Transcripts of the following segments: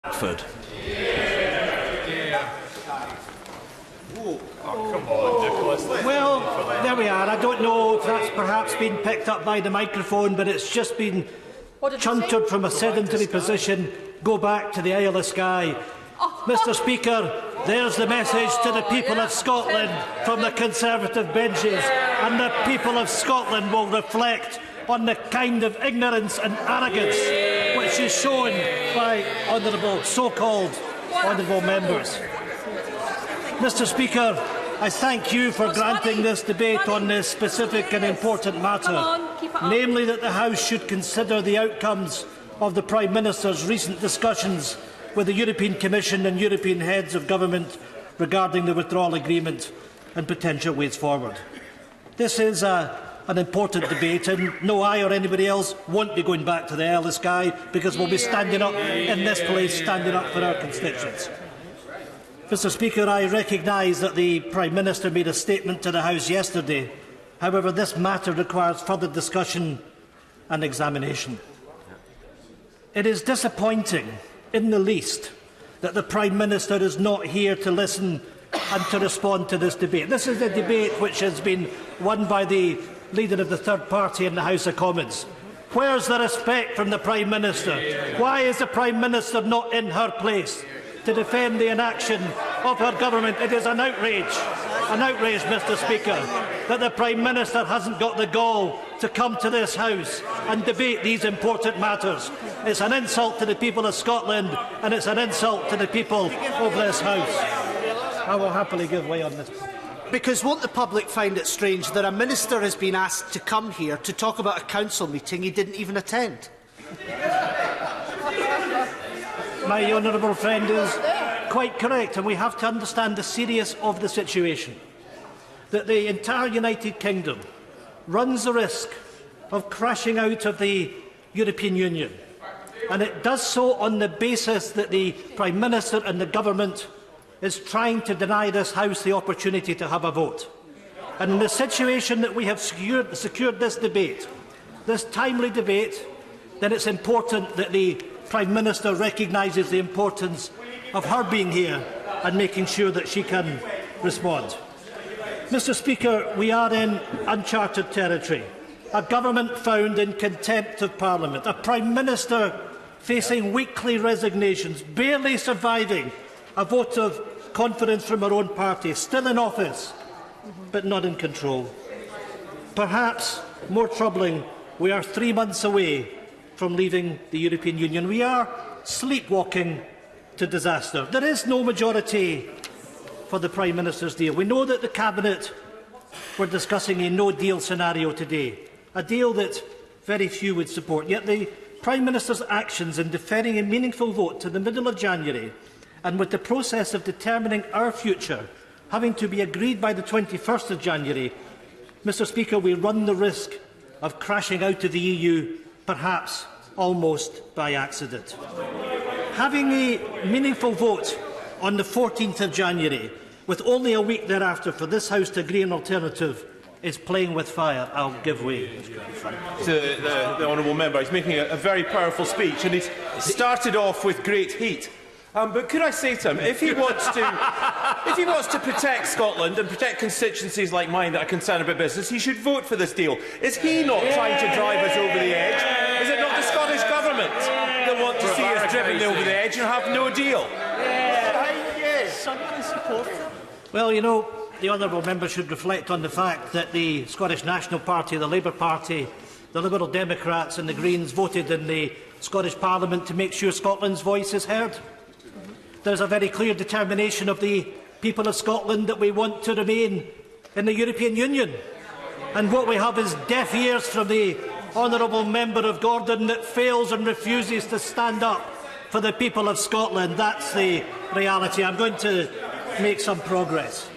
Bradford. Well, there we are. I don't know if that's perhaps been picked up by the microphone, but it's just been chuntered from a sedentary position. Go back to the Isle of Skye. Mr. Speaker, there's the message to the people of Scotland from the Conservative benches, and the people of Scotland will reflect on the kind of ignorance and arrogance which is shown by so-called honourable members. Mr. Speaker, I thank you for granting this debate on this specific and important matter, namely that the House should consider the outcomes of the Prime Minister's recent discussions with the European Commission and European heads of government regarding the withdrawal agreement and potential ways forward. This is an important debate, and no, I or anybody else won't be going back to the Isle of Skye, because we'll be standing up in this place, standing up for our constituents. Mr. Speaker, I recognise that the Prime Minister made a statement to the House yesterday. However, this matter requires further discussion and examination. It is disappointing, in the least, that the Prime Minister is not here to listen and to respond to this debate. This is a debate which has been won by the leader of the third party in the House of Commons. Where's the respect from the Prime Minister? Why is the Prime Minister not in her place to defend the inaction of her government? It is an outrage, Mr. Speaker, that the Prime Minister hasn't got the gall to come to this House and debate these important matters. It's an insult to the people of Scotland, and it's an insult to the people of this House. I will happily give way on this. Because won't the public find it strange that a minister has been asked to come here to talk about a council meeting he didn't even attend? My honourable friend is quite correct, and we have to understand the seriousness of the situation. That the entire United Kingdom runs the risk of crashing out of the European Union, and it does so on the basis that the Prime Minister and the Government is trying to deny this House the opportunity to have a vote. And in the situation that we have secured this debate, this timely debate, then it's important that the Prime Minister recognises the importance of her being here and making sure that she can respond. Mr. Speaker, we are in uncharted territory. A government found in contempt of Parliament, a Prime Minister facing weekly resignations, barely surviving a vote of confidence from her own party, still in office, but not in control. Perhaps more troubling, we are 3 months away from leaving the European Union. We are sleepwalking to disaster. There is no majority for the Prime Minister's deal. We know that the Cabinet were discussing a no-deal scenario today, a deal that very few would support. Yet the Prime Minister's actions in deferring a meaningful vote to the middle of January, and with the process of determining our future having to be agreed by the 21st of January, Mr. Speaker, we run the risk of crashing out of the EU, perhaps almost by accident. Having a meaningful vote on the 14th of January, with only a week thereafter for this House to agree an alternative, is playing with fire. I'll give way. To the honourable member, he's making a very powerful speech, and he's started off with great heat. But could I say to him, if he wants to protect Scotland and protect constituencies like mine that are concerned about business, he should vote for this deal. Is he not trying to drive us over the edge? Is it not the Scottish Government that want to see us driven over the edge and have no deal? Well, you know, the honourable member should reflect on the fact that the Scottish National Party, the Labour Party, the Liberal Democrats and the Greens voted in the Scottish Parliament to make sure Scotland's voice is heard. There is a very clear determination of the people of Scotland that we want to remain in the European Union. And what we have is deaf ears from the honourable member of Gordon that fails and refuses to stand up for the people of Scotland. That's the reality. I'm going to make some progress.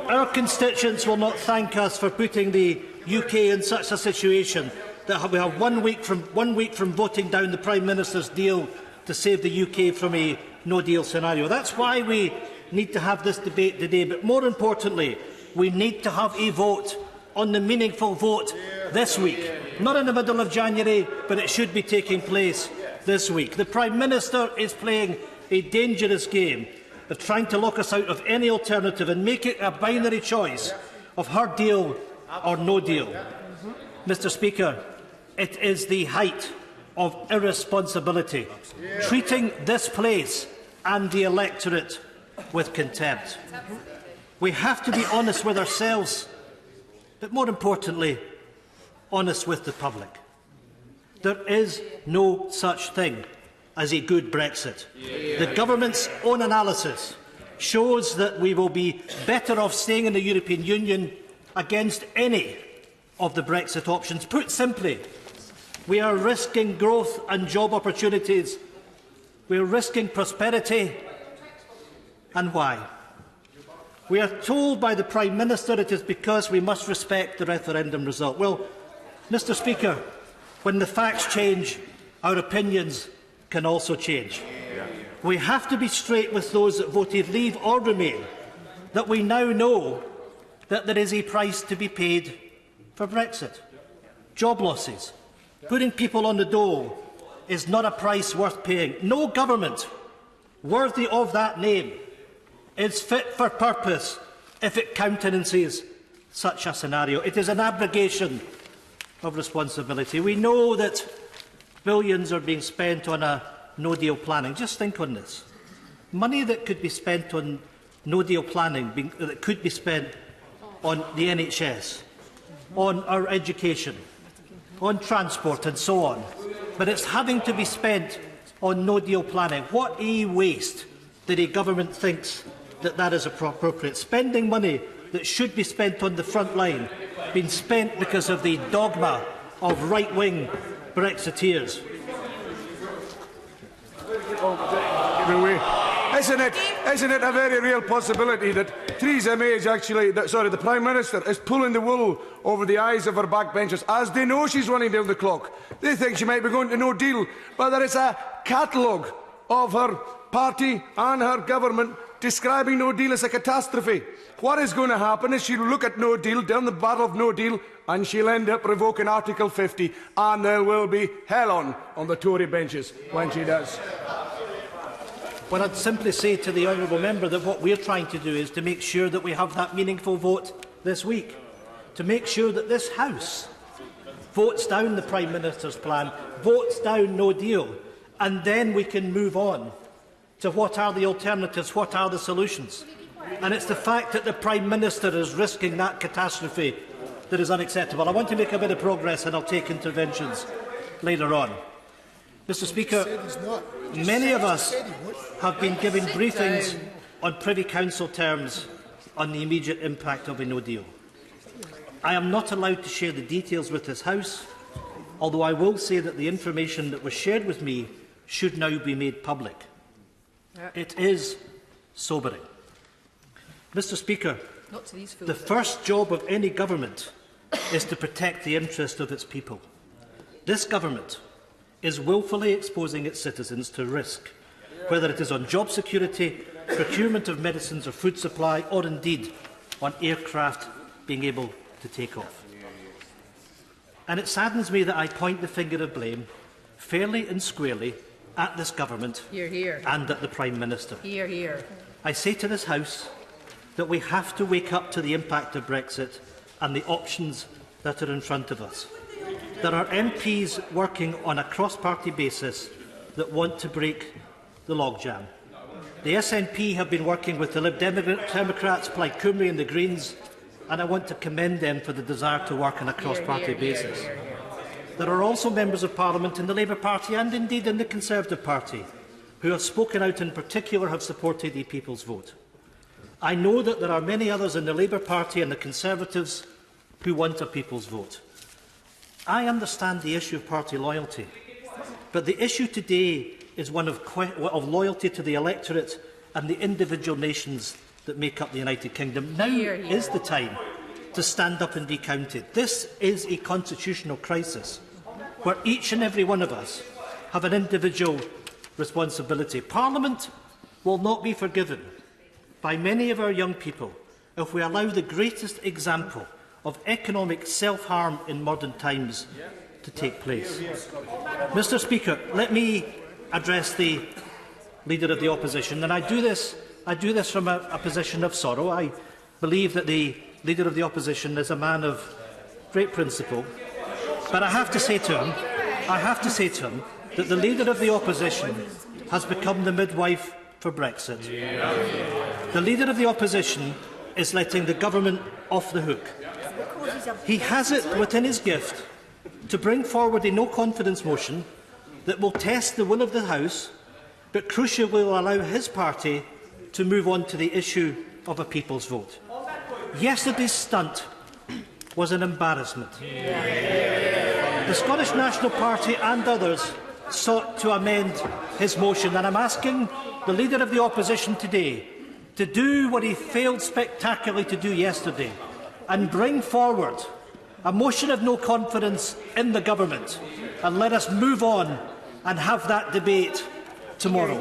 Our constituents will not thank us for putting the UK in such a situation that we have 1 week from voting down the Prime Minister's deal to save the UK from a no-deal scenario. That's why we need to have this debate today. But more importantly, we need to have a vote on the meaningful vote this week. Not in the middle of January, but it should be taking place this week. The Prime Minister is playing a dangerous game of trying to lock us out of any alternative and make it a binary choice of her deal or no deal. Mr. Speaker, it is the height of irresponsibility, treating this place and the electorate with contempt. We have to be honest with ourselves, but more importantly, honest with the public. There is no such thing as a good Brexit. The government's own analysis shows that we will be better off staying in the European Union against any of the Brexit options. Put simply, we are risking growth and job opportunities. We are risking prosperity. And why? We are told by the Prime Minister it is because we must respect the referendum result. Well, Mr. Speaker, when the facts change, our opinions can also change. We have to be straight with those that voted leave or remain, that we now know that there is a price to be paid for Brexit. Job losses, putting people on the dole is not a price worth paying. No government worthy of that name is fit for purpose if it countenances such a scenario. It is an abrogation of responsibility. We know that billions are being spent on a no-deal planning. Just think on this. Money that could be spent on no-deal planning, that could be spent on the NHS, on our education, on transport and so on. But it's having to be spent on no-deal planning. What a waste that a government thinks that is appropriate. Spending money that should be spent on the front line, being spent because of the dogma of right-wing Brexiteers. Isn't it a very real possibility that Theresa May is actually, the Prime Minister is pulling the wool over the eyes of her backbenchers as they know she's running down the clock? They think she might be going to no deal, but there is a catalogue of her party and her government describing no deal as a catastrophe. What is going to happen is she'll look at no deal, down the battle of no deal, and she'll end up revoking Article 50, and there will be hell on the Tory benches when she does. Well, I'd simply say to the honourable member that what we're trying to do is to make sure that we have that meaningful vote this week, to make sure that this House votes down the Prime Minister's plan, votes down no deal, and then we can move on to what are the alternatives, what are the solutions. And it's the fact that the Prime Minister is risking that catastrophe that is unacceptable. I want to make a bit of progress and I'll take interventions later on. Mr. Speaker, many of us have been given briefings on Privy Council terms on the immediate impact of a no deal. I am not allowed to share the details with this House, although I will say that the information that was shared with me should now be made public. It is sobering. Mr. Speaker, the first job of any government is to protect the interest of its people. This government is wilfully exposing its citizens to risk, whether it is on job security, procurement of medicines or food supply, or indeed on aircraft being able to take off. And it saddens me that I point the finger of blame fairly and squarely at this government and at the Prime Minister. I say to this House that we have to wake up to the impact of Brexit and the options that are in front of us. There are MPs working on a cross-party basis that want to break the logjam. The SNP have been working with the Lib Democrats, Plaid Cymru and the Greens, and I want to commend them for the desire to work on a cross-party basis. There are also members of Parliament in the Labour Party and indeed in the Conservative Party who have spoken out, in particular have supported a people's vote. I know that there are many others in the Labour Party and the Conservatives who want a people's vote. I understand the issue of party loyalty, but the issue today is one of loyalty to the electorate and the individual nations that make up the United Kingdom. Now is the time to stand up and be counted. This is a constitutional crisis where each and every one of us have an individual responsibility. Parliament will not be forgiven by many of our young people if we allow the greatest example of economic self-harm in modern times to take place. Mr. Speaker, let me address the Leader of the Opposition, and I do this from a position of sorrow. I believe that the Leader of the Opposition is a man of great principle, but I have to say to him that the Leader of the Opposition has become the midwife for Brexit. The Leader of the Opposition is letting the government off the hook. He has it within his gift to bring forward a no-confidence motion that will test the will of the House, but crucially will allow his party to move on to the issue of a people's vote. Yesterday's stunt was an embarrassment. The Scottish National Party and others sought to amend his motion, and I'm asking the Leader of the Opposition today to do what he failed spectacularly to do yesterday and bring forward a motion of no confidence in the government, and let us move on and have that debate tomorrow.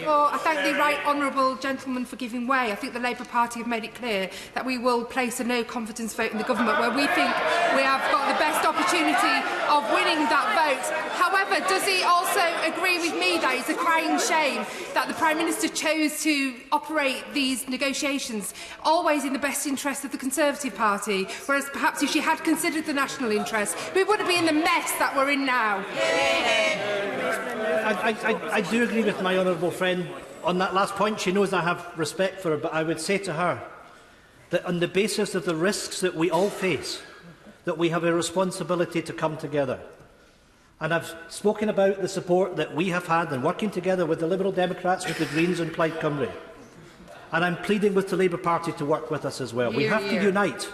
Well, I thank the right honourable gentleman for giving way. I think the Labour Party have made it clear that we will place a no-confidence vote in the government where we think we have got the best opportunity of winning that vote. However, does he also agree with me that it's a crying shame that the Prime Minister chose to operate these negotiations always in the best interest of the Conservative Party, whereas perhaps if she had considered the national interest, we wouldn't be in the mess that we're in now? I do agree with my honourable friend on that last point. She knows I have respect for her, but I would say to her that on the basis of the risks that we all face, that we have a responsibility to come together. And I've spoken about the support that we have had in working together with the Liberal Democrats, with the Greens and Plaid Cymru. And I'm pleading with the Labour Party to work with us as well. We have to unite,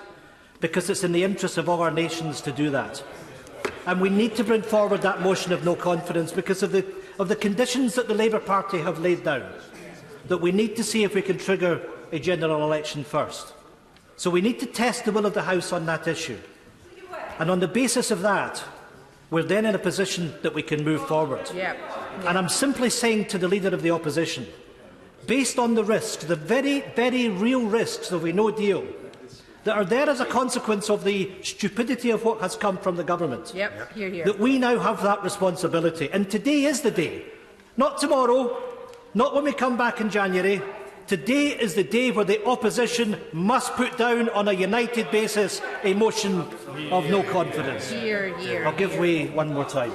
because it's in the interest of all our nations to do that. And we need to bring forward that motion of no confidence because of the conditions that the Labour Party have laid down, that we need to see if we can trigger a general election first. So we need to test the will of the House on that issue. And on the basis of that, we're then in a position that we can move forward. And I'm simply saying to the Leader of the Opposition, based on the risks, the very, very real risks of a no deal, that are there as a consequence of the stupidity of what has come from the government, that we now have that responsibility. And today is the day. Not tomorrow, not when we come back in January. Today is the day where the opposition must put down on a united basis a motion of no confidence. I'll give way one more time.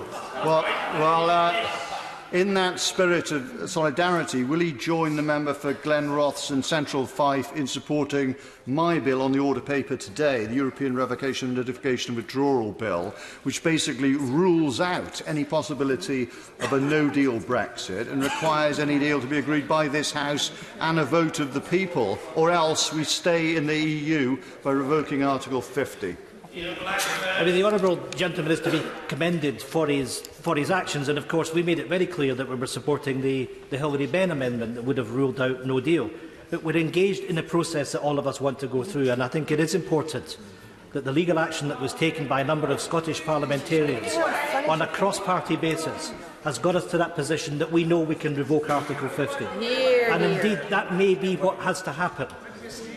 In that spirit of solidarity, will he join the member for Glenrothes and Central Fife in supporting my bill on the order paper today, the European Revocation, Notification and Withdrawal Bill, which basically rules out any possibility of a no-deal Brexit and requires any deal to be agreed by this House and a vote of the people, or else we stay in the EU by revoking Article 50? I mean, the honourable gentleman is to be commended for his actions, and of course we made it very clear that we were supporting the Hilary Benn amendment that would have ruled out no deal. But we're engaged in a process that all of us want to go through, and I think it is important that the legal action that was taken by a number of Scottish parliamentarians on a cross-party basis has got us to that position that we know we can revoke Article 50. And indeed, that may be what has to happen.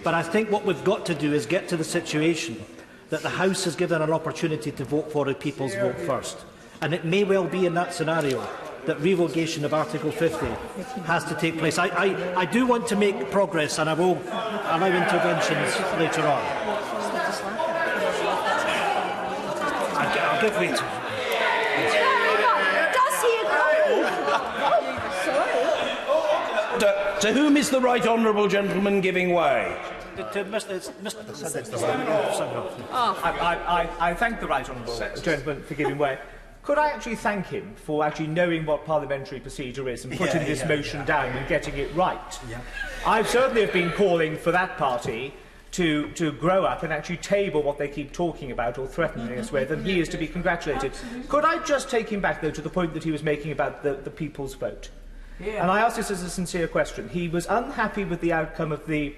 But I think what we've got to do is get to the situation that the House is given an opportunity to vote for a people's vote first. And it may well be in that scenario that revocation of Article 50 has to take place. I do want to make progress, and I will allow interventions later on. I'll give way to him. To whom is the right honourable gentleman giving way? I thank the right honourable gentleman for giving way. Could I actually thank him for actually knowing what parliamentary procedure is and putting this motion down and getting it right? I certainly have been calling for that party to grow up and actually table what they keep talking about or threatening us with, and he is to be congratulated. Could I just take him back, though, to the point that he was making about the people's vote? And I ask this as a sincere question. He was unhappy with the outcome of the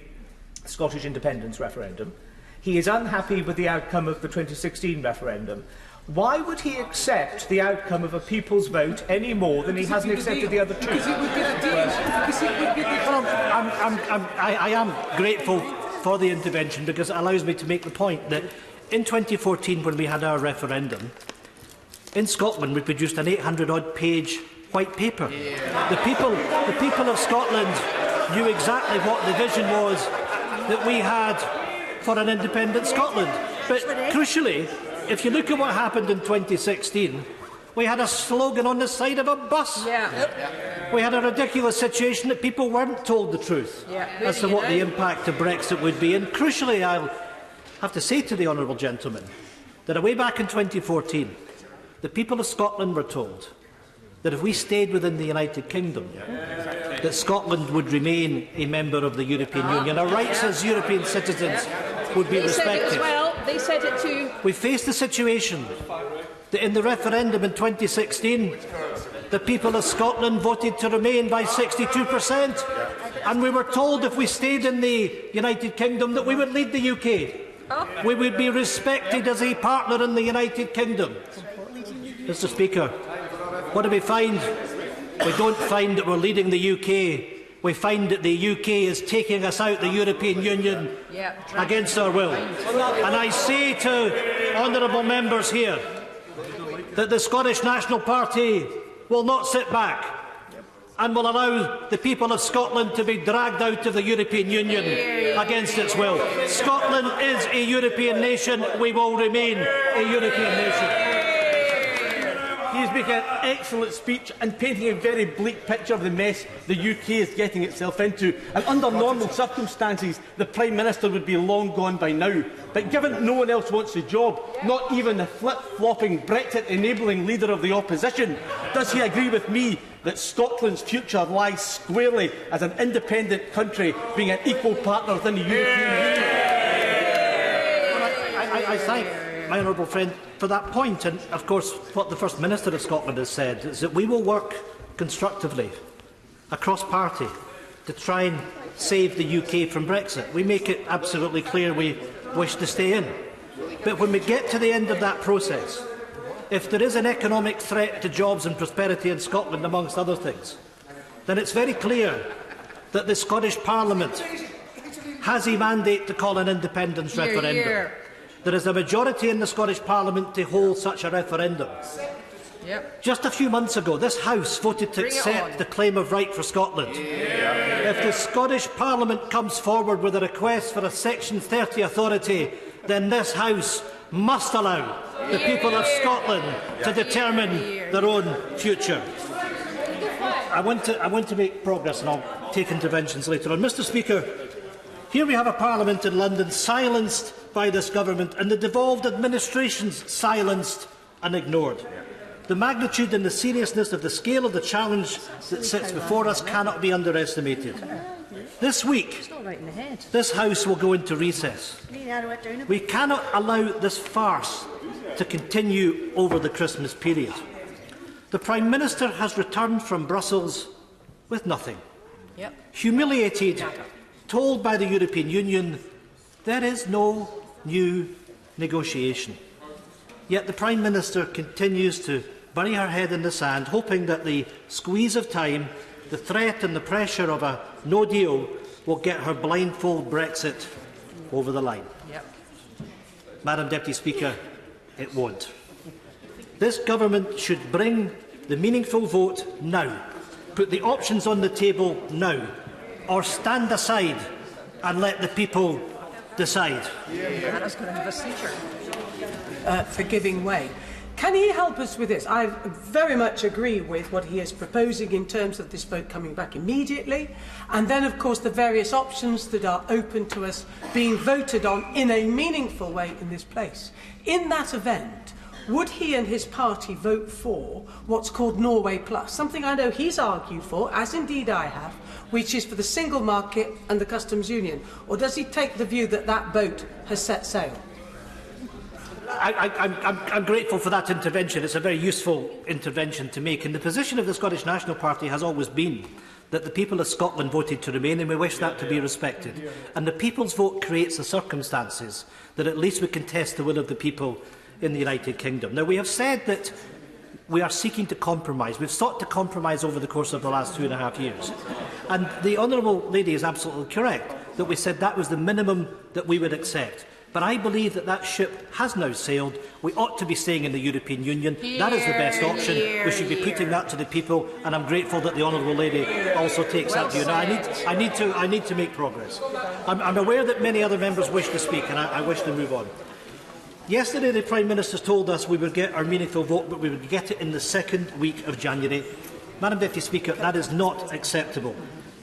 Scottish independence referendum. He is unhappy with the outcome of the 2016 referendum. Why would he accept the outcome of a people's vote any more than he hasn't accepted the other two? Because it would get a deal. I am grateful for the intervention because it allows me to make the point that in 2014, when we had our referendum, in Scotland we produced an 800-odd page white paper. The people of Scotland knew exactly what the vision was that we had for an independent Scotland. But crucially, if you look at what happened in 2016, we had a slogan on the side of a bus. We had a ridiculous situation that people weren't told the truth as to what the impact of Brexit would be. And crucially, I'll have to say to the honourable gentleman that way back in 2014, the people of Scotland were told that if we stayed within the United Kingdom, that Scotland would remain a member of the European Union. Our rights as European citizens would be respected. Said it as well. They said it too. We faced the situation that in the referendum in 2016, the people of Scotland voted to remain by 62%. And we were told if we stayed in the United Kingdom that we would lead the UK. We would be respected as a partner in the United Kingdom. Mr. Speaker, what do we find? We don't find that we're leading the UK. We find that the UK is taking us out of the European Union against our will. And I say to honourable members here that the Scottish National Party will not sit back and will allow the people of Scotland to be dragged out of the European Union against its will. Scotland is a European nation. We will remain a European nation. He is making an excellent speech and painting a very bleak picture of the mess the UK is getting itself into. And under normal circumstances, the Prime Minister would be long gone by now. But given no one else wants the job, not even the flip-flopping Brexit-enabling leader of the opposition, does he agree with me that Scotland's future lies squarely as an independent country, being an equal partner within the European Union? I thank my honourable friend for that point, and of course what the First Minister of Scotland has said is that we will work constructively across party to try and save the UK from Brexit. We make it absolutely clear we wish to stay in. But when we get to the end of that process, if there is an economic threat to jobs and prosperity in Scotland, amongst other things, then it's very clear that the Scottish Parliament has a mandate to call an independence referendum. There is a majority in the Scottish Parliament to hold such a referendum. Just a few months ago, this House voted to accept the claim of right for Scotland. If the Scottish Parliament comes forward with a request for a Section 30 authority, then this House must allow the people of Scotland to determine their own future. I want to make progress, and I'll take interventions later on. Mr. Speaker, here we have a Parliament in London silenced by this government, and the devolved administrations silenced and ignored. The magnitude and the seriousness of the scale of the challenge that sits before us cannot be underestimated. This week, this House will go into recess. We cannot allow this farce to continue over the Christmas period. The Prime Minister has returned from Brussels with nothing. Humiliated, told by the European Union there is no new negotiation. Yet the Prime Minister continues to bury her head in the sand, hoping that the squeeze of time, the threat and the pressure of a no deal will get her blindfold Brexit over the line. Madam Deputy Speaker, it won't. This government should bring the meaningful vote now, put the options on the table now, or stand aside and let the people decide. Anna's going to have a seizure for giving way. Can he help us with this? I very much agree with what he is proposing in terms of this vote coming back immediately, and then, of course, the various options that are open to us being voted on in a meaningful way in this place. In that event, would he and his party vote for what's called Norway Plus, something I know he's argued for, as indeed I have, which is for the single market and the customs union? Or does he take the view that that boat has set sail? I'm grateful for that intervention. It's a very useful intervention to make. And the position of the Scottish National Party has always been that the people of Scotland voted to remain, and we wish that to be respected. And the people's vote creates the circumstances that at least we can test the will of the people in the United Kingdom. Now, we have said that we are seeking to compromise. We've sought to compromise over the course of the last 2.5 years. And the honourable lady is absolutely correct that we said that was the minimum that we would accept. But I believe that that ship has now sailed. We ought to be staying in the European Union. That is the best option. We should be putting that to the people, and I'm grateful that the honourable lady also takes that view. Now, I need to make progress. I'm aware that many other members wish to speak, and I wish to move on. Yesterday, the Prime Minister told us we would get our meaningful vote, but we would get it in the second week of January. Madam Deputy Speaker, that is not acceptable.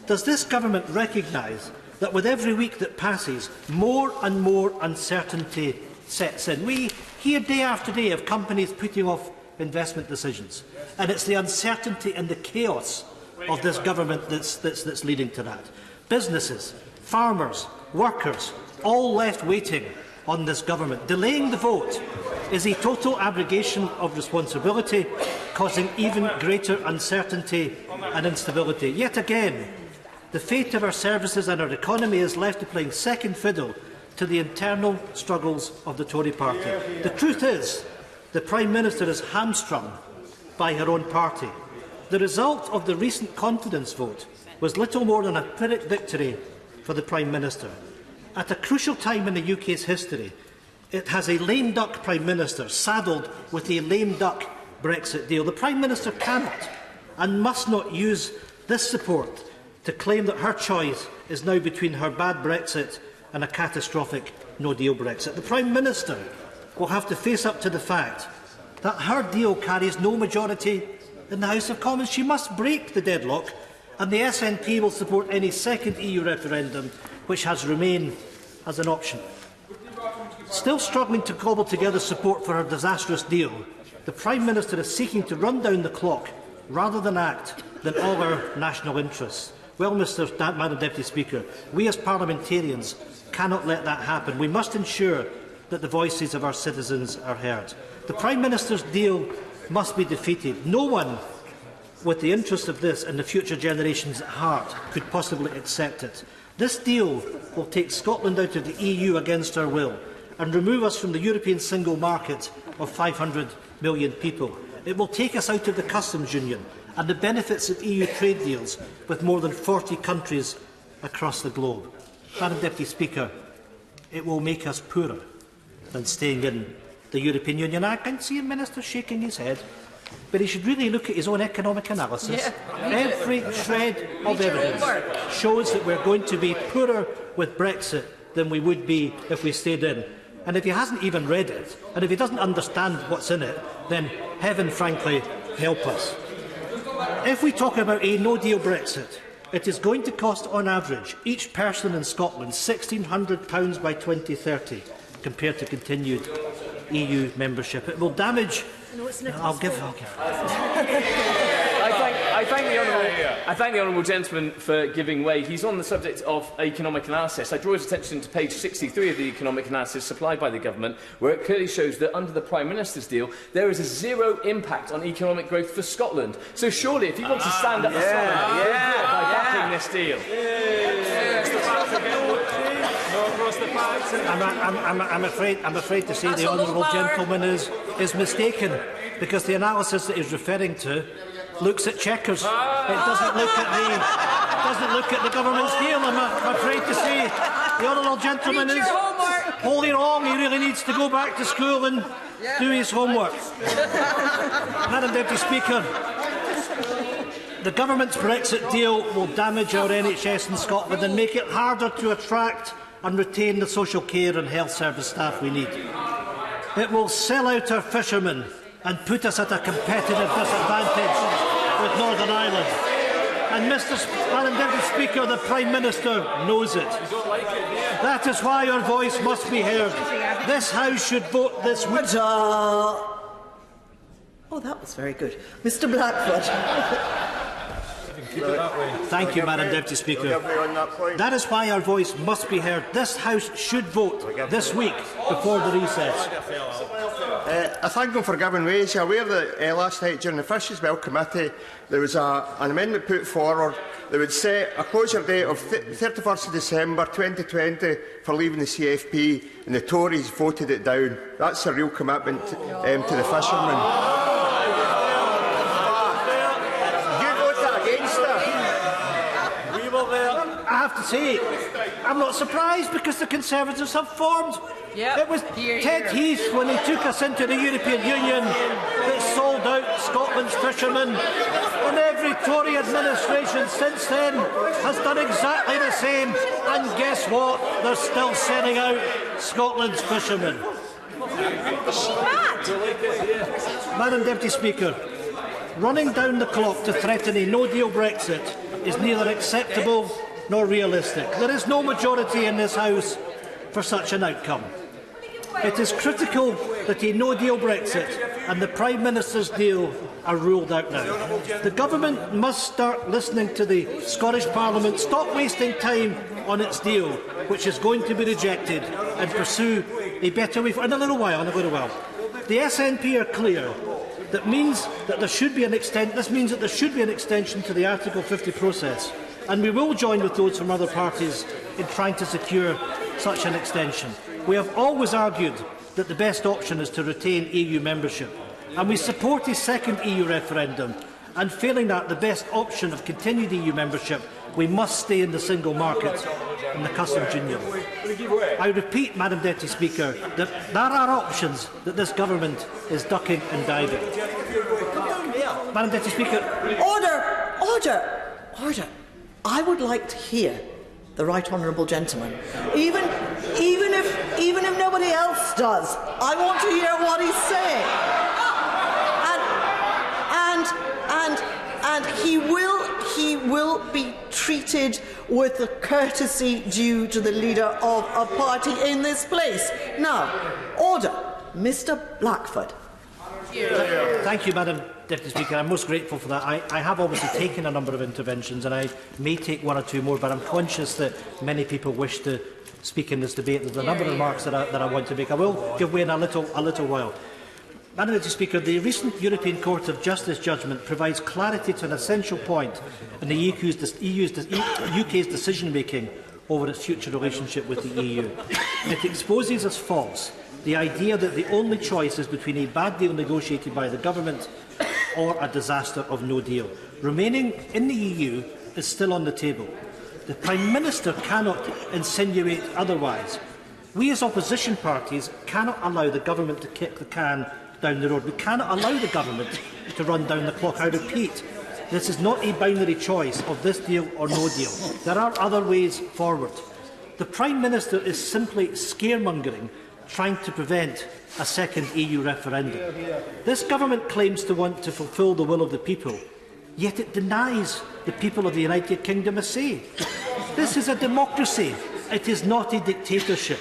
Does this government recognise that with every week that passes, more and more uncertainty sets in? We hear day after day of companies putting off investment decisions, and it's the uncertainty and the chaos of this government that's leading to that. Businesses, farmers, workers, all left waiting on this government. Delaying the vote is a total abrogation of responsibility, causing even greater uncertainty and instability. Yet again, the fate of our services and our economy is left to playing second fiddle to the internal struggles of the Tory party. The truth is, the Prime Minister is hamstrung by her own party. The result of the recent confidence vote was little more than a Pyrrhic victory for the Prime Minister. At a crucial time in the UK's history, it has a lame duck Prime Minister saddled with a lame duck Brexit deal. The Prime Minister cannot and must not use this support to claim that her choice is now between her bad Brexit and a catastrophic no-deal Brexit. The Prime Minister will have to face up to the fact that her deal carries no majority in the House of Commons. She must break the deadlock, and the SNP will support any second EU referendum which has remained as an option. Still struggling to cobble together support for her disastrous deal, the Prime Minister is seeking to run down the clock rather than act in all our national interests. Well, Madam Deputy Speaker, we as parliamentarians cannot let that happen. We must ensure that the voices of our citizens are heard. The Prime Minister's deal must be defeated. No one with the interest of this and the future generations at heart could possibly accept it. This deal will take Scotland out of the EU against our will and remove us from the European single market of 500 million people. It will take us out of the customs union and the benefits of EU trade deals with more than 40 countries across the globe. Madam Deputy Speaker, it will make us poorer than staying in the European Union. I can see a minister shaking his head, but he should really look at his own economic analysis. Every shred of evidence shows that we're going to be poorer with Brexit than we would be if we stayed in. And if he hasn't even read it, and if he doesn't understand what's in it, then heaven, frankly, help us. If we talk about a no-deal Brexit, it is going to cost, on average, each person in Scotland £1,600 by 2030, compared to continued EU membership. It will damage... No, it's not. I'll give. I thank the honourable gentleman for giving way. He's on the subject of economic analysis. I draw his attention to page 63 of the economic analysis supplied by the government, where it clearly shows that under the Prime Minister's deal, there is a zero impact on economic growth for Scotland. So surely, if you want to stand up for Scotland, by backing this deal. I'm afraid to say the honourable gentleman is mistaken, because the analysis that he's referring to looks at Chequers. It doesn't look at the government's deal. I'm afraid to say the honourable gentleman is wholly wrong. He really needs to go back to school and do his homework. Madam Deputy Speaker, the government's Brexit deal will damage our NHS in Scotland and make it harder to attract and retain the social care and health service staff we need. It will sell out our fishermen and put us at a competitive disadvantage with Northern Ireland. And Madam Deputy Speaker, the Prime Minister knows it. That is why our voice must be heard. This House should vote this week. Oh, that was very good. Mr Blackford. Thank you, Madam Deputy Speaker. That is why our voice must be heard. This House should vote this week before the recess. I thank him for giving way. You're aware that last night during the Fishes Bill Committee there was an amendment put forward that would set a closure date of 31st of December 2020 for leaving the CFP, and the Tories voted it down. That's a real commitment to the fishermen. I have to say, I'm not surprised, because the Conservatives have formed Yep. It was Ted Heath, when he took us into the European Union, that sold out Scotland's fishermen. And every Tory administration since then has done exactly the same. And guess what? They're still selling out Scotland's fishermen. Is she mad? Madam Deputy Speaker, running down the clock to threaten a no-deal Brexit is neither acceptable nor realistic. There is no majority in this House for such an outcome. It is critical that a no-deal Brexit and the Prime Minister's deal are ruled out now. The Government must start listening to the Scottish Parliament, stop wasting time on its deal, which is going to be rejected, and pursue a better way forward. In a little while. The SNP are clear. That means that there should be an this means that there should be an extension to the Article 50 process, and we will join with those from other parties in trying to secure such an extension. We have always argued that the best option is to retain EU membership, and we support a second EU referendum, and failing that, the best option of continued EU membership, we must stay in the single market and the customs union. I repeat, Madam Deputy Speaker, that there are options that this government is ducking and diving. Madam Deputy Speaker. Order! Order! Order! I would like to hear the right honourable gentleman, even if nobody else does. I want to hear what he's saying, and he will be treated with the courtesy due to the leader of a party in this place. Now, order, Mr. Blackford. Thank you, Madam Deputy Speaker. I'm most grateful for that. I have obviously taken a number of interventions, and I may take one or two more, but I'm conscious that many people wish to speak in this debate. There's a number of remarks that I want to make. I will give way in a little while. Madam Deputy Speaker, the recent European Court of Justice judgment provides clarity to an essential point in the UK's decision-making over its future relationship with the EU. It exposes as false the idea that the only choice is between a bad deal negotiated by the government or a disaster of no deal. Remaining in the EU is still on the table. The Prime Minister cannot insinuate otherwise. We as opposition parties cannot allow the government to kick the can down the road. We cannot allow the government to run down the clock. I repeat, this is not a binary choice of this deal or no deal. There are other ways forward. The Prime Minister is simply scaremongering, trying to prevent a second EU referendum. This government claims to want to fulfil the will of the people, yet it denies the people of the United Kingdom a say. This is a democracy. It is not a dictatorship.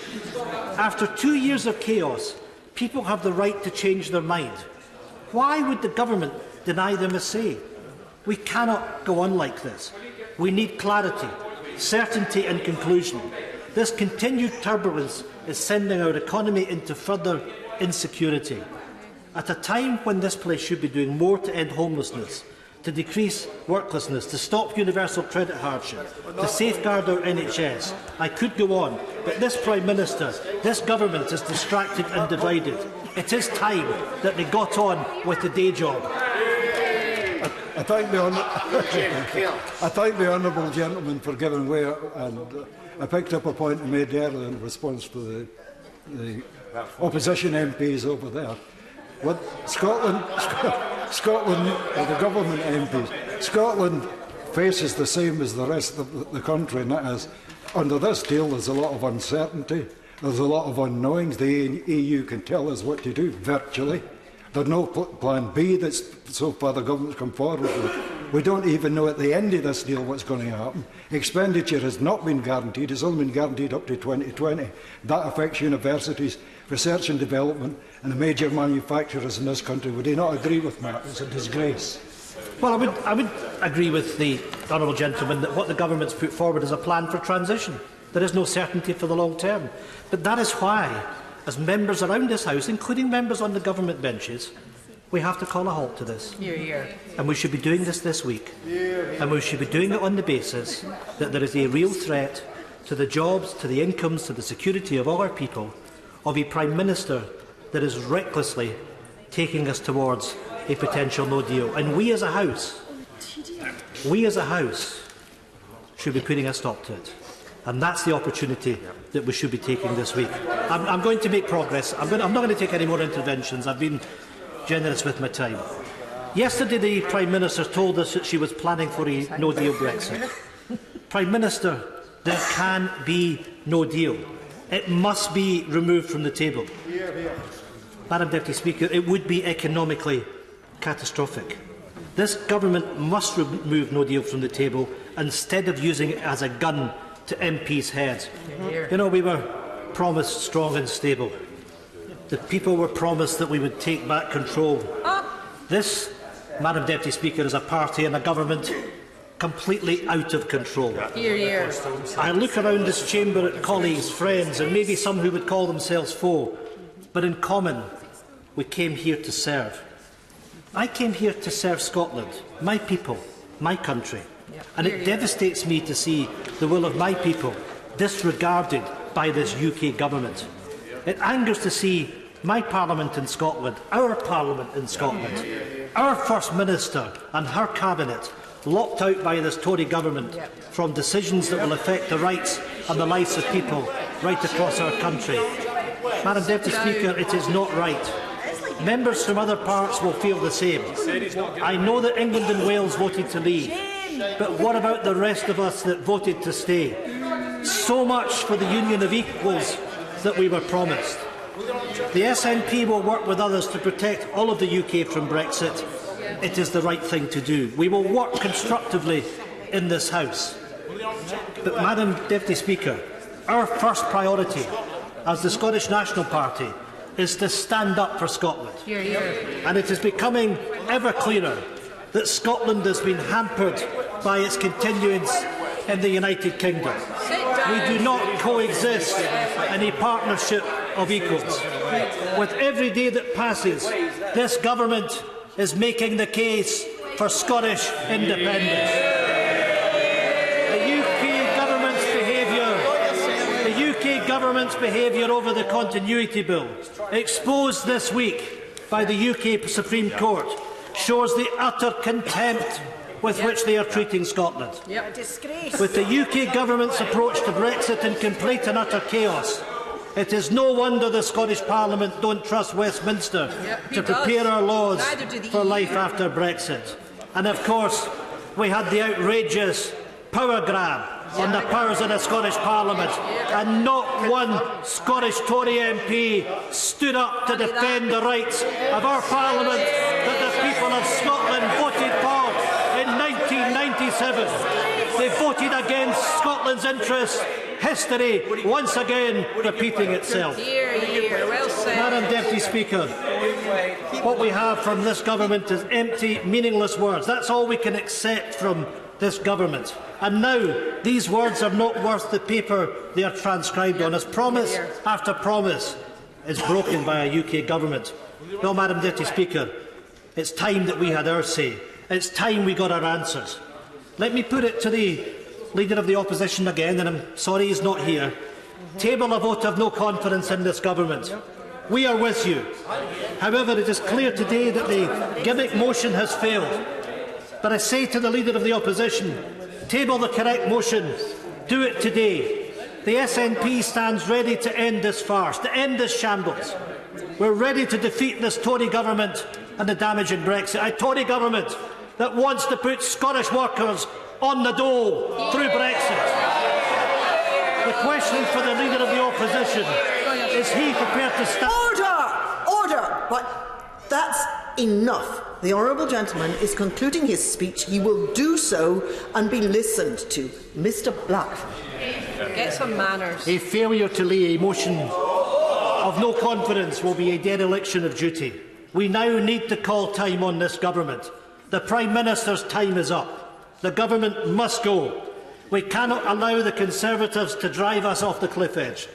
After 2 years of chaos, people have the right to change their mind. Why would the government deny them a say? We cannot go on like this. We need clarity, certainty and conclusion. This continued turbulence is sending our economy into further insecurity. At a time when this place should be doing more to end homelessness, to decrease worklessness, to stop universal credit hardship, to safeguard our NHS. I could go on, but this Prime Minister, this government is distracted and divided. It is time that they got on with the day job. I thank the honourable gentleman for giving way, and I picked up a point he made earlier in response to the opposition MPs over there. What Scotland, or the government MPs, Scotland faces the same as the rest of the country, and that is, under this deal there's a lot of uncertainty, there's a lot of unknowings. The EU can tell us what to do, virtually. There's no plan B that's so far the government's come forward with. We don't even know at the end of this deal what's going to happen. Expenditure has not been guaranteed, it's only been guaranteed up to 2020. That affects universities, research and development, and the major manufacturers in this country. Would they not agree with that? It's a disgrace. Well, I would agree with the honourable gentleman that what the government's put forward is a plan for transition. There is no certainty for the long term. But that is why, as members around this House, including members on the government benches, we have to call a halt to this. And we should be doing this week. And we should be doing it on the basis that there is a real threat to the jobs, to the incomes, to the security of all our people, of a Prime Minister that is recklessly taking us towards a potential no deal. And we as a House should be putting a stop to it. And that's the opportunity that we should be taking this week. I'm going to make progress. I'm not going to take any more interventions. I've been generous with my time. Yesterday, the Prime Minister told us that she was planning for a no-deal Brexit. Prime Minister, there can be no deal. It must be removed from the table. Madam Deputy Speaker, it would be economically catastrophic. This government must remove no deal from the table instead of using it as a gun to MPs' heads. You know, we were promised strong and stable. The people were promised that we would take back control. This, Madam Deputy Speaker, is a party and a government completely out of control. I look around this chamber at colleagues, friends, and maybe some who would call themselves foe, but in common, we came here to serve. I came here to serve Scotland, my people, my country, and it devastates me to see the will of my people disregarded by this UK government. It angers to see my Parliament in Scotland, our Parliament in Scotland, our First Minister and her Cabinet locked out by this Tory government from decisions that will affect the rights and the lives of people right across our country. Madam Deputy Speaker, it is not right. Members from other parts will feel the same. I know that England and Wales voted to leave, but what about the rest of us that voted to stay? So much for the union of equals that we were promised. The SNP will work with others to protect all of the UK from Brexit. It is the right thing to do. We will work constructively in this House. But, Madam Deputy Speaker, our first priority as the Scottish National Party is to stand up for Scotland. And it is becoming ever clearer that Scotland has been hampered by its continuance in the United Kingdom. We do not coexist in a partnership of equals. With every day that passes, this government is making the case for Scottish independence. The UK government's behaviour over the Continuity Bill, exposed this week by the UK Supreme Court, shows the utter contempt with which they are treating Scotland. With the UK government's approach to Brexit in complete and utter chaos, it is no wonder the Scottish Parliament don't trust Westminster to prepare our laws for life after Brexit. And of course, we had the outrageous power grab on the powers of the Scottish Parliament, and not one Scottish Tory MP stood up to defend the rights of our Parliament that the people of Scotland voted for in 1997. They voted against Scotland's interests. History once again repeating itself. Madam Deputy Speaker, what we have from this government is empty, meaningless words. That's all we can accept from this government. And now these words are not worth the paper they are transcribed on, as promise after promise is broken by a UK government. Well, Madam Deputy Speaker, it's time that we had our say. It's time we got our answers. Let me put it to the Leader of the Opposition again, and I'm sorry he's not here. Table a vote of no confidence in this government. We are with you. However, it is clear today that the gimmick motion has failed. But I say to the Leader of the Opposition, table the correct motion. Do it today. The SNP stands ready to end this farce, to end this shambles. We're ready to defeat this Tory government and the damaging Brexit. A Tory government that wants to put Scottish workers on the dole through Brexit. The question for the Leader of the Opposition is he prepared to stand... Order! Right, that's enough. The honourable gentleman is concluding his speech. He will do so and be listened to. Mr Blackford. Get some manners. A failure to lay a motion of no confidence will be a dereliction of duty. We now need to call time on this government. The Prime Minister's time is up. The government must go. We cannot allow the Conservatives to drive us off the cliff edge.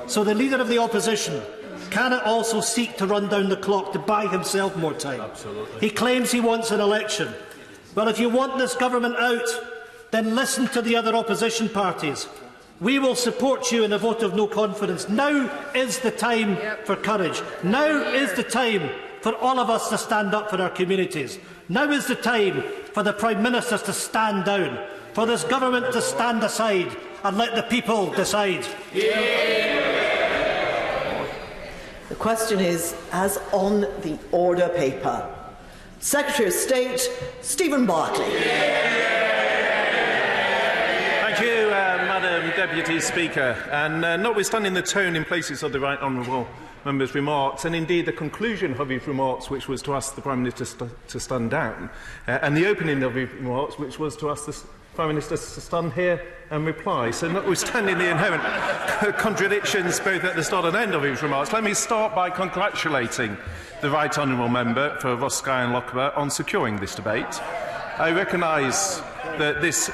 So the Leader of the Opposition cannot also seek to run down the clock to buy himself more time. He claims he wants an election. Well, if you want this government out, then listen to the other opposition parties. We will support you in a vote of no confidence. Now is the time for courage. Now is the time for all of us to stand up for our communities. Now is the time for the Prime Ministers to stand down. for this government to stand aside and let the people decide. The question is, as on the order paper. Secretary of State, Stephen Barclay. Thank you, Madam Deputy Speaker. And notwithstanding the tone in places of the Right Honourable Member's remarks, and indeed the conclusion of his remarks, which was to ask the Prime Minister to stand down, and the opening of his remarks, which was to ask the Prime Minister to stand here and reply. So notwithstanding the inherent contradictions both at the start and end of his remarks, let me start by congratulating the Right Honourable Member for Ross Skye and Lochaber on securing this debate. I recognise that this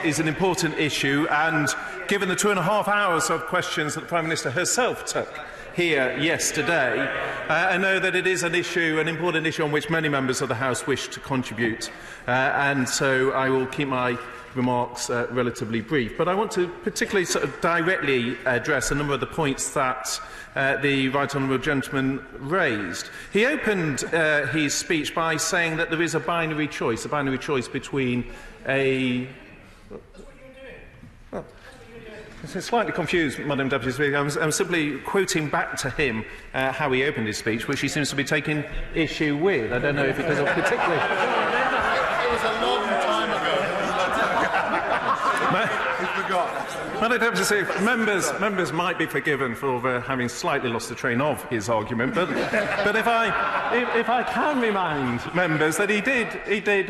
is an important issue, and given the 2.5 hours of questions that the Prime Minister herself took here yesterday, I know that it is an important issue on which many members of the House wish to contribute, and so I will keep my remarks relatively brief. But I want to particularly directly address a number of the points that the Right Honourable Gentleman raised. He opened his speech by saying that there is a binary choice between a... Well, I'm slightly confused, Madam Deputy Speaker. I'm simply quoting back to him how he opened his speech, which he seems to be taking issue with. I don't know if it was particularly... It was a long time ago. He forgot. Madam Deputy Speaker, members might be forgiven for having slightly lost the train of his argument, but if I can remind members that he did.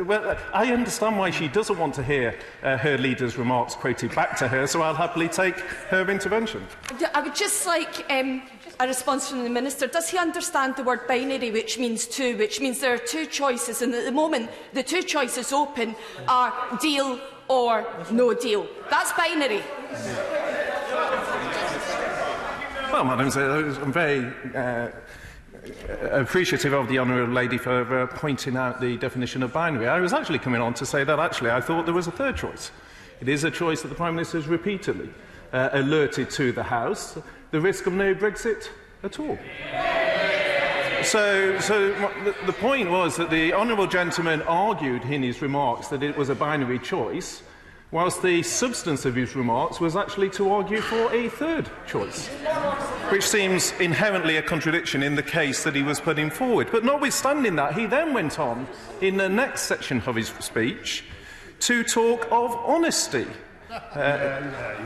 Well, I understand why she doesn't want to hear her leader's remarks quoted back to her, so I'll happily take her intervention. I would just like a response from the Minister. Does he understand the word binary, which means two, which means there are two choices, and at the moment the two choices open are deal or no deal? That's binary. Well, Madam, I'm very appreciative of the Honourable Lady for pointing out the definition of binary. I was actually coming on to say that actually I thought there was a third choice. It is a choice that the Prime Minister has repeatedly alerted to the House, the risk of no Brexit at all. So the point was that the Honourable Gentleman argued in his remarks that it was a binary choice, whilst the substance of his remarks was actually to argue for a third choice, which seems inherently a contradiction in the case that he was putting forward. But notwithstanding that, he then went on in the next section of his speech to talk of honesty.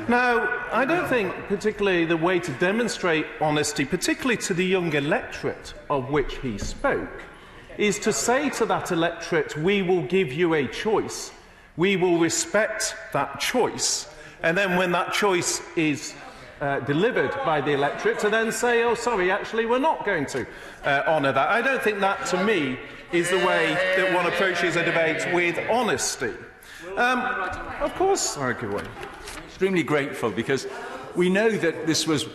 Now, I don't think particularly the way to demonstrate honesty, particularly to the young electorate of which he spoke, is to say to that electorate, we will give you a choice, we will respect that choice, and then when that choice is delivered by the electorate, to then say, oh, sorry, actually, we're not going to honour that. I don't think that, to me, is the way that one approaches a debate with honesty. Of course, I agree. Extremely grateful, because we know that this was,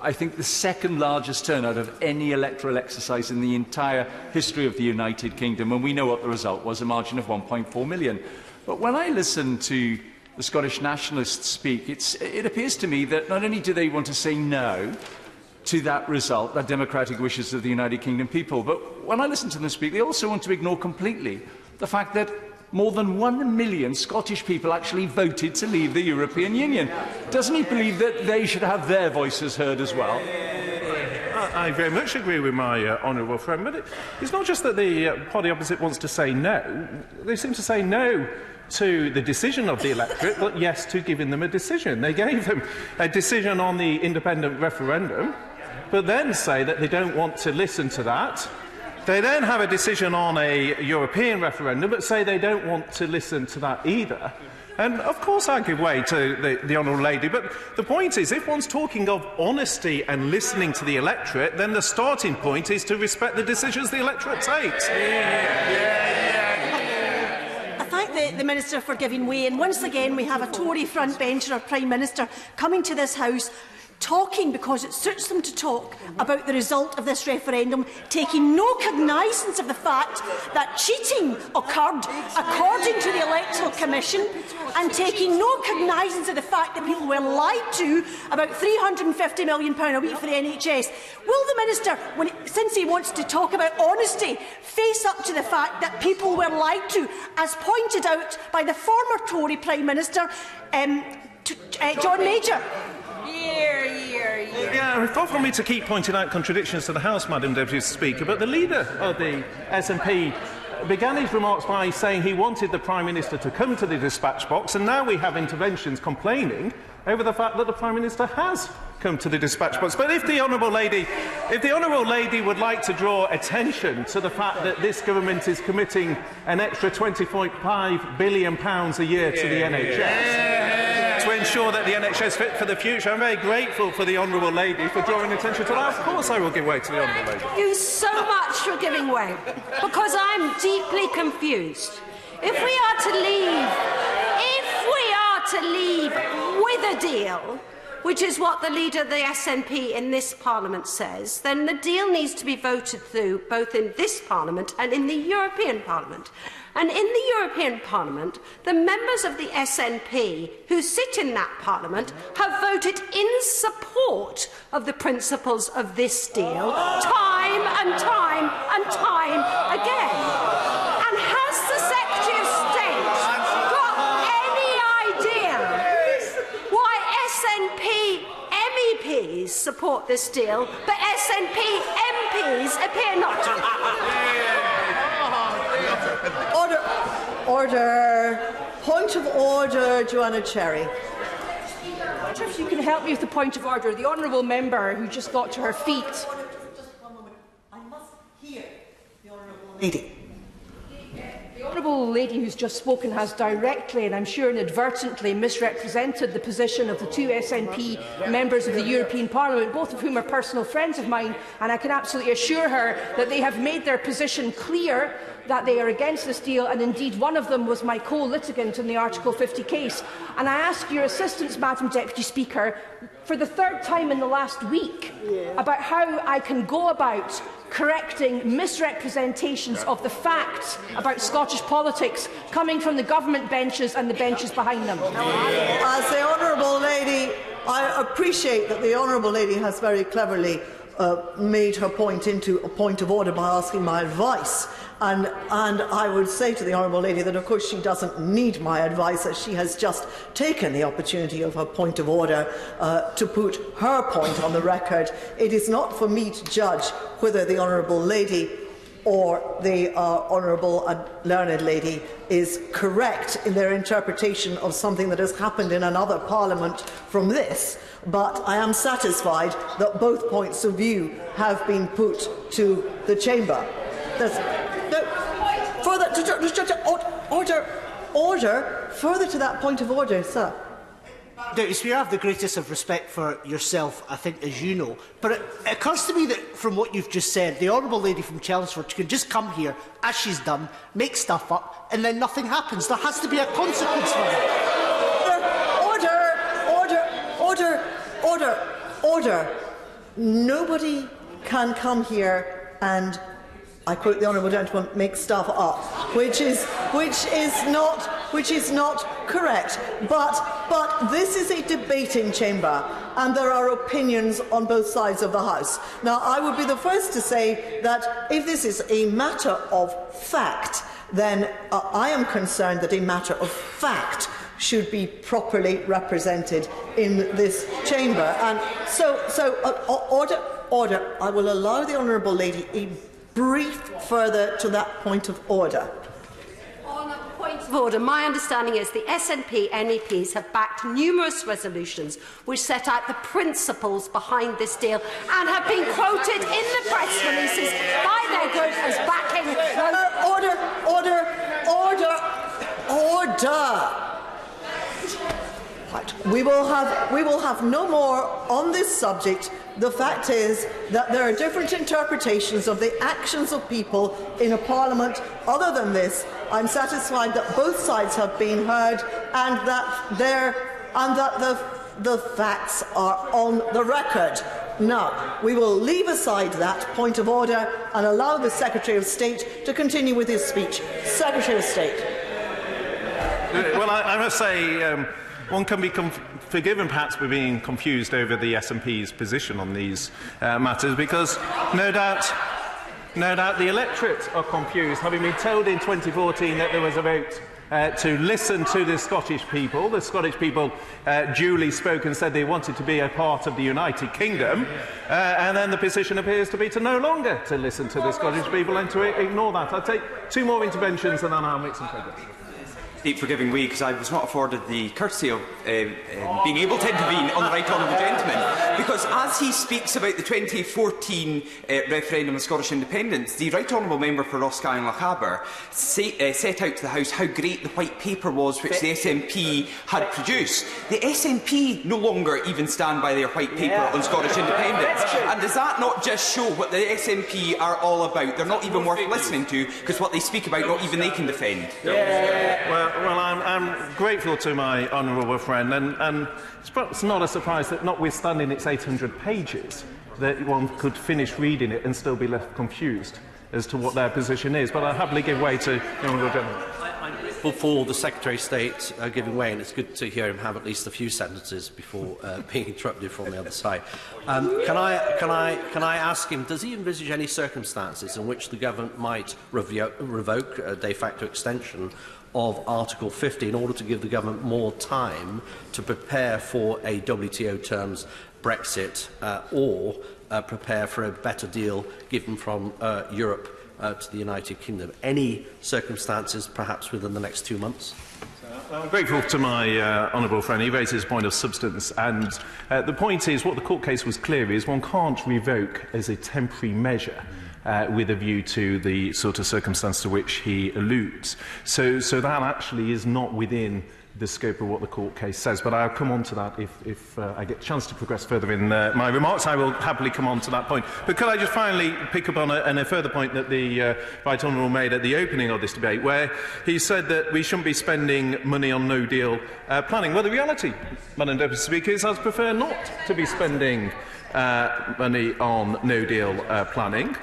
I think, the second largest turnout of any electoral exercise in the entire history of the United Kingdom, and we know what the result was, a margin of 1.4 million. But when I listen to the Scottish Nationalists speak, it appears to me that not only do they want to say no to that result, the democratic wishes of the United Kingdom people, but when I listen to them speak, they also want to ignore completely the fact that more than 1 million Scottish people actually voted to leave the European Union. Doesn't he believe that they should have their voices heard as well? I very much agree with my honourable friend, but it's not just that the party opposite wants to say no. They seem to say no to the decision of the electorate, but yes to giving them a decision. They gave them a decision on the independent referendum, but then say that they don't want to listen to that. They then have a decision on a European referendum, but say they don't want to listen to that either. And of course I give way to the Honourable Lady, but the point is, if one's talking of honesty and listening to the electorate, then the starting point is to respect the decisions the electorate takes. I thank the Minister for giving way, and once again we have a Tory frontbencher or Prime Minister coming to this House talking because it suits them to talk about the result of this referendum, taking no cognizance of the fact that cheating occurred according to the Electoral Commission, and taking no cognizance of the fact that people were lied to about £350 million a week for the NHS. Will the Minister, since he wants to talk about honesty, face up to the fact that people were lied to, as pointed out by the former Tory Prime Minister, John Major? Yeah, it's not for me to keep pointing out contradictions to the House, Madam Deputy Speaker, but the leader of the SNP began his remarks by saying he wanted the Prime Minister to come to the dispatch box, and now we have interventions complaining over the fact that the Prime Minister has come to the dispatch box. But if the Honourable Lady would like to draw attention to the fact that this government is committing an extra £20.5 billion a year to the NHS to ensure that the NHS is fit for the future, I'm very grateful for the Honourable Lady for drawing attention to that. Of course I will give way to the Honourable Lady. Thank you so much for giving way, because I'm deeply confused. If we are to leave with a deal, which is what the leader of the SNP in this Parliament says, then the deal needs to be voted through both in this Parliament and in the European Parliament. And in the European Parliament, the members of the SNP who sit in that Parliament have voted in support of the principles of this deal time and time and time again. And has the Secretary of State got any idea why SNP MEPs support this deal, but SNP MPs appear not to? Order. Point of order, Joanna Cherry. I wonder if you can help me with the point of order. The honourable member who just got to her feet. I must hear the honourable lady. The honourable lady who's just spoken has directly, and I'm sure inadvertently, misrepresented the position of the two SNP members of the European Parliament, both of whom are personal friends of mine, and I can absolutely assure her that they have made their position clear, that they are against this deal, and indeed one of them was my co-litigant in the Article 50 case. And I ask your assistance, Madam Deputy Speaker, for the third time in the last week, about how I can go about correcting misrepresentations of the facts about Scottish politics coming from the government benches and the benches behind them. As the honourable lady, I appreciate that the honourable lady has very cleverly made her point into a point of order by asking my advice. And I would say to the honourable lady that, of course, she doesn't need my advice, as she has just taken the opportunity of her point of order to put her point on the record. It is not for me to judge whether the honourable lady or the honourable and learned lady is correct in their interpretation of something that has happened in another parliament from this, but I am satisfied that both points of view have been put to the chamber. Further to that point of order, sir. Deputy Speaker, I have the greatest of respect for yourself, I think, as you know. But it occurs to me that from what you've just said, the honourable lady from Chelmsford can just come here, as she's done, make stuff up, and then nothing happens. There has to be a consequence for that. Order. Nobody can come here and, I quote the honourable gentleman, make stuff up, which is not correct. But this is a debating chamber, and there are opinions on both sides of the House. Now, I would be the first to say that if this is a matter of fact, then I am concerned that a matter of fact should be properly represented in this chamber. And order. I will allow the honourable lady a brief further to that point of order. On a point of order, my understanding is the SNP MEPs have backed numerous resolutions which set out the principles behind this deal and have been quoted in the press releases by their group as backing. Order. Right. We will have no more on this subject. The fact is that there are different interpretations of the actions of people in a parliament other than this. I'm satisfied that both sides have been heard, and that the facts are on the record. Now, we will leave aside that point of order and allow the Secretary of State to continue with his speech. Secretary of State. Well, I must say, one can be forgiven perhaps for being confused over the SNP's position on these matters, because no doubt the electorate are confused, having been told in 2014 that there was a vote to listen to the Scottish people. The Scottish people duly spoke and said they wanted to be a part of the United Kingdom, and then the position appears to be to no longer to listen to the Scottish people and to ignore that. I'll take 2 more interventions and then I'll make some progress. For giving way, because I was not afforded the courtesy of being able to intervene on the right honourable gentleman, because as he speaks about the 2014 referendum on Scottish independence, the right honourable member for Roscommon and Lochaber set out to the House how great the white paper was which the SNP had produced. The SNP no longer even stand by their white paper on Scottish independence, and does that not just show what the SNP are all about? They're not even worth listening to, because what they speak about not even they can defend. Well, I'm grateful to my honourable friend, and it's perhaps not a surprise that, notwithstanding its 800 pages, that one could finish reading it and still be left confused as to what their position is. But I'll happily give way to the honourable gentleman. I'm grateful for the Secretary of State giving way, and it's good to hear him have at least a few sentences before being interrupted from the other side. Can I ask him, does he envisage any circumstances in which the government might revoke a de facto extension of Article 50 in order to give the government more time to prepare for a WTO terms Brexit or prepare for a better deal given from Europe to the United Kingdom? Any circumstances perhaps within the next 2 months? I'm grateful to my honourable friend. He raises a point of substance, and the point is, what the court case was clear is, one can't revoke as a temporary measure with a view to the sort of circumstance to which he alludes. So that actually is not within the scope of what the court case says. But I'll come on to that if I get a chance to progress further in my remarks. I will happily come on to that point. But could I just finally pick up on a further point that the Right Honourable made at the opening of this debate, where he said that we shouldn't be spending money on no-deal planning. Well, the reality, Madam Deputy Speaker, is I'd prefer not to be spending money on no-deal planning.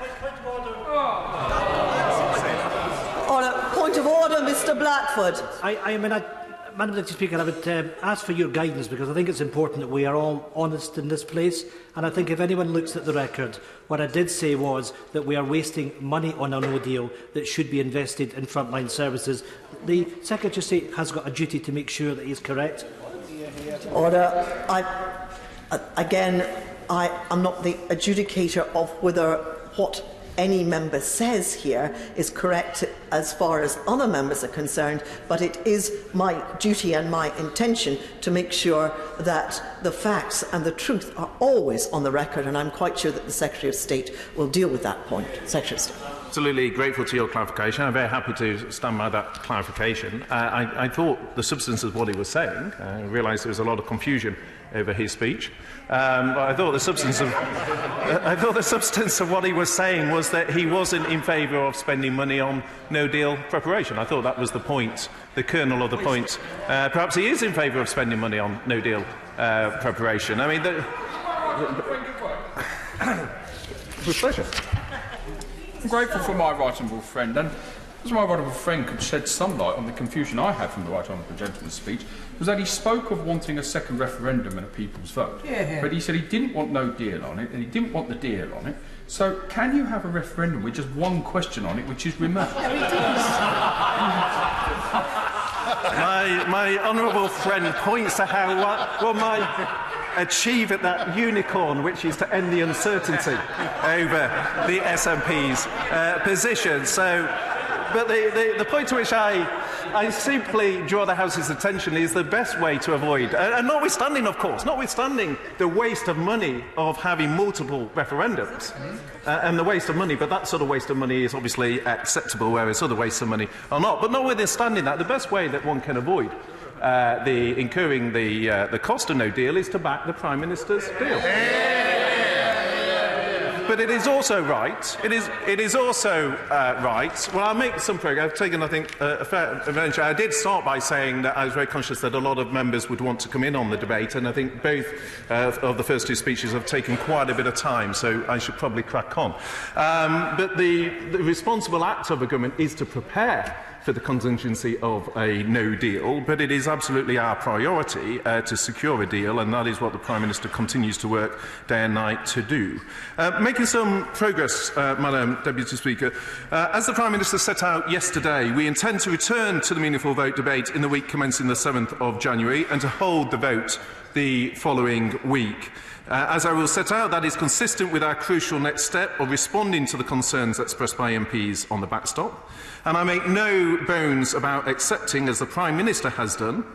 Point of order, Mr. Blackford. Madam Deputy Speaker, I would ask for your guidance, because I think it's important that we are all honest in this place. And I think if anyone looks at the record, what I did say was that we are wasting money on a no deal that should be invested in frontline services. The Secretary of State has got a duty to make sure that he is correct. Order. I am not the adjudicator of whether what any member says here is correct as far as other members are concerned, but it is my duty and my intention to make sure that the facts and the truth are always on the record, and I'm quite sure that the Secretary of State will deal with that point. Secretary of State. Absolutely grateful to your clarification. I'm very happy to stand by that clarification. I thought the substance of what he was saying. I realised there was a lot of confusion over his speech. But I thought the substance of what he was saying was that he wasn't in favour of spending money on no-deal preparation. I thought that was the point, the kernel of the point. Perhaps he is in favour of spending money on no-deal preparation. I mean, with pleasure. I'm grateful for my right honourable friend, and as my right honourable friend could shed some light on the confusion I had from the right honourable gentleman's speech, was that he spoke of wanting a second referendum and a people's vote. But he said he didn't want no deal on it, and he didn't want the deal on it. So can you have a referendum with just one question on it, which is remote? My honourable friend points to how one might achieve at that unicorn, which is to end the uncertainty over the SNP's position. So, but the point to which I simply draw the House's attention is the best way to avoid, and notwithstanding, of course, notwithstanding the waste of money of having multiple referendums, and the waste of money, but that sort of waste of money is obviously acceptable, whereas other wastes of money are not. But notwithstanding that, the best way that one can avoid incurring the cost of no deal is to back the Prime Minister's deal. but it is also right. It is also right. Well, I'll make some progress. I've taken, I think, a fair adventure. I did start by saying that I was very conscious that a lot of members would want to come in on the debate, and I think both of the first two speeches have taken quite a bit of time, so I should probably crack on. But the responsible act of a government is to prepare for the contingency of a no deal, but it is absolutely our priority to secure a deal, and that is what the Prime Minister continues to work day and night to do. Making some progress, Madam Deputy Speaker. As the Prime Minister set out yesterday, we intend to return to the meaningful vote debate in the week commencing the 7th of January and to hold the vote the following week. As I will set out, that is consistent with our crucial next step of responding to the concerns expressed by MPs on the backstop. And I make no bones about accepting, as the Prime Minister has done,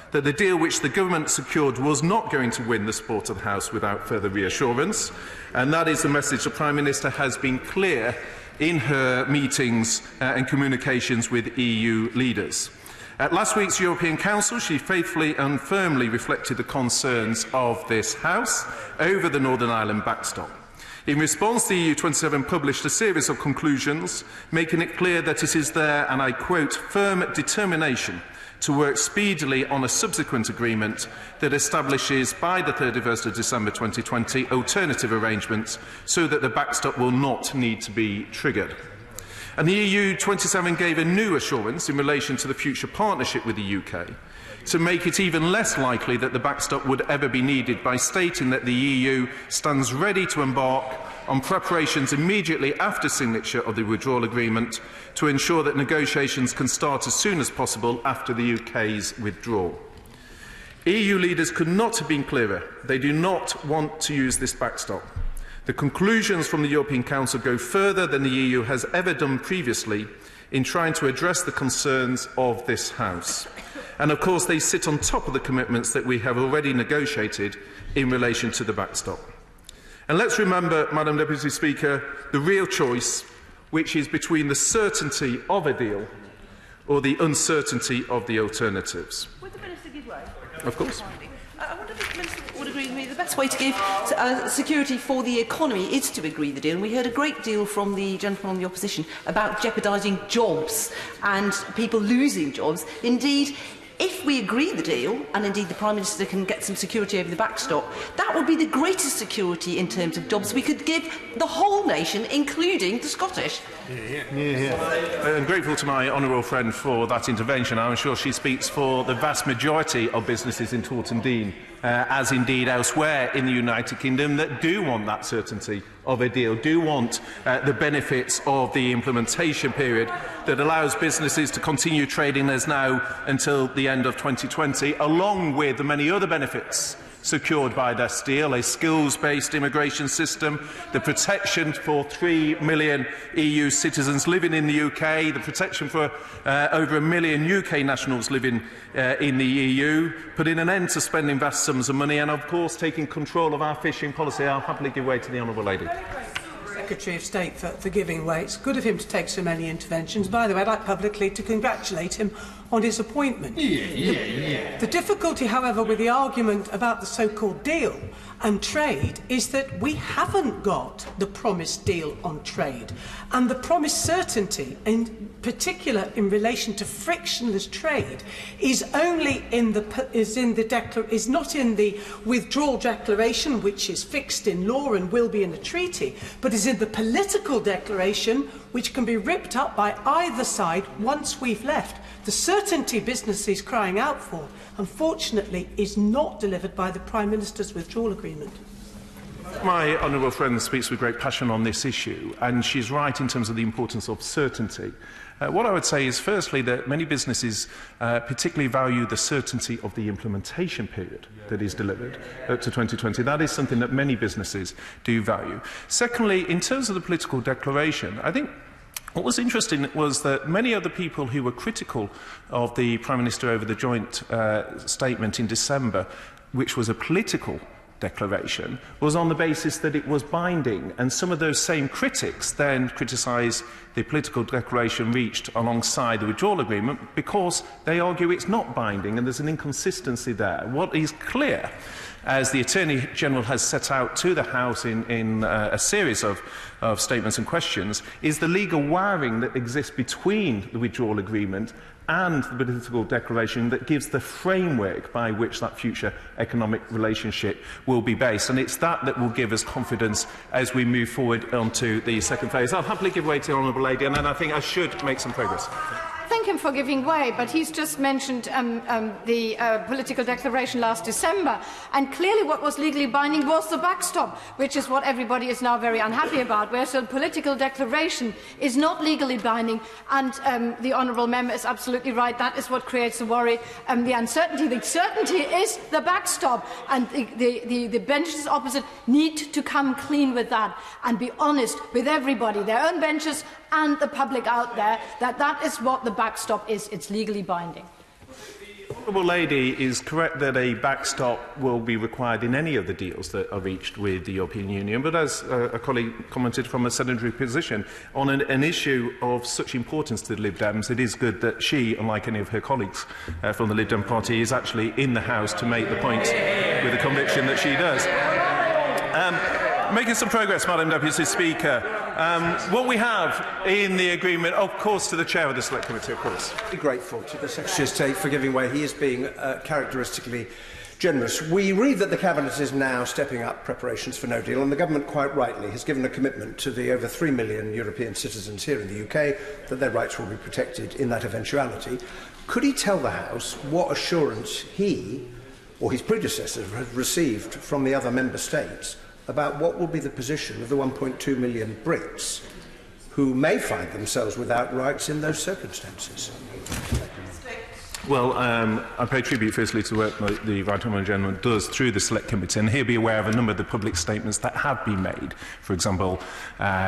that the deal which the government secured was not going to win the support of the House without further reassurance. And that is the message the Prime Minister has been clear in her meetings and communications with EU leaders. At last week's European Council, she faithfully and firmly reflected the concerns of this House over the Northern Ireland backstop. In response, the EU27 published a series of conclusions, making it clear that it is their, and I quote, firm determination to work speedily on a subsequent agreement that establishes by the 31st of December 2020 alternative arrangements so that the backstop will not need to be triggered. And the EU27 gave a new assurance in relation to the future partnership with the UK to make it even less likely that the backstop would ever be needed by stating that the EU stands ready to embark on preparations immediately after signature of the withdrawal agreement to ensure that negotiations can start as soon as possible after the UK's withdrawal. EU leaders could not have been clearer. They do not want to use this backstop. The conclusions from the European Council go further than the EU has ever done previously in trying to address the concerns of this House. And of course they sit on top of the commitments that we have already negotiated in relation to the backstop. And let's remember, Madam Deputy Speaker, the real choice, which is between the certainty of a deal or the uncertainty of the alternatives. Would the Minister give way? Of course. I wonder if the Minister would agree with me the best way to give security for the economy is to agree the deal. And we heard a great deal from the gentleman on the opposition about jeopardising jobs and people losing jobs. Indeed, if we agree the deal, and indeed the Prime Minister can get some security over the backstop, that would be the greatest security in terms of jobs we could give the whole nation, including the Scottish. I'm grateful to my honourable friend for that intervention. I'm sure she speaks for the vast majority of businesses in Taunton Deane, as indeed elsewhere in the United Kingdom, that do want that certainty of a deal, do want the benefits of the implementation period that allows businesses to continue trading as now until the end of 2020, along with the many other benefits secured by this deal, a skills-based immigration system, the protection for 3 million EU citizens living in the UK, the protection for over 1 million UK nationals living in the EU, putting an end to spending vast sums of money and, of course, taking control of our fishing policy. I'll happily give way to the Honourable Lady. Secretary of State for giving way. It's good of him to take so many interventions. By the way, I'd like publicly to congratulate him on his appointment. The difficulty, however, with the argument about the so-called deal and trade is that we haven't got the promised deal on trade. And the promised certainty, in particular in relation to frictionless trade, is only is not in the withdrawal declaration, which is fixed in law and will be in the treaty, but is in the political declaration, which can be ripped up by either side once we've left. The certainty business is crying out for, unfortunately, is not delivered by the Prime Minister's withdrawal agreement. My honourable friend speaks with great passion on this issue, and she's right in terms of the importance of certainty. What I would say is, firstly, that many businesses particularly value the certainty of the implementation period that is delivered up to 2020. That is something that many businesses do value. Secondly, in terms of the political declaration, I think what was interesting was that many other people who were critical of the Prime Minister over the joint statement in December, which was a political declaration was on the basis that it was binding, and some of those same critics then criticised the political declaration reached alongside the withdrawal agreement because they argue it's not binding and there's an inconsistency there. What is clear, as the Attorney-General has set out to the House in a series of statements and questions, is the legal wiring that exists between the withdrawal agreement and the political declaration that gives the framework by which that future economic relationship will be based. And it's that will give us confidence as we move forward onto the second phase. I'll happily give way to the Honourable Lady, and then I think I should make some progress. Thank him for giving way, but he's just mentioned the political declaration last December, and clearly what was legally binding was the backstop, which is what everybody is now very unhappy about, whereas the political declaration is not legally binding, and the honourable member is absolutely right. That is what creates the worry, the uncertainty. The certainty is the backstop, and the benches opposite need to come clean with that and be honest with everybody, their own benches and the public out there, that is what the backstop is. It's legally binding. The Honourable Lady is correct that a backstop will be required in any of the deals that are reached with the European Union, but as a colleague commented from a sedentary position, on an issue of such importance to the Lib Dems, it is good that she, unlike any of her colleagues from the Lib Dem party, is actually in the House to make the point with the conviction that she does. Making some progress, Madam Deputy Speaker. What we have in the agreement, of course, to the Chair of the Select Committee, of course. I'm grateful to the Secretary of State for giving way. He is being characteristically generous. We read that the Cabinet is now stepping up preparations for no deal, and the Government, quite rightly, has given a commitment to the over 3 million European citizens here in the UK that their rights will be protected in that eventuality. Could he tell the House what assurance he or his predecessor had received from the other Member States about what will be the position of the 1.2 million Brits who may find themselves without rights in those circumstances? Well, I pay tribute firstly to what the Right Honourable Gentleman does through the Select Committee, and he'll be aware of a number of the public statements that have been made, for example,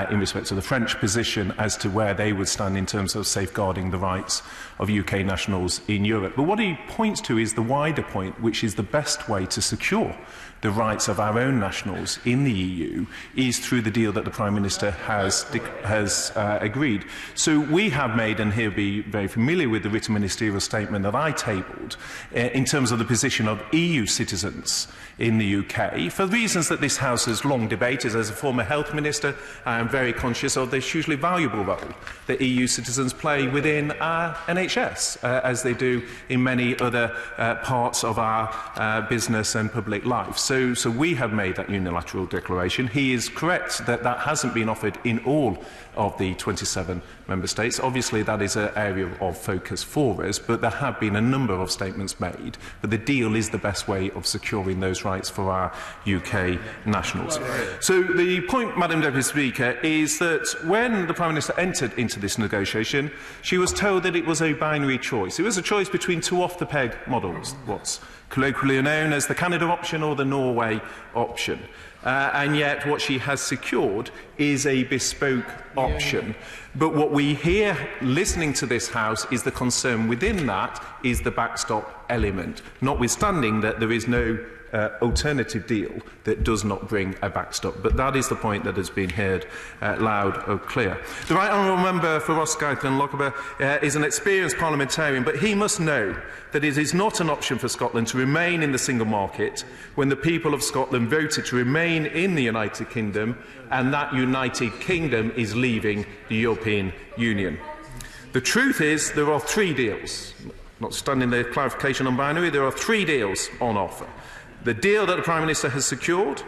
in respect to the French position as to where they would stand in terms of safeguarding the rights of UK nationals in Europe. But what he points to is the wider point, which is the best way to secure the rights of our own nationals in the EU is through the deal that the Prime Minister has agreed. So we have made, and he'll be very familiar with the written ministerial statement that I tabled, in terms of the position of EU citizens in the UK, for reasons that this House has long debated. As a former health minister, I am very conscious of the hugely valuable role that EU citizens play within our NHS, as they do in many other parts of our business and public life. So we have made that unilateral declaration. He is correct that that hasn't been offered in all of the 27 Member States. Obviously, that is an area of focus for us, but there have been a number of statements made. But the deal is the best way of securing those rights for our UK nationals. So the point, Madam Deputy Speaker, is that when the Prime Minister entered into this negotiation, she was told that it was a binary choice. It was a choice between two off-the-peg models, what's colloquially known as the Canada option or the Norway option. And yet what she has secured is a bespoke option. But what we hear listening to this House is the concern within that is the backstop element, notwithstanding that there is no alternative deal that does not bring a backstop. But that is the point that has been heard loud or clear. The Right Honourable Member for Rosyth and Lochaber is an experienced parliamentarian, but he must know that it is not an option for Scotland to remain in the single market when the people of Scotland voted to remain in the United Kingdom, and that United Kingdom is leaving the European Union. The truth is there are 3 deals. Notwithstanding the clarification on binary, there are 3 deals on offer. The deal that the Prime Minister has secured,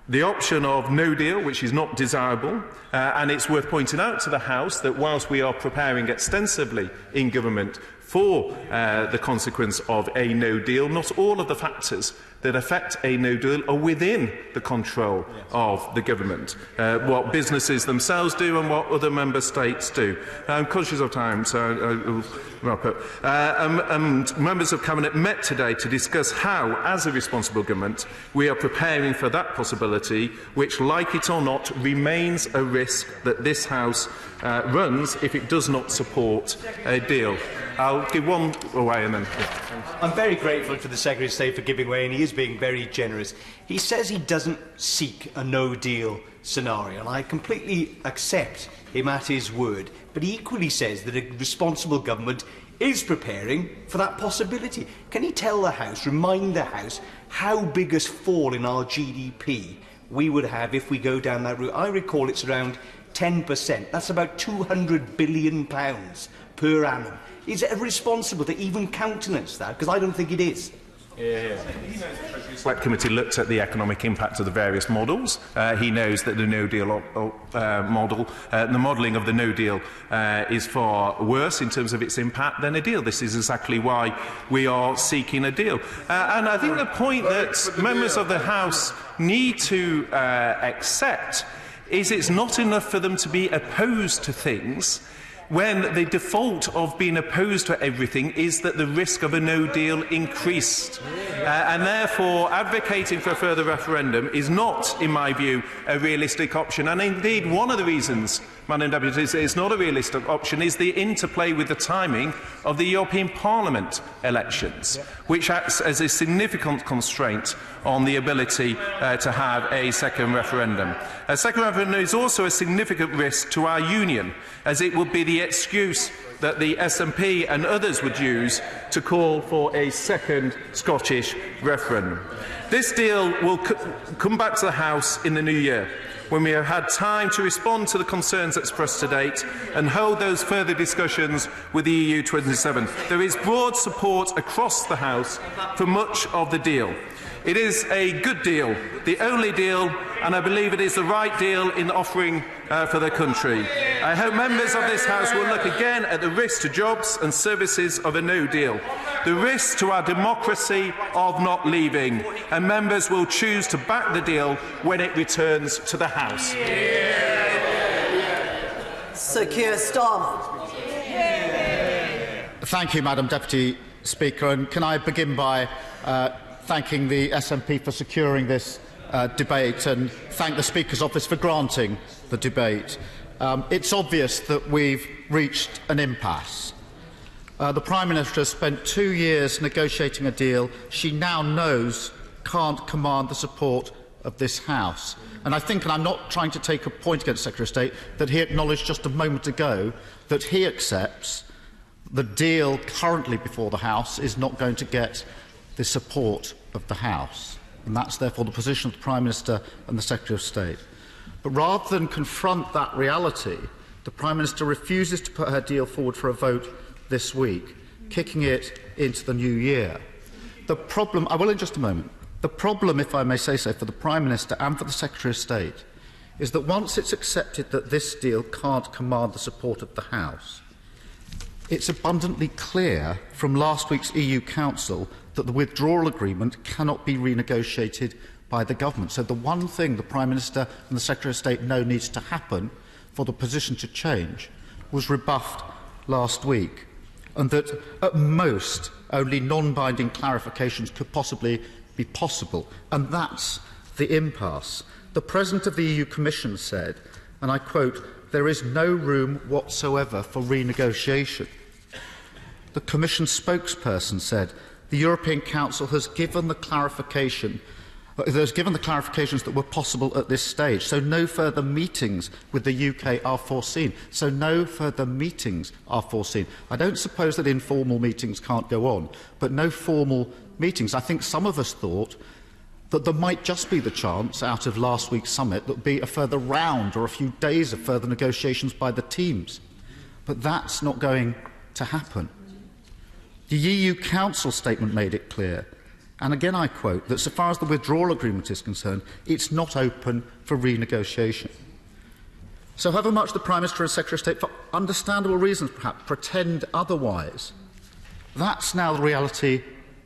the option of no deal, which is not desirable, and it's worth pointing out to the House that whilst we are preparing extensively in government for the consequence of a no deal, not all of the factors that affect a no deal are within the control of the government. What businesses themselves do and what other member states do. I'm conscious of time, so I will wrap up. And members of Cabinet met today to discuss how, as a responsible government, we are preparing for that possibility, which, like it or not, remains a risk that this House runs if it does not support a deal. I'll give one away and then... I'm very grateful to the Secretary of State for giving way, and he is being very generous. He says he doesn't seek a no-deal scenario, and I completely accept him at his word. But he equally says that a responsible government is preparing for that possibility. Can he tell the House, remind the House, how big a fall in our GDP we would have if we go down that route? I recall it's around 10%. That's about £200 billion per annum. Is it responsible to even countenance that? Because I don't think it is. The Select Committee looked at the economic impact of the various models. He knows that the no-deal model, the modelling of the no-deal is far worse in terms of its impact than a deal. This is exactly why we are seeking a deal. And I think the point that members of the House need to accept is it's not enough for them to be opposed to things when the default of being opposed to everything is that the risk of a no-deal increased. And therefore, advocating for a further referendum is not, in my view, a realistic option. And indeed, one of the reasons, Madam Deputy, it's not a realistic option is the interplay with the timing of the European Parliament elections, which acts as a significant constraint on the ability to have a second referendum. A second referendum is also a significant risk to our union, as it would be the excuse that the SNP and others would use to call for a second Scottish referendum. This deal will come back to the House in the new year, when we have had time to respond to the concerns expressed to date and hold those further discussions with the EU 27. There is broad support across the House for much of the deal. It is a good deal, the only deal, and I believe it is the right deal in offering for the country. I hope members of this House will look again at the risk to jobs and services of a no deal, the risk to our democracy of not leaving, and members will choose to back the deal when it returns to the House. Sir Keir Starmer. Thank you, Madam Deputy Speaker. And can I begin by thanking the SNP for securing this debate and thank the Speaker's office for granting the debate. It's obvious that we've reached an impasse. The Prime Minister has spent 2 years negotiating a deal she now knows can't command the support of this House. And I think, and I'm not trying to take a point against the Secretary of State, that he acknowledged just a moment ago that he accepts the deal currently before the House is not going to get the support of the House. And that's therefore the position of the Prime Minister and the Secretary of State. But rather than confront that reality, the Prime Minister refuses to put her deal forward for a vote this week, kicking it into the new year. The problem, I will in just a moment, the problem, if I may say so, for the Prime Minister and for the Secretary of State is that once it's accepted that this deal can't command the support of the House, it's abundantly clear from last week's EU Council that the withdrawal agreement cannot be renegotiated by the government. So the one thing the Prime Minister and the Secretary of State know needs to happen for the position to change was rebuffed last week, and that at most only non-binding clarifications could possibly be possible. And that's the impasse. The President of the EU Commission said, and I quote, "There is no room whatsoever for renegotiation." The Commission spokesperson said, "The European Council has given the clarifications that were possible at this stage, so no further meetings with the UK are foreseen." So no further meetings are foreseen. I don't suppose that informal meetings can't go on, but no formal meetings. I think some of us thought that there might just be the chance out of last week's summit that would be a further round or a few days of further negotiations by the teams. But that's not going to happen. The EU Council statement made it clear, and again I quote, that so far as the withdrawal agreement is concerned, it's not open for renegotiation. So however much the Prime Minister and Secretary of State, for understandable reasons perhaps, pretend otherwise, that's now the reality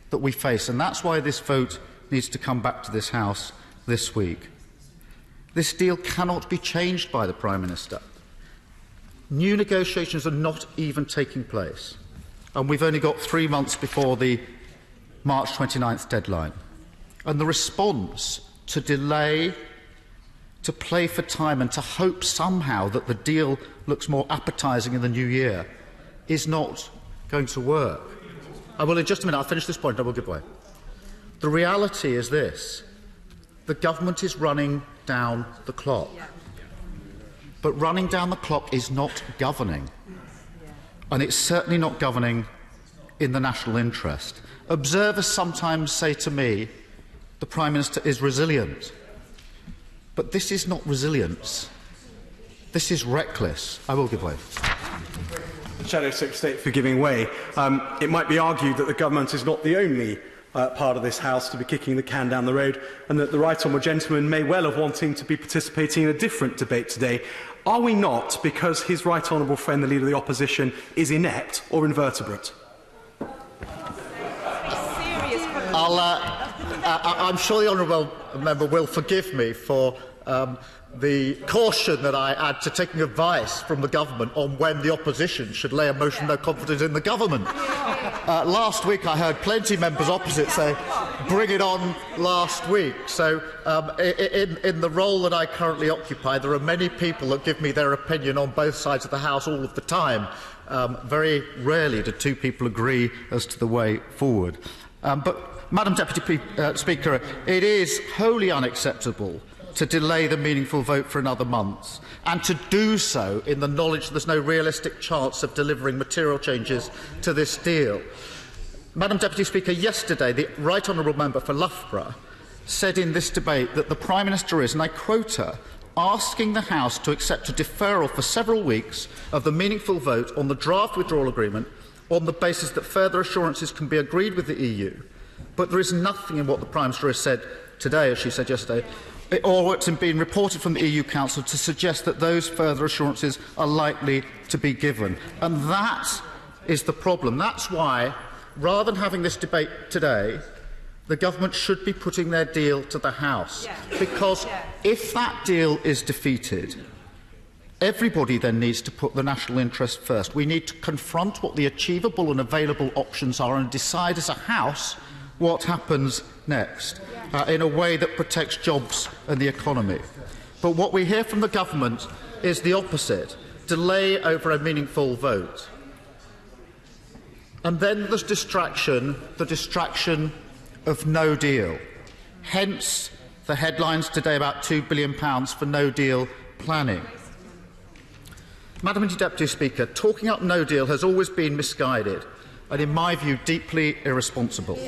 that we face, and that's why this vote needs to come back to this House this week. This deal cannot be changed by the Prime Minister. New negotiations are not even taking place, and we've only got 3 months before the March 29th deadline. And the response to delay, to play for time and to hope somehow that the deal looks more appetising in the new year is not going to work. I will in just a minute, I'll finish this point and I will give way. The reality is this: the government is running down the clock. But running down the clock is not governing. And it's certainly not governing in the national interest. Observers sometimes say to me, the Prime Minister is resilient. But this is not resilience. This is reckless. I will give way. Shadow Secretary for giving way. It might be argued that the government is not the only part of this House to be kicking the can down the road, and that the right honourable gentleman may well have wanting to be participating in a different debate today. Are we not, because his right honourable friend, the Leader of the Opposition, is inept or invertebrate? I'm sure the honourable member will forgive me for the caution that I add to taking advice from the government on when the opposition should lay a motion of no confidence in the government. Last week I heard plenty of members opposite say, bring it on last week. So in the role that I currently occupy, there are many people that give me their opinion on both sides of the House all of the time. Very rarely do two people agree as to the way forward. But, Madam Deputy Speaker, it is wholly unacceptable to delay the meaningful vote for another month, and to do so in the knowledge that there is no realistic chance of delivering material changes to this deal. Madam Deputy Speaker, yesterday the Right Honourable Member for Loughborough said in this debate that the Prime Minister is, and I quote her, asking the House to accept a deferral for several weeks of the meaningful vote on the draft withdrawal agreement on the basis that further assurances can be agreed with the EU. But there is nothing in what the Prime Minister has said today, as she said yesterday, or what's been reported from the EU Council to suggest that those further assurances are likely to be given. And that is the problem. That's why, rather than having this debate today, the government should be putting their deal to the House. Because if that deal is defeated, everybody then needs to put the national interest first. We need to confront what the achievable and available options are and decide as a House what happens next, in a way that protects jobs and the economy. But what we hear from the government is the opposite: delay over a meaningful vote. And then there's distraction, the distraction of no deal. Hence the headlines today about £2 billion for no deal planning. Madam Deputy Speaker, talking up no deal has always been misguided and, in my view, deeply irresponsible.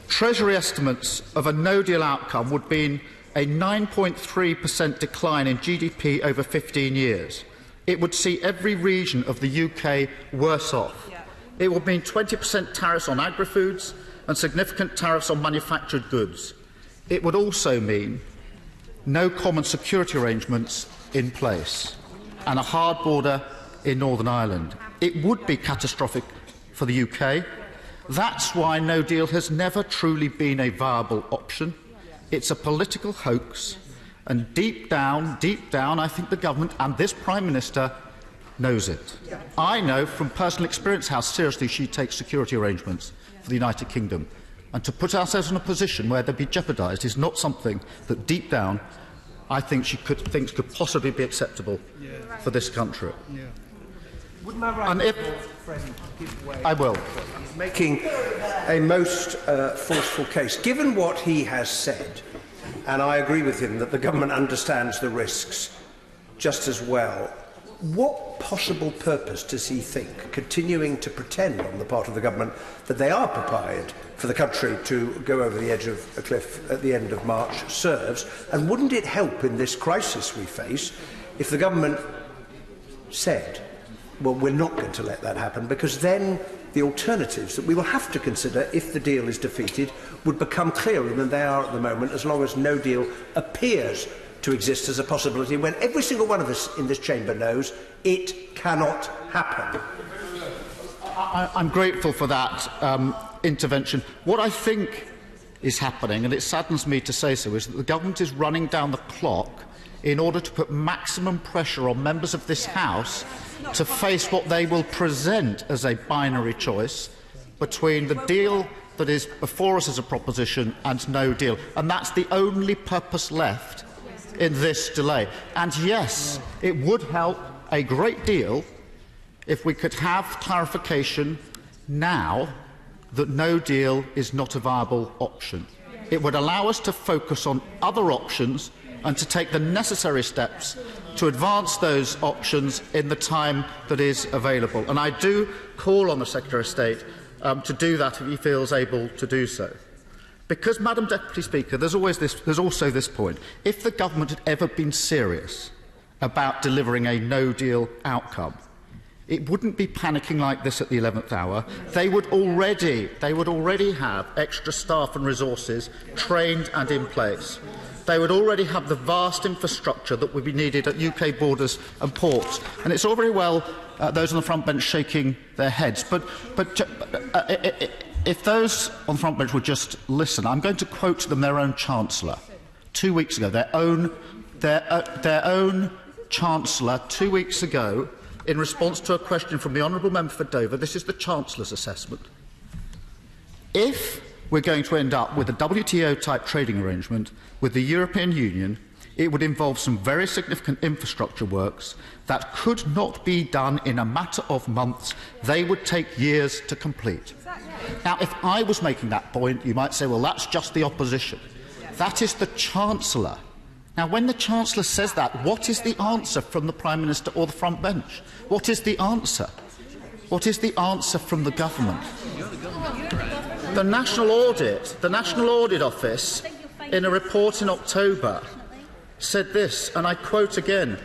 Treasury estimates of a no-deal outcome would mean a 9.3% decline in GDP over 15 years. It would see every region of the UK worse off. It would mean 20% tariffs on agri-foods and significant tariffs on manufactured goods. It would also mean no common security arrangements in place and a hard border in Northern Ireland. It would be catastrophic for the UK. That's why no deal has never truly been a viable option. It's a political hoax, and deep down, I think the government and this Prime Minister knows it. I know from personal experience how seriously she takes security arrangements for the United Kingdom, and to put ourselves in a position where they'd be jeopardised is not something that deep down I think she thinks could possibly be acceptable for this country. And if I will. He's making a most forceful case. Given what he has said, and I agree with him that the government understands the risks just as well, what possible purpose does he think continuing to pretend on the part of the government that they are prepared for the country to go over the edge of a cliff at the end of March serves? And wouldn't it help in this crisis we face if the government said, well, we're not going to let that happen, because then the alternatives that we will have to consider if the deal is defeated would become clearer than they are at the moment, as long as no deal appears to exist as a possibility, when every single one of us in this chamber knows it cannot happen. I'm grateful for that intervention. What I think is happening, and it saddens me to say so, is that the government is running down the clock in order to put maximum pressure on members of this House to face what they will present as a binary choice between the deal that is before us as a proposition and no deal. And that's the only purpose left in this delay. And yes, it would help a great deal if we could have clarification now that no deal is not a viable option. It would allow us to focus on other options and to take the necessary steps to advance those options in the time that is available. And I do call on the Secretary of State to do that if he feels able to do so. Because, Madam Deputy Speaker, there's also this point. If the government had ever been serious about delivering a no-deal outcome, it wouldn't be panicking like this at the 11th hour. They would already have extra staff and resources trained and in place. They would already have the vast infrastructure that would be needed at UK borders and ports. And it's all very well those on the front bench shaking their heads, but if those on the front bench would just listen, I'm going to quote them their own Chancellor 2 weeks ago, their own Chancellor 2 weeks ago, in response to a question from the Honourable Member for Dover. This is the Chancellor's assessment. If we're going to end up with a WTO-type trading arrangement with the European Union, it would involve some very significant infrastructure works that could not be done in a matter of months. They would take years to complete. Now, if I was making that point, you might say, well, that's just the opposition. That is the Chancellor. Now, when the Chancellor says that, what is the answer from the Prime Minister or the front bench? What is the answer? What is the answer from the government? The National Audit Office, in a report in October, said this, and I quote again,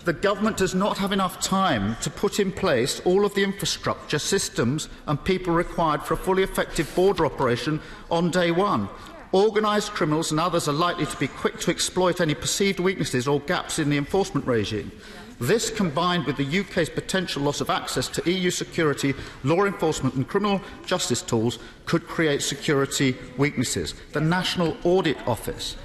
"The government does not have enough time to put in place all of the infrastructure, systems and people required for a fully effective border operation on day one. Organised criminals and others are likely to be quick to exploit any perceived weaknesses or gaps in the enforcement regime. This, combined with the UK's potential loss of access to EU security, law enforcement and criminal justice tools, could create security weaknesses." The National Audit Office.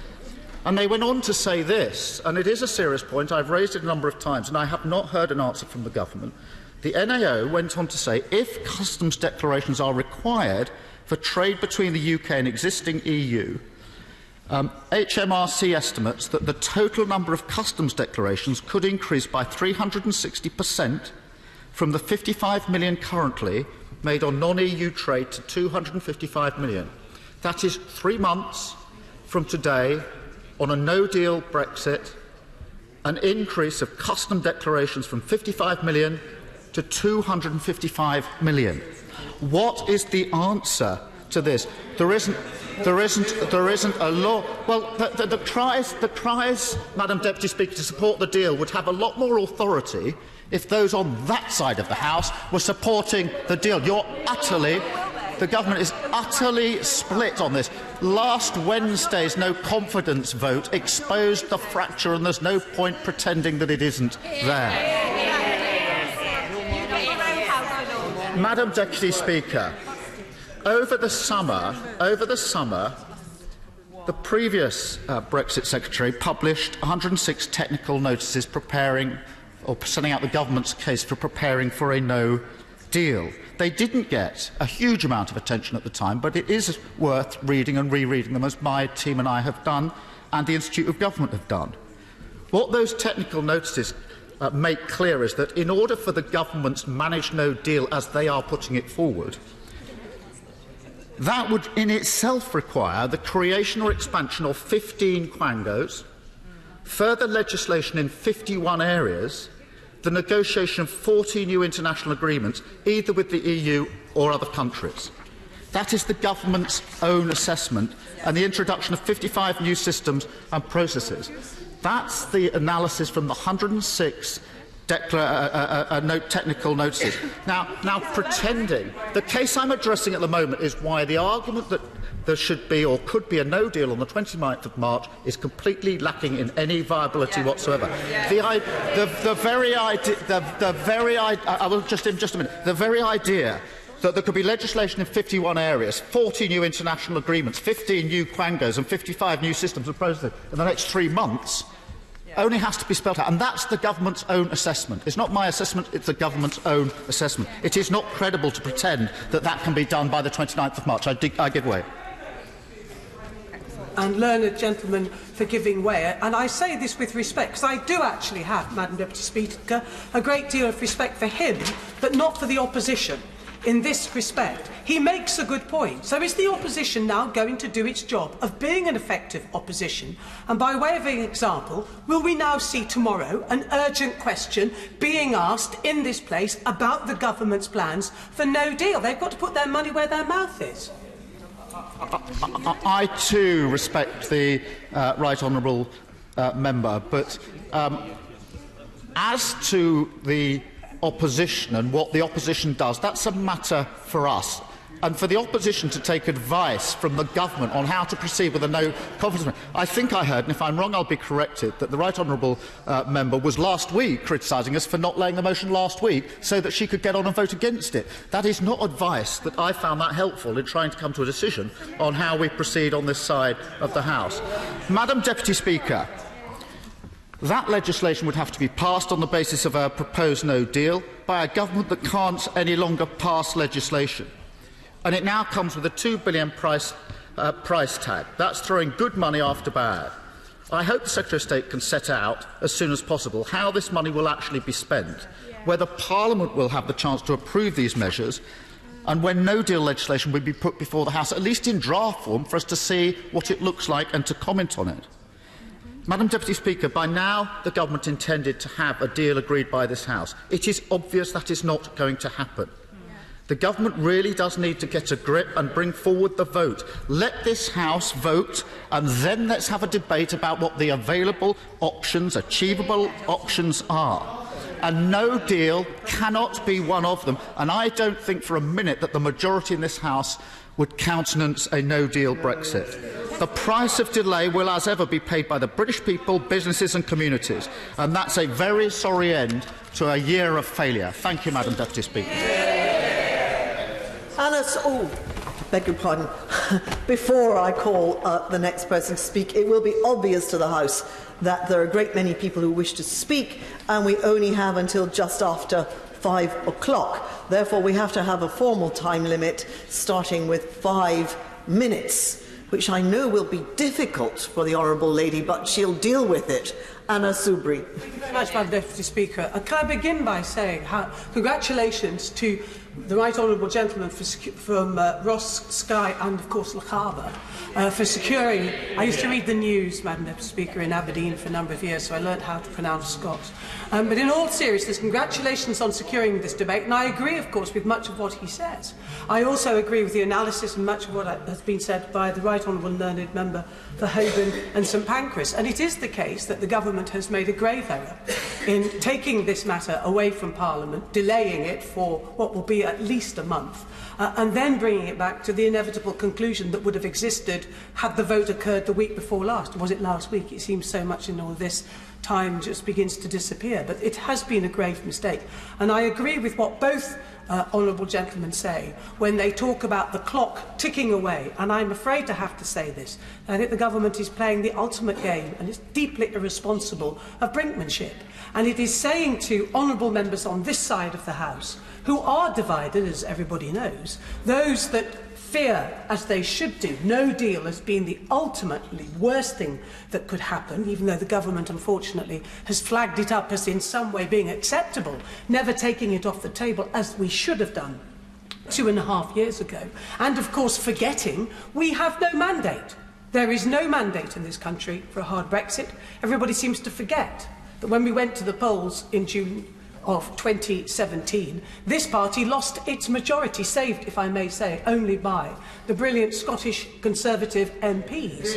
And they went on to say this, and it is a serious point, I've raised it a number of times, and I have not heard an answer from the government. The NAO went on to say, if customs declarations are required for trade between the UK and existing EU, HMRC estimates that the total number of customs declarations could increase by 360% from the 55 million currently made on non-EU trade to 255 million. That is 3 months from today, on a no-deal Brexit, an increase of custom declarations from 55 million to 255 million. What is the answer to this? There isn't a law. Well, the cries, Madam Deputy Speaker, to support the deal would have a lot more authority if those on that side of the House were supporting the deal. The government is utterly split on this. Last Wednesday's no-confidence vote exposed the fracture, and there's no point pretending that it isn't there. Madam Deputy Speaker, over the summer, the previous Brexit Secretary published 106 technical notices preparing or setting out the government's case for preparing for a no deal. They didn't get a huge amount of attention at the time, but it is worth reading and rereading them, as my team and I have done, and the Institute of Government have done. What those technical notices make clear is that in order for the government's managed no deal, as they are putting it forward, that would in itself require the creation or expansion of 15 quangos, further legislation in 51 areas, the negotiation of 40 new international agreements, either with the EU or other countries. That is the government's own assessment, and the introduction of 55 new systems and processes. That's the analysis from the 106 technical notices. Now, pretending the case I'm addressing at the moment is why the argument that there should be or could be a no deal on the 29th of March is completely lacking in any viability whatsoever. The very idea that there could be legislation in 51 areas, 40 new international agreements, 15 new quangos and 55 new systems and processes in the next 3 months only has to be spelt out. And that's the government's own assessment. It's not my assessment, it's the government's own assessment. It is not credible to pretend that that can be done by the 29th of March. I give way. And learned gentleman for giving way. And I say this with respect, because I do actually have, Madam Deputy Speaker, a great deal of respect for him, but not for the opposition. in this respect. He makes a good point. So is the opposition now going to do its job of being an effective opposition? And by way of an example, will we now see tomorrow an urgent question being asked in this place about the government's plans for no deal? They've got to put their money where their mouth is. I too respect the right honourable member, but as to the opposition and what the opposition does, that's a matter for us. And for the opposition to take advice from the government on how to proceed with a no confidence motion. I think I heard, and if I'm wrong I'll be corrected, that the right honourable member was last week criticising us for not laying the motion last week so that she could get on and vote against it. That is not advice that I found that helpful in trying to come to a decision on how we proceed on this side of the House. Madam Deputy Speaker, that legislation would have to be passed on the basis of a proposed no deal by a government that can't any longer pass legislation. And it now comes with a £2 billion price tag. That's throwing good money after bad. I hope the Secretary of State can set out as soon as possible how this money will actually be spent, whether Parliament will have the chance to approve these measures, and when no-deal legislation will be put before the House, at least in draft form, for us to see what it looks like and to comment on it. Madam Deputy Speaker, by now the Government intended to have a deal agreed by this House. It is obvious that is not going to happen. The Government really does need to get a grip and bring forward the vote. Let this House vote, and then let's have a debate about what the available options, achievable options are. And no deal cannot be one of them, and I don't think for a minute that the majority in this House would countenance a no-deal Brexit. The price of delay will, as ever, be paid by the British people, businesses and communities, and that's a very sorry end to a year of failure. Thank you, Madam Deputy Speaker. Beg your pardon. Before I call the next person to speak, it will be obvious to the House that there are a great many people who wish to speak, and we only have until just after 5 o'clock. Therefore, we have to have a formal time limit, starting with 5 minutes, which I know will be difficult for the Honourable Lady, but she'll deal with it. Anna Soubry. Thank you very much, Madam Deputy Speaker. Can I begin by saying congratulations to the Right Honourable Gentleman from Ross, Skye and, of course, Loch Harbour for securing... I used to read the news, Madam Deputy Speaker, in Aberdeen for a number of years, so I learnt how to pronounce Scots. But in all seriousness, congratulations on securing this debate, and I agree, of course, with much of what he says. I also agree with the analysis and much of what has been said by the Right Honourable Learned Member for Holborn and St Pancras. And it is the case that the Government has made a grave error in taking this matter away from Parliament, delaying it for what will be at least a month, and then bringing it back to the inevitable conclusion that would have existed had the vote occurred the week before last. Was it last week? It seems so much in all this time just begins to disappear. But it has been a grave mistake. And I agree with what both honourable gentlemen say when they talk about the clock ticking away. And I'm afraid to have to say this. I think the Government is playing the ultimate game, and it's deeply irresponsible, of brinkmanship. And it is saying to honourable members on this side of the House, who are divided, as everybody knows, those that fear, as they should do, no deal has been the ultimately worst thing that could happen, even though the Government, unfortunately, has flagged it up as in some way being acceptable, never taking it off the table, as we should have done 2.5 years ago. And, of course, forgetting we have no mandate. There is no mandate in this country for a hard Brexit. Everybody seems to forget that when we went to the polls in June of 2017, this party lost its majority, saved, if I may say, only by the brilliant Scottish Conservative MPs.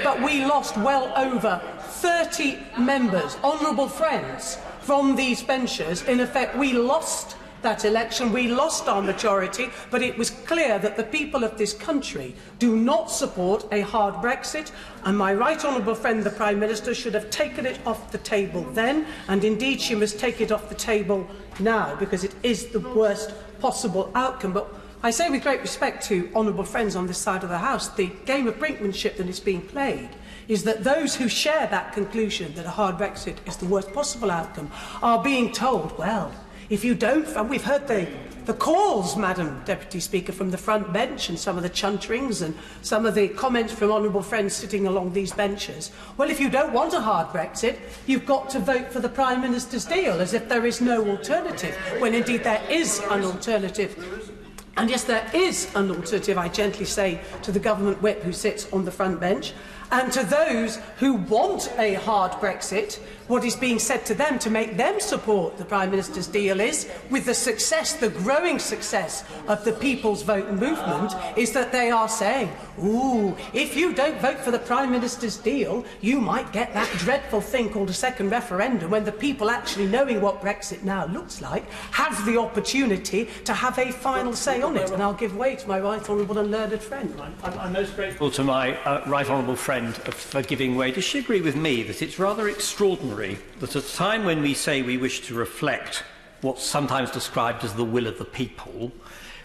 But we lost well over 30 members, honourable friends, from these benches. In effect, we lost that election, we lost our majority, but it was clear that the people of this country do not support a hard Brexit, and my right honourable friend, the Prime Minister, should have taken it off the table then, and indeed she must take it off the table now, because it is the worst possible outcome. But I say with great respect to honourable friends on this side of the House, the game of brinkmanship that is being played is that those who share that conclusion that a hard Brexit is the worst possible outcome are being told, well, if you don't, and we've heard the calls, Madam Deputy Speaker, from the front bench and some of the chunterings and some of the comments from honourable friends sitting along these benches. Well, if you don't want a hard Brexit, you've got to vote for the Prime Minister's deal, as if there is no alternative, when indeed there is an alternative And yes, there is an alternative, I gently say to the government whip who sits on the front bench, and to those who want a hard Brexit. What is being said to them to make them support the Prime Minister's deal is, with the success, the growing success of the People's Vote movement, is that they are saying, ooh, if you don't vote for the Prime Minister's deal, you might get that dreadful thing called a second referendum, when the people actually knowing what Brexit now looks like have the opportunity to have a final say on it. And I'll give way to my right honourable and learned friend. I'm most grateful to my right honourable friend for giving way. Does she agree with me that it's rather extraordinary that at a time when we say we wish to reflect what's sometimes described as the will of the people,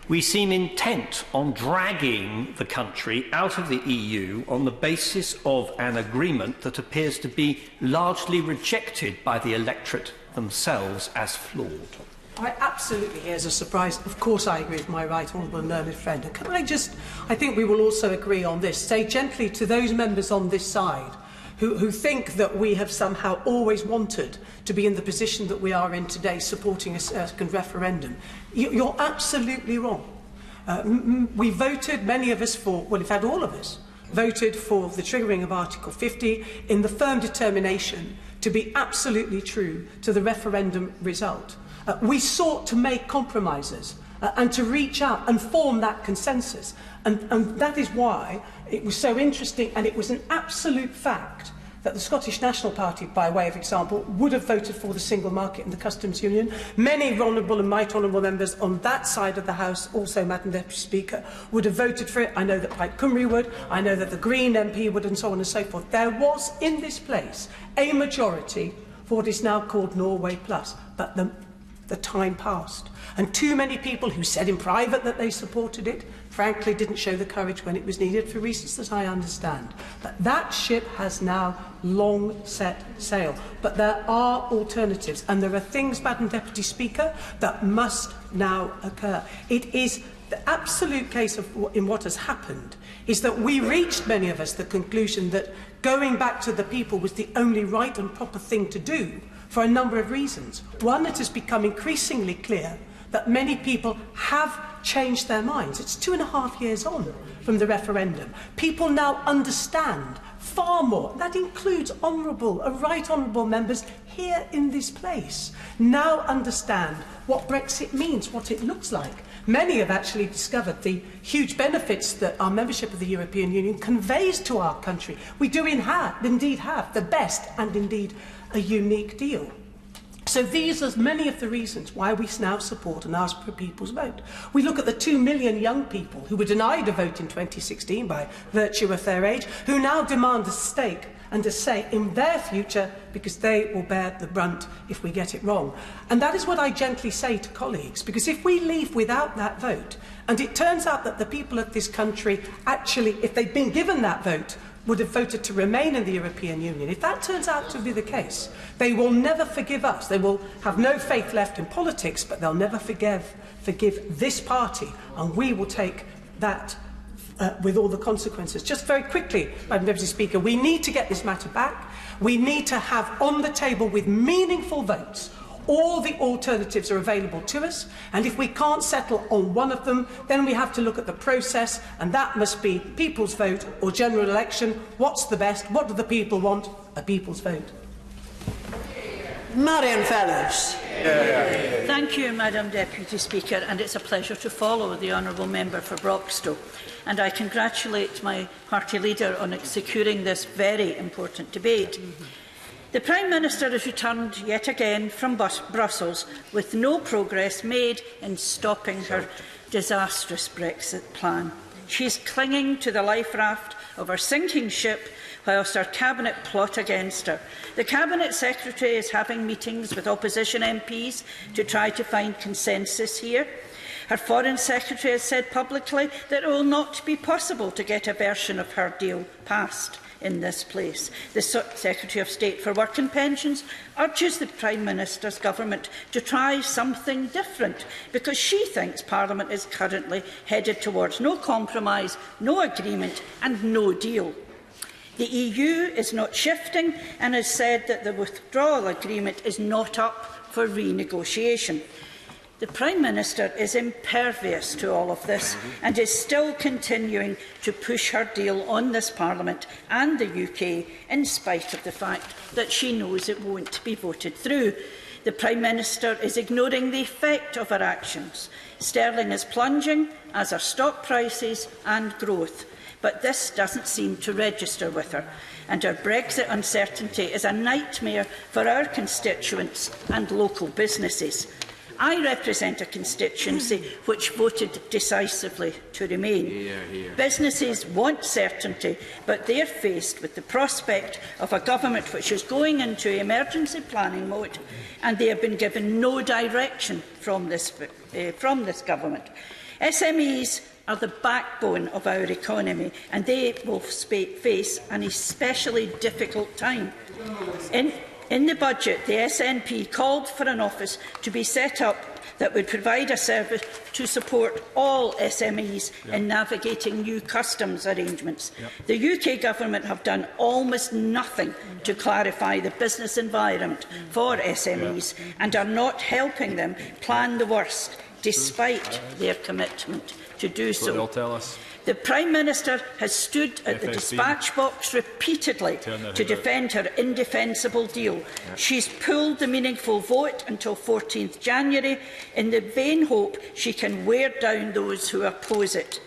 we seem intent on dragging the country out of the EU on the basis of an agreement that appears to be largely rejected by the electorate themselves as flawed? I absolutely hear as a surprise. Of course I agree with my right honourable and learned friend. And can I just, I think we will also agree on this, say gently to those members on this side who think that we have somehow always wanted to be in the position that we are in today, supporting a second referendum. You're absolutely wrong. We voted, many of us, for, well, in fact, all of us, voted for the triggering of Article 50 in the firm determination to be absolutely true to the referendum result. We sought to make compromises and to reach out and form that consensus. And that is why it was so interesting, and it was an absolute fact that the Scottish National Party, by way of example, would have voted for the single market and the customs union. Many honourable and right honourable members on that side of the House, also, Madam Deputy Speaker, would have voted for it. I know that Plaid Cymru would, I know that the Green MP would, and so on and so forth. There was, in this place, a majority for what is now called Norway Plus, but the time passed. And too many people who said in private that they supported it, frankly, didn't show the courage when it was needed, for reasons that I understand. But that ship has now long set sail. But there are alternatives, and there are things, Madam Deputy Speaker, that must now occur. It is the absolute case of in what has happened is that we reached, many of us, the conclusion that going back to the people was the only right and proper thing to do, for a number of reasons. One, it has become increasingly clear that many people have changed their minds. It's 2.5 years on from the referendum. People now understand far more. That includes honourable and right honourable members here in this place, now understand what Brexit means, what it looks like. Many have actually discovered the huge benefits that our membership of the European Union conveys to our country. We do indeed have the best and indeed a unique deal. So these are many of the reasons why we now support and ask for a people's vote. We look at the 2 million young people who were denied a vote in 2016 by virtue of their age, who now demand a stake and a say in their future because they will bear the brunt if we get it wrong. And that is what I gently say to colleagues, because if we leave without that vote, and it turns out that the people of this country actually, if they'd been given that vote, would have voted to remain in the European Union. If that turns out to be the case, they will never forgive us. They will have no faith left in politics, but they'll never forgive this party, and we will take that with all the consequences. Just very quickly, Madam Deputy Speaker, we need to get this matter back. We need to have on the table with meaningful votes all the alternatives are available to us, and if we can't settle on one of them, then we have to look at the process, and that must be people's vote or general election. What's the best? What do the people want? A people's vote. Marion Fellows. Thank you, Madam Deputy Speaker, and it's a pleasure to follow the honourable member for Broxtowe. And I congratulate my party leader on securing this very important debate. The Prime Minister has returned yet again from Brussels with no progress made in stopping her disastrous Brexit plan. She is clinging to the life raft of her sinking ship whilst her Cabinet plot against her. The Cabinet Secretary is having meetings with opposition MPs to try to find consensus here. Her Foreign Secretary has said publicly that it will not be possible to get a version of her deal passed in this place. The Secretary of State for Work and Pensions urges the Prime Minister's government to try something different because she thinks Parliament is currently headed towards no compromise, no agreement and no deal. The EU is not shifting and has said that the withdrawal agreement is not up for renegotiation. The Prime Minister is impervious to all of this and is still continuing to push her deal on this Parliament and the UK in spite of the fact that she knows it won't be voted through. The Prime Minister is ignoring the effect of her actions. Sterling is plunging, as are stock prices and growth. But this doesn't seem to register with her, and her Brexit uncertainty is a nightmare for our constituents and local businesses. I represent a constituency which voted decisively to remain. Businesses want certainty, but they are faced with the prospect of a government which is going into emergency planning mode, and they have been given no direction from this government. SMEs are the backbone of our economy, and they will face an especially difficult time. In the budget, the SNP called for an office to be set up that would provide a service to support all SMEs in navigating new customs arrangements. The UK Government have done almost nothing to clarify the business environment for SMEs and are not helping them plan the worst, despite their commitment to do so. They'll tell us. The Prime Minister has stood at the dispatch box repeatedly to defend her indefensible deal. She's pulled the meaningful vote until 14th January in the vain hope she can wear down those who oppose it.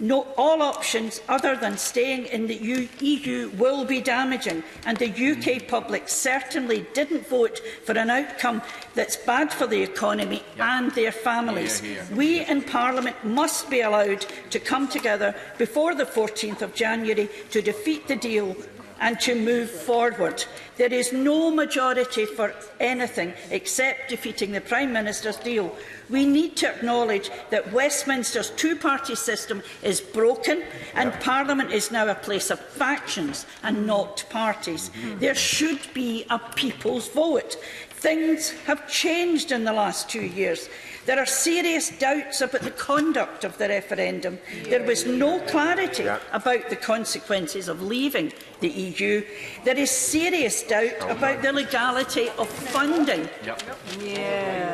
All options other than staying in the EU will be damaging, and the UK public certainly didn't vote for an outcome that's bad for the economy and their families. We in Parliament must be allowed to come together before the 14th of January to defeat the deal and to move forward. There is no majority for anything except defeating the Prime Minister's deal. We need to acknowledge that Westminster's two-party system is broken and Parliament is now a place of factions and not parties. There should be a people's vote. Things have changed in the last 2 years. There are serious doubts about the conduct of the referendum. There was no clarity about the consequences of leaving the EU. There is serious doubt about the legality of funding.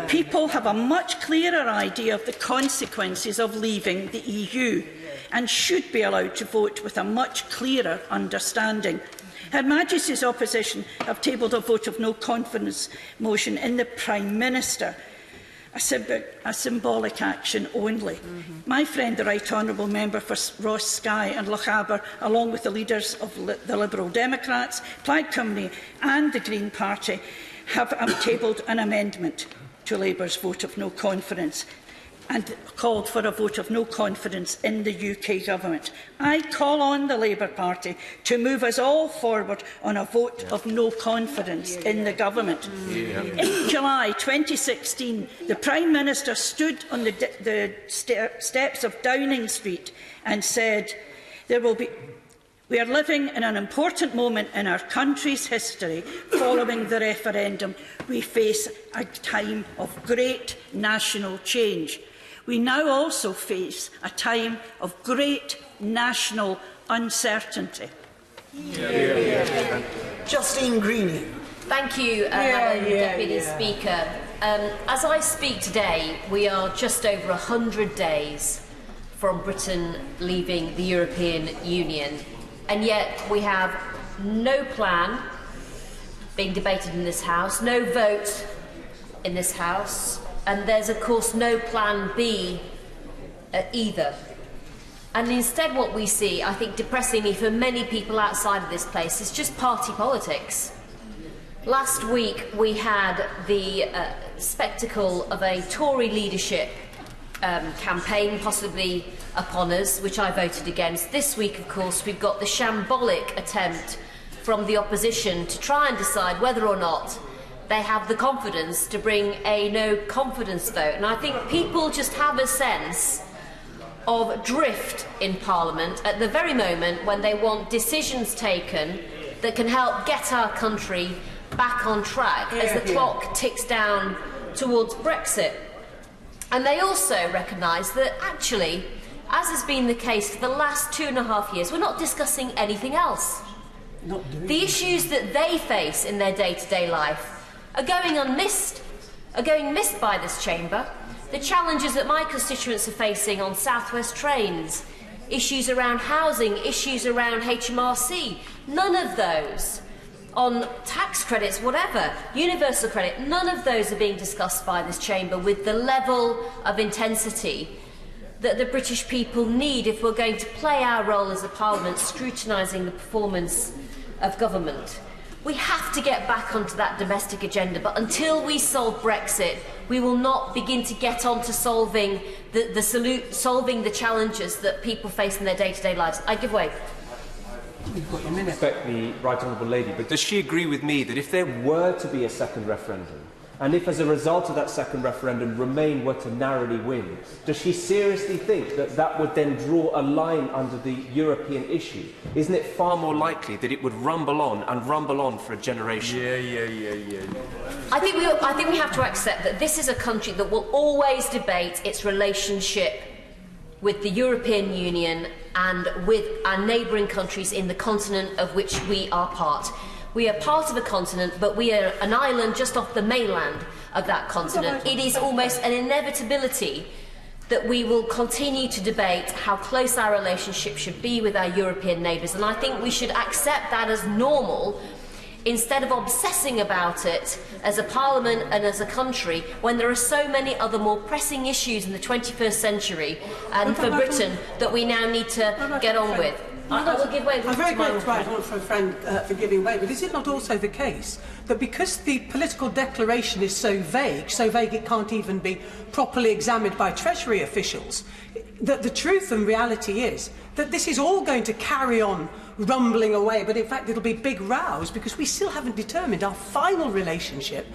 People have a much clearer idea of the consequences of leaving the EU and should be allowed to vote with a much clearer understanding. Her Majesty's opposition have tabled a vote of no confidence motion in the Prime Minister. A symbolic action only. My friend, the Right Honourable Member for Ross Skye and Lochaber, along with the leaders of the Liberal Democrats, Plaid Cymru and the Green Party, have tabled an amendment to Labour's vote of no confidence and called for a vote of no confidence in the UK Government. I call on the Labour Party to move us all forward on a vote of no confidence in the Government. In July 2016, the Prime Minister stood on the steps of Downing Street and said, "We are living in an important moment in our country's history following the referendum. We face a time of great national change. We now also face a time of great national uncertainty." Justine Greening. Thank you, Madam Deputy Speaker. As I speak today, we are just over 100 days from Britain leaving the European Union, and yet we have no plan being debated in this House, no vote in this House, and there's of course no plan B either. And instead what we see, I think depressingly for many people outside of this place, is just party politics. Last week we had the spectacle of a Tory leadership campaign possibly upon us, which I voted against. This week, of course, we've got the shambolic attempt from the opposition to try and decide whether or not they have the confidence to bring a no-confidence vote. And I think people just have a sense of drift in Parliament at the very moment when they want decisions taken that can help get our country back on track as the clock ticks down towards Brexit. And they also recognise that actually, as has been the case for the last 2.5 years, we're not discussing anything else. The issues that they face in their day-to-day life are going missed by this chamber, the challenges that my constituents are facing on South West trains, issues around housing, issues around HMRC, none of those, on tax credits, whatever, universal credit, none of those are being discussed by this chamber with the level of intensity that the British people need if we're going to play our role as a parliament scrutinising the performance of government. We have to get back onto that domestic agenda, but until we solve Brexit, we will not begin to get on to solving the challenges that people face in their day-to-day lives. I give way. I respect the right honourable lady, but does she agree with me that if there were to be a second referendum, and if as a result of that second referendum Remain were to narrowly win, does she seriously think that that would then draw a line under the European issue? Isn't it far more likely that it would rumble on for a generation? I think we have to accept that this is a country that will always debate its relationship with the European Union and with our neighbouring countries in the continent of which we are part. We are part of a continent, but we are an island just off the mainland of that continent. It is almost an inevitability that we will continue to debate how close our relationship should be with our European neighbours, and I think we should accept that as normal instead of obsessing about it as a parliament and as a country when there are so many other more pressing issues in the 21st century and for Britain that we now need to get on with. I will give way. I'm very grateful for a friend for giving way, but is it not also the case that because the political declaration is so vague it can't even be properly examined by Treasury officials, that the truth and reality is that this is all going to carry on rumbling away, but in fact it'll be big rows because we still haven't determined our final relationship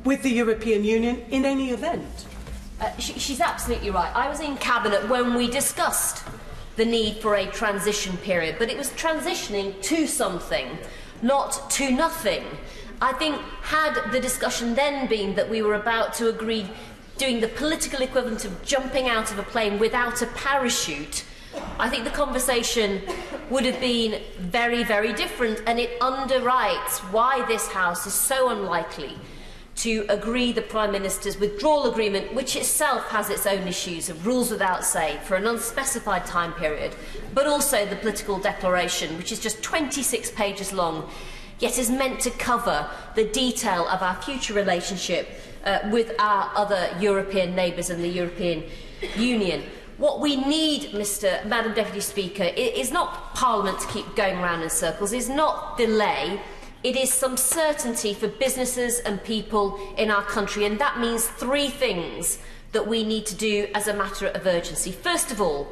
with the European Union in any event? She's absolutely right. I was in Cabinet when we discussed the need for a transition period, but it was transitioning to something, not to nothing. I think had the discussion then been that we were about to agree doing the political equivalent of jumping out of a plane without a parachute, I think the conversation would have been very, very different, and it underwrites why this House is so unlikely to agree the Prime Minister's withdrawal agreement, which itself has its own issues of rules without say for an unspecified time period, but also the political declaration, which is just 26 pages long, yet is meant to cover the detail of our future relationship with our other European neighbours and the European Union. What we need, Madam Deputy Speaker, is not Parliament to keep going round in circles, is not delay. It is some certainty for businesses and people in our country, and that means three things that we need to do as a matter of urgency. First of all,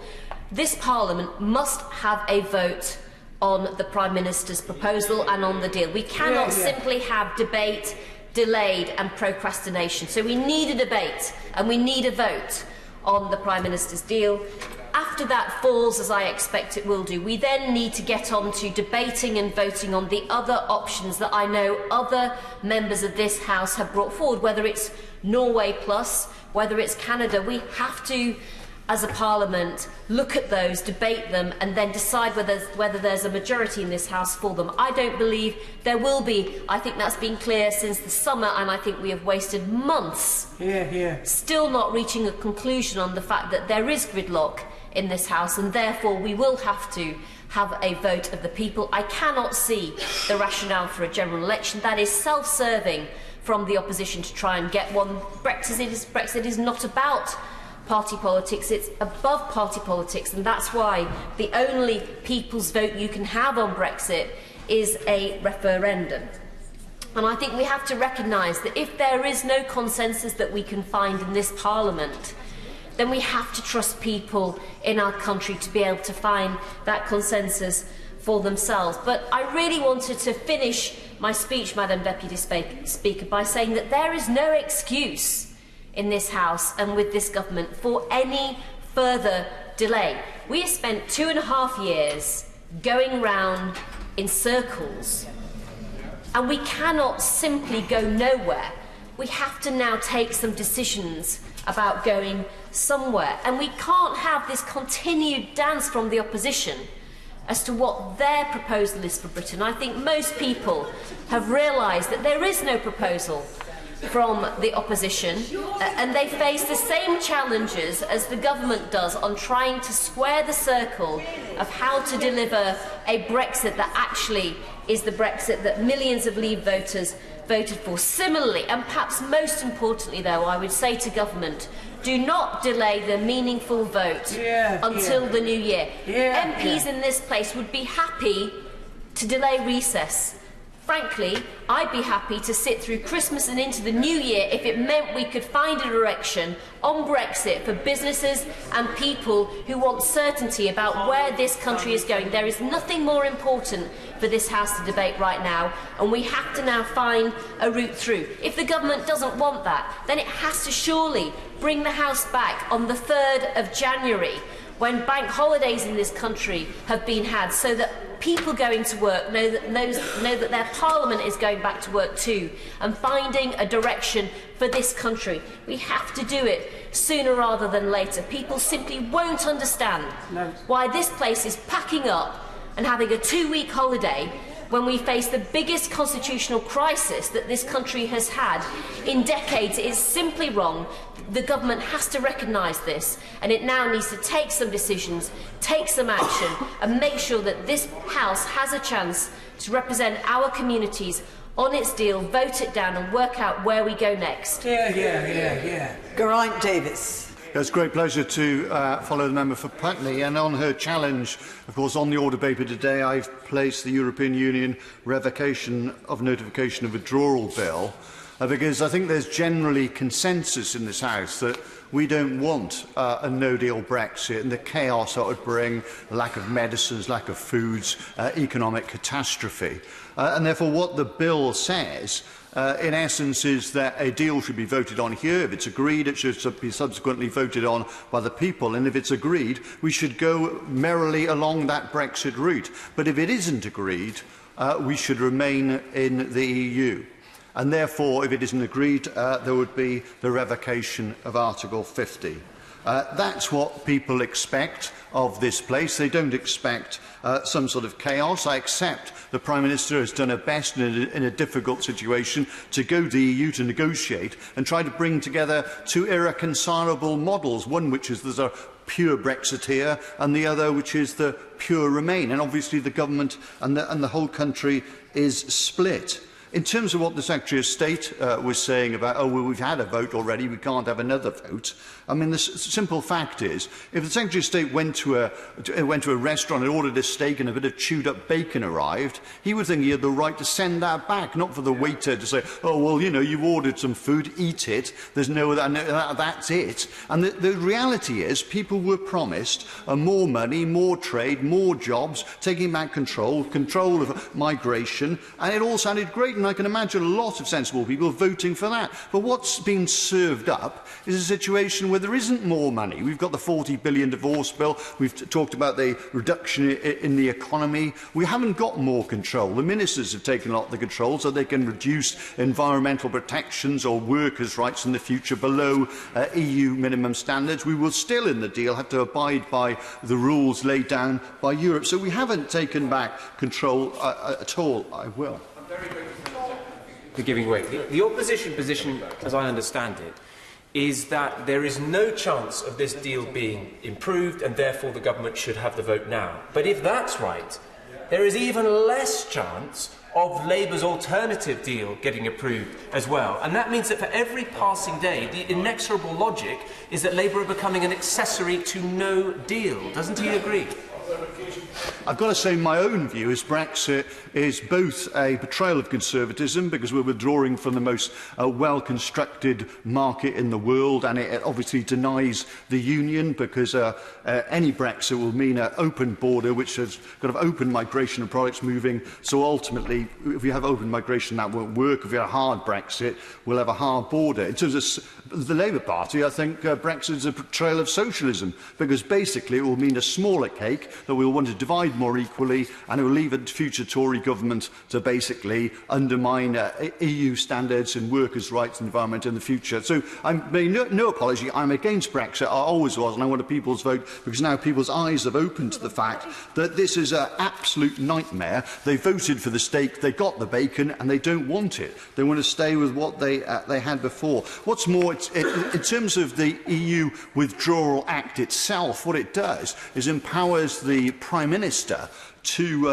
this Parliament must have a vote on the Prime Minister's proposal and on the deal. We cannot simply have debate, delayed and procrastination. So we need a debate and we need a vote on the Prime Minister's deal. After that falls, as I expect it will do, we then need to get on to debating and voting on the other options that I know other members of this House have brought forward, whether it's Norway Plus, whether it's Canada. We have to, as a Parliament, look at those, debate them, and then decide whether there's a majority in this House for them. I don't believe there will be. I think that's been clear since the summer, and I think we have wasted months still not reaching a conclusion on the fact that there is gridlock in this House, and therefore we will have to have a vote of the people. I cannot see the rationale for a general election. That is self-serving from the opposition to try and get one. Brexit is not about party politics, it's above party politics, and that's why the only people's vote you can have on Brexit is a referendum. And I think we have to recognise that if there is no consensus that we can find in this Parliament, then we have to trust people in our country to be able to find that consensus for themselves. But I really wanted to finish my speech, Madam Deputy Speaker, by saying that there is no excuse in this House and with this government for any further delay. We have spent 2.5 years going round in circles, and we cannot simply go nowhere. We have to now take some decisions about going somewhere, and we can't have this continued dance from the opposition as to what their proposal is for Britain. I think most people have realised that there is no proposal from the opposition, and they face the same challenges as the government does on trying to square the circle of how to deliver a Brexit that actually is the Brexit that millions of Leave voters voted for. Similarly, and perhaps most importantly though, I would say to government, do not delay the meaningful vote until the new year. MPs in this place would be happy to delay recess. Frankly, I'd be happy to sit through Christmas and into the new year if it meant we could find a direction on Brexit for businesses and people who want certainty about where this country is going. There is nothing more important for this House to debate right now, and we have to now find a route through. If the government doesn't want that, then it has to surely bring the House back on the 3rd of January, when bank holidays in this country have been had, so that people going to work know that their parliament is going back to work too, and finding a direction for this country. We have to do it sooner rather than later. People simply won't understand why this place is packing up and having a 2-week holiday when we face the biggest constitutional crisis that this country has had in decades. It is simply wrong. The government has to recognise this, and it now needs to take some decisions, take some action, and make sure that this House has a chance to represent our communities on its deal, vote it down and work out where we go next. Geraint Davis. It's a great pleasure to follow the member for Putney, and on her challenge, of course, on the order paper today, I've placed the European Union revocation of notification of withdrawal bill, because I think there's generally consensus in this House that we don't want a no-deal Brexit and the chaos that would bring, lack of medicines, lack of foods, economic catastrophe. And therefore what the bill says in essence is that a deal should be voted on here. If it's agreed, it should be subsequently voted on by the people, and if it's agreed, we should go merrily along that Brexit route. But if it isn't agreed, we should remain in the EU. And therefore, if it isn't agreed, there would be the revocation of Article 50. That's what people expect of this place. They don't expect some sort of chaos. I accept the Prime Minister has done her best in a difficult situation to go to the EU to negotiate and try to bring together two irreconcilable models, one which is there's a pure Brexit here and the other which is the pure Remain. And obviously the government and the whole country is split. In terms of what the Secretary of State was saying about, oh, well, we've had a vote already, we can't have another vote. I mean, the simple fact is, if the Secretary of State went to a restaurant and ordered a steak and a bit of chewed-up bacon arrived, he would think he had the right to send that back, not for the waiter to say, oh, well, you know, you've ordered some food, eat it, there's no that's it. And the reality is, people were promised more money, more trade, more jobs, taking back control of migration, and it all sounded great. And I can imagine a lot of sensible people voting for that. But what's been served up is a situation where there isn't more money. We've got the 40 billion divorce bill. We've talked about the reduction in the economy. We haven't got more control. The ministers have taken a lot of the control so they can reduce environmental protections or workers' rights in the future below EU minimum standards. We will still, in the deal, have to abide by the rules laid down by Europe. So we haven't taken back control at all. I will. For giving way. The opposition position, as I understand it, is that there is no chance of this deal being improved and therefore the government should have the vote now. But if that's right, there is even less chance of Labour's alternative deal getting approved as well. And that means that for every passing day, the inexorable logic is that Labour are becoming an accessory to no deal. Doesn't he agree? I've got to say my own view is Brexit is both a betrayal of conservatism because we're withdrawing from the most well-constructed market in the world, and it obviously denies the union because any Brexit will mean an open border which has got of open migration of products moving. So ultimately, if we have open migration, that won't work. If we have a hard Brexit, we'll have a hard border. In terms of the Labour Party, I think Brexit is a betrayal of socialism because basically it will mean a smaller cake that we'll want to divide more equally, and it will leave a future Tory government to basically undermine EU standards and workers' rights and environment in the future. So I'm making no apology. I'm against Brexit. I always was, and I want a people's vote because now people's eyes have opened to the fact that this is an absolute nightmare. They voted for the steak, they got the bacon, and they don't want it. They want to stay with what they had before. What's more, in terms of the EU Withdrawal Act itself, what it does is empowers the Prime Minister to,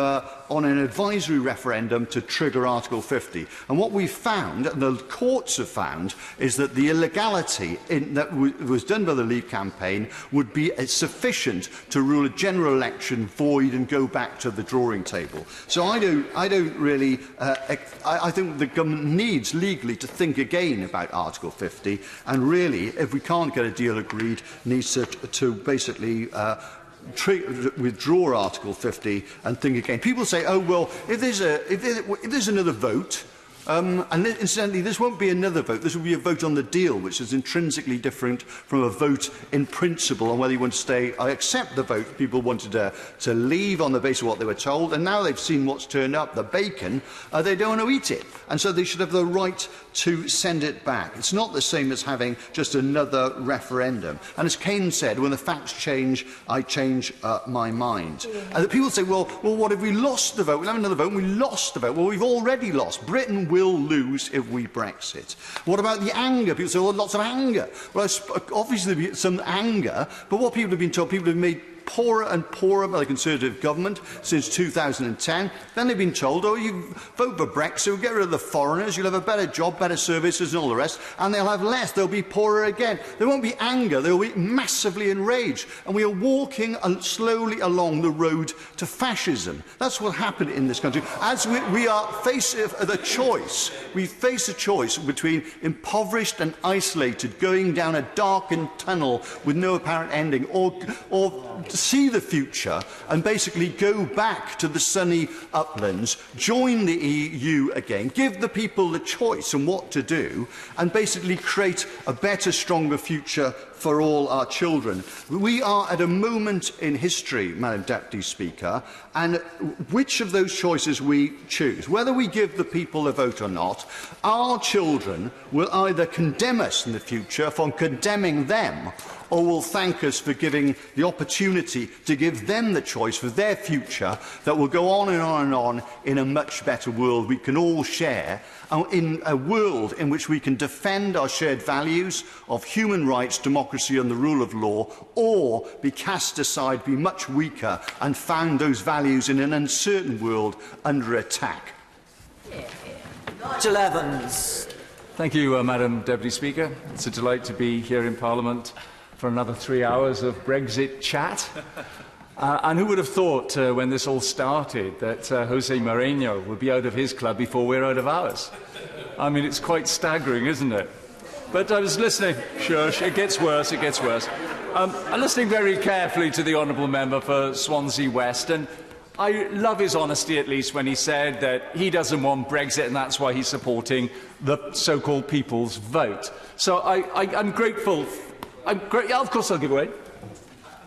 on an advisory referendum to trigger Article 50. And what we found, and the courts have found, is that the illegality that was done by the Leave campaign would be sufficient to rule a general election void and go back to the drawing table. So I don't really, I think the government needs legally to think again about Article 50, and really, if we can't get a deal agreed, needs to basically withdraw Article 50 and think again. People say, oh, well, if there's another vote, and incidentally, this won't be another vote. This will be a vote on the deal, which is intrinsically different from a vote in principle on whether you want to stay. I accept the vote. People wanted to leave on the basis of what they were told, and now they've seen what's turned up, the bacon, they don't want to eat it. And so they should have the right to send it back. It's not the same as having just another referendum. And as Keynes said, when the facts change, I change my mind. And people say, well, what if we lost the vote? We'll have another vote and we lost the vote. Well, we've already lost. Britain will lose if we Brexit. What about the anger? People say, well, lots of anger. Well, obviously there'll be some anger, but what people have been told, people have made poorer and poorer by the Conservative government since 2010. Then they've been told, oh, you vote for Brexit, we'll get rid of the foreigners, you'll have a better job, better services and all the rest, and they'll have less, they'll be poorer again. There won't be anger, they'll be massively enraged. And we are walking slowly along the road to fascism. That's what happened in this country. As we are facing the choice, we face a choice between impoverished and isolated, going down a darkened tunnel with no apparent ending, or see the future and basically go back to the sunny uplands, join the EU again, give the people the choice on what to do, and basically create a better, stronger future for all our children. We are at a moment in history, Madam Deputy Speaker, and which of those choices we choose, whether we give the people a vote or not, our children will either condemn us in the future for condemning them, or will thank us for giving the opportunity to give them the choice for their future that will go on and on and on in a much better world we can all share, in a world in which we can defend our shared values of human rights, democracy and the rule of law, or be cast aside, be much weaker and found those values in an uncertain world under attack. Nigel Evans. Thank you, Madam Deputy Speaker. It's a delight to be here in Parliament for another 3 hours of Brexit chat. And who would have thought, when this all started, that Jose Mourinho would be out of his club before we're out of ours? I mean, it's quite staggering, isn't it? But I was listening. Shush, it gets worse, it gets worse. I'm listening very carefully to the Honourable Member for Swansea West, and I love his honesty, at least, when he said that he doesn't want Brexit and that's why he's supporting the so-called people's vote. So I'm grateful. Yeah, of course I'll give away.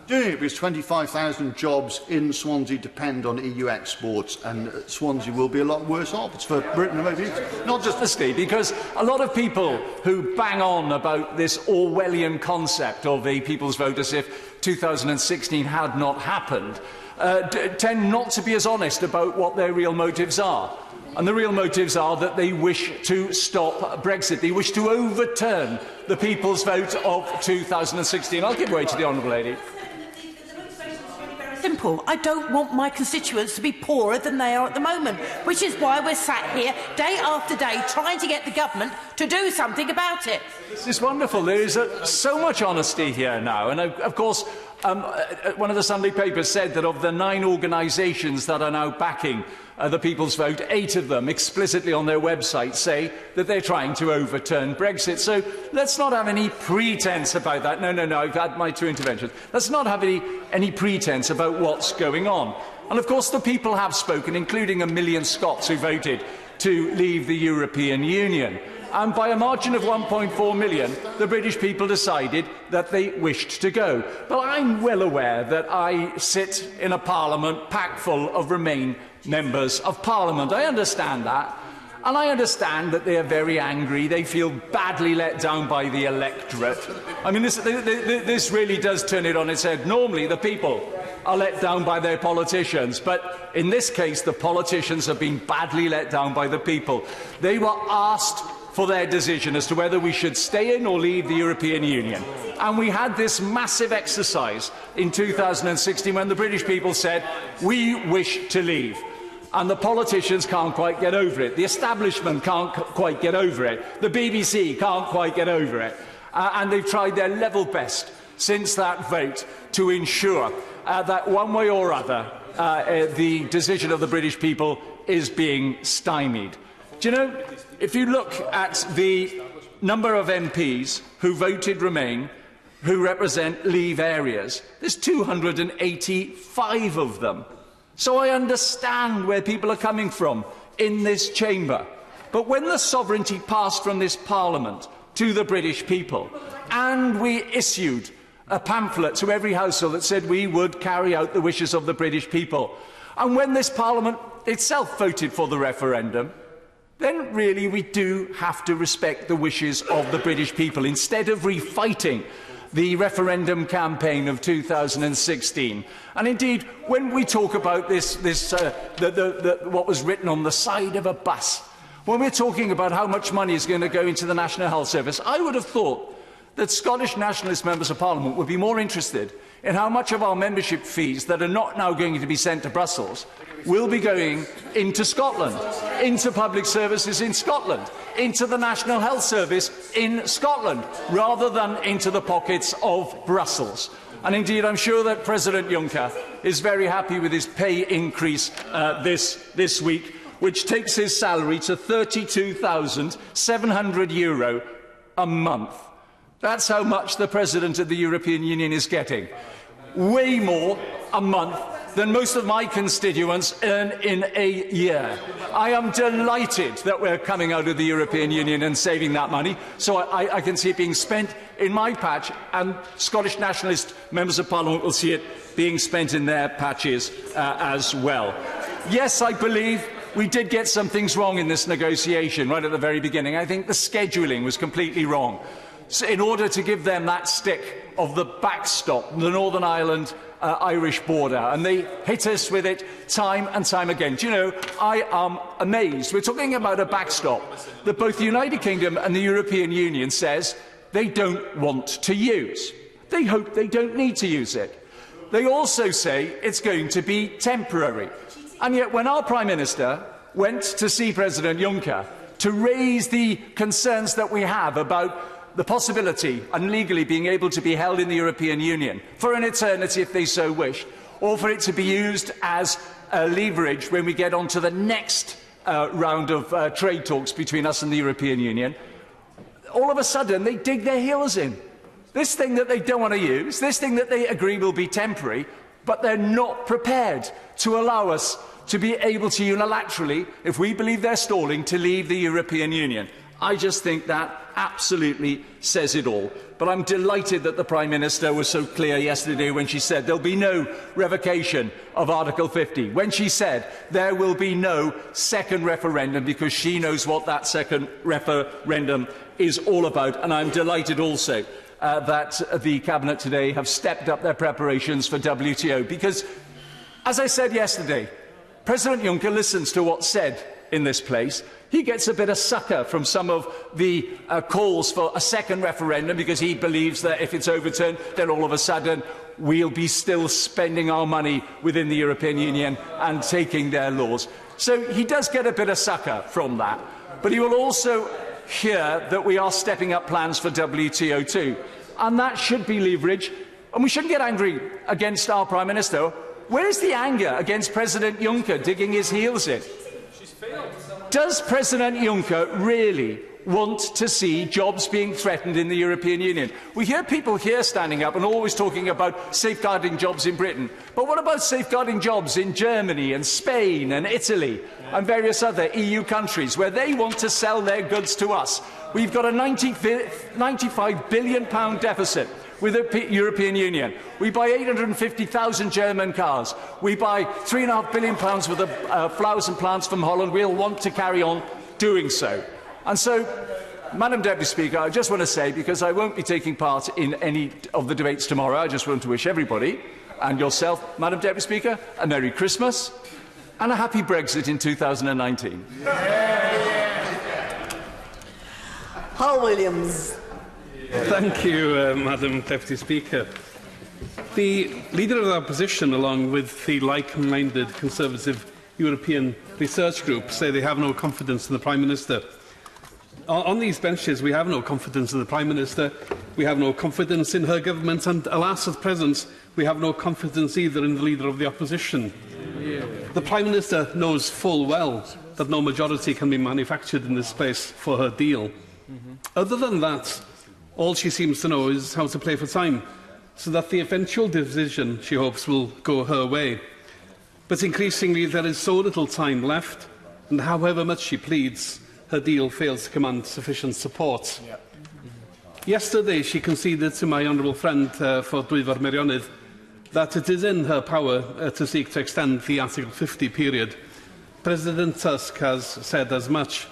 Doing it because 25,000 jobs in Swansea depend on EU exports, and Swansea will be a lot worse off. It's for Britain, maybe not just honestly, because a lot of people who bang on about this Orwellian concept of a people's vote as if 2016 had not happened tend not to be as honest about what their real motives are. And the real motives are that they wish to stop Brexit. They wish to overturn the people's vote of 2016. I'll give way to the Honourable Lady. Simple. I don't want my constituents to be poorer than they are at the moment, which is why we're sat here day after day trying to get the government to do something about it. This is wonderful. There is so much honesty here now. And of course, one of the Sunday papers said that of the 9 organisations that are now backing the People's Vote, 8 of them explicitly on their website say that they're trying to overturn Brexit. So let's not have any pretence about that. No, I've had my 2 interventions. Let's not have any pretence about what's going on. And of course the people have spoken, including 1 million Scots who voted to leave the European Union. and by a margin of 1.4 million, the British people decided that they wished to go. But I'm well aware that I sit in a parliament packed full of Remain members of Parliament. I understand that. And I understand that they are very angry. They feel badly let down by the electorate. I mean, this really does turn it on its head. Normally, the people are let down by their politicians, but in this case, the politicians have been badly let down by the people. They were asked for their decision as to whether we should stay in or leave the European Union. And we had this massive exercise in 2016 when the British people said, we wish to leave. And the politicians can't quite get over it. The establishment can't quite get over it. The BBC can't quite get over it. And they've tried their level best since that vote to ensure that one way or other the decision of the British people is being stymied. Do you know, if you look at the number of MPs who voted Remain, who represent Leave areas, there's 285 of them. So I understand where people are coming from in this chamber. But when the sovereignty passed from this Parliament to the British people, and we issued a pamphlet to every household that said we would carry out the wishes of the British people, and when this Parliament itself voted for the referendum, then really we do have to respect the wishes of the British people instead of refighting the referendum campaign of 2016. And indeed, when we talk about what was written on the side of a bus, when we're talking about how much money is going to go into the National Health Service, I would have thought that Scottish Nationalist members of Parliament would be more interested in how much of our membership fees that are not now going to be sent to Brussels will be going into Scotland, into public services in Scotland, into the National Health Service in Scotland, rather than into the pockets of Brussels. And indeed, I'm sure that President Juncker is very happy with his pay increase this week, which takes his salary to €32,700 a month. That's how much the President of the European Union is getting. Way more a month than most of my constituents earn in a year. I am delighted that we're coming out of the European Union and saving that money, so I can see it being spent in my patch, and Scottish Nationalist members of Parliament will see it being spent in their patches as well. Yes, I believe we did get some things wrong in this negotiation right at the very beginning. I think the scheduling was completely wrong. So in order to give them that stick of the backstop, the Northern Ireland Irish border, and they hit us with it time and time again. Do you know, I am amazed. We're talking about a backstop that both the United Kingdom and the European Union says they don't want to use. They hope they don't need to use it. They also say it's going to be temporary. And yet when our Prime Minister went to see President Juncker to raise the concerns that we have about the possibility and legally being able to be held in the European Union for an eternity if they so wish, or for it to be used as leverage when we get on to the next round of trade talks between us and the European Union, all of a sudden they dig their heels in. This thing that they don't want to use, this thing that they agree will be temporary, but they're not prepared to allow us to be able to unilaterally, if we believe they're stalling, to leave the European Union. I just think that absolutely says it all. But I'm delighted that the Prime Minister was so clear yesterday when she said there will be no revocation of Article 50, when she said there will be no second referendum, because she knows what that second referendum is all about. And I'm delighted also that the Cabinet today have stepped up their preparations for WTO, because, as I said yesterday, President Juncker listens to what's said in this place. He gets a bit of succor from some of the calls for a second referendum, because he believes that if it's overturned, then all of a sudden we'll be still spending our money within the European Union and taking their laws. So he does get a bit of succor from that. But he will also hear that we are stepping up plans for WTO too. And that should be leverage. And we shouldn't get angry against our Prime Minister. Where is the anger against President Juncker digging his heels in? Does President Juncker really want to see jobs being threatened in the European Union. We hear people here standing up and always talking about safeguarding jobs in Britain. But what about safeguarding jobs in Germany and Spain and Italy and various other EU countries where they want to sell their goods to us? We've got a £95 billion deficit with the European Union. We buy 850,000 German cars. We buy £3.5 billion worth of flowers and plants from Holland. We'll want to carry on doing so. And so, Madam Deputy Speaker, I just want to say, because I won't be taking part in any of the debates tomorrow, I just want to wish everybody, and yourself, Madam Deputy Speaker, a Merry Christmas and a happy Brexit in 2019. Hal Williams. Thank you, Madam Deputy Speaker. The Leader of the Opposition, along with the like-minded Conservative European Research Group, say they have no confidence in the Prime Minister. On these benches, we have no confidence in the Prime Minister, we have no confidence in her government, and alas, at present, we have no confidence either in the Leader of the Opposition. The Prime Minister knows full well that no majority can be manufactured in this place for her deal. Other than that, all she seems to know is how to play for time, so that the eventual decision, she hopes, will go her way. But increasingly, there is so little time left, and however much she pleads, her deal fails to command sufficient support. Yesterday, she conceded to my honourable friend for Dwyfor Meirionnydd that it is in her power to seek to extend the Article 50 period. President Tusk has said as much,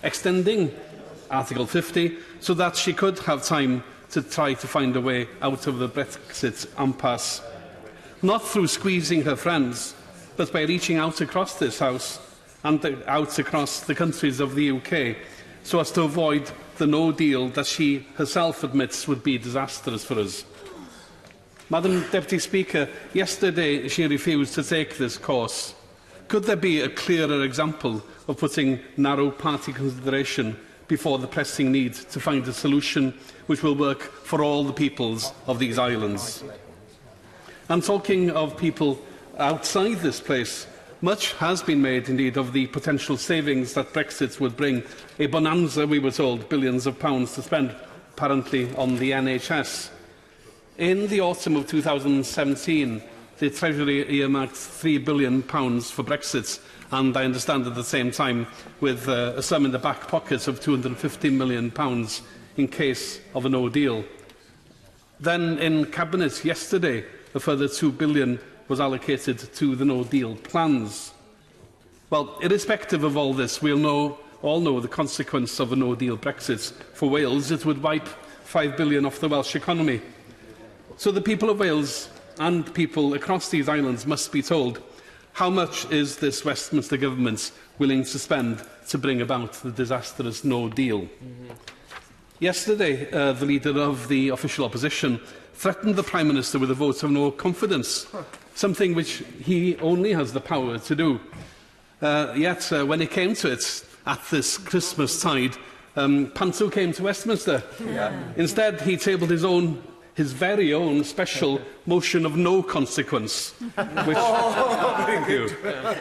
extending Article 50 so that she could have time to try to find a way out of the Brexit impasse. Not through squeezing her friends, but by reaching out across this House and out across the countries of the UK, so as to avoid the no deal that she herself admits would be disastrous for us. Madam Deputy Speaker, yesterday she refused to take this course. Could there be a clearer example of putting narrow party consideration before the pressing need to find a solution which will work for all the peoples of these islands? And talking of people outside this place, much has been made, indeed, of the potential savings that Brexit would bring. A bonanza, we were told, billions of pounds to spend, apparently, on the NHS. In the autumn of 2017, the Treasury earmarked £3 billion for Brexit, and I understand at the same time with a sum in the back pockets of £250 million in case of a no deal. Then in Cabinet yesterday, a further £2 billion was allocated to the no-deal plans. Well, irrespective of all this, we all know the consequence of a no-deal Brexit. For Wales, it would wipe £5 billion off the Welsh economy. So the people of Wales and people across these islands must be told, how much is this Westminster government willing to spend to bring about the disastrous no-deal? Yesterday, the Leader of the official opposition threatened the Prime Minister with a vote of no confidence, something which he only has the power to do. Yet, when it came to it, at this Christmas tide, Panto came to Westminster. Instead, he tabled his very own special motion of no consequence,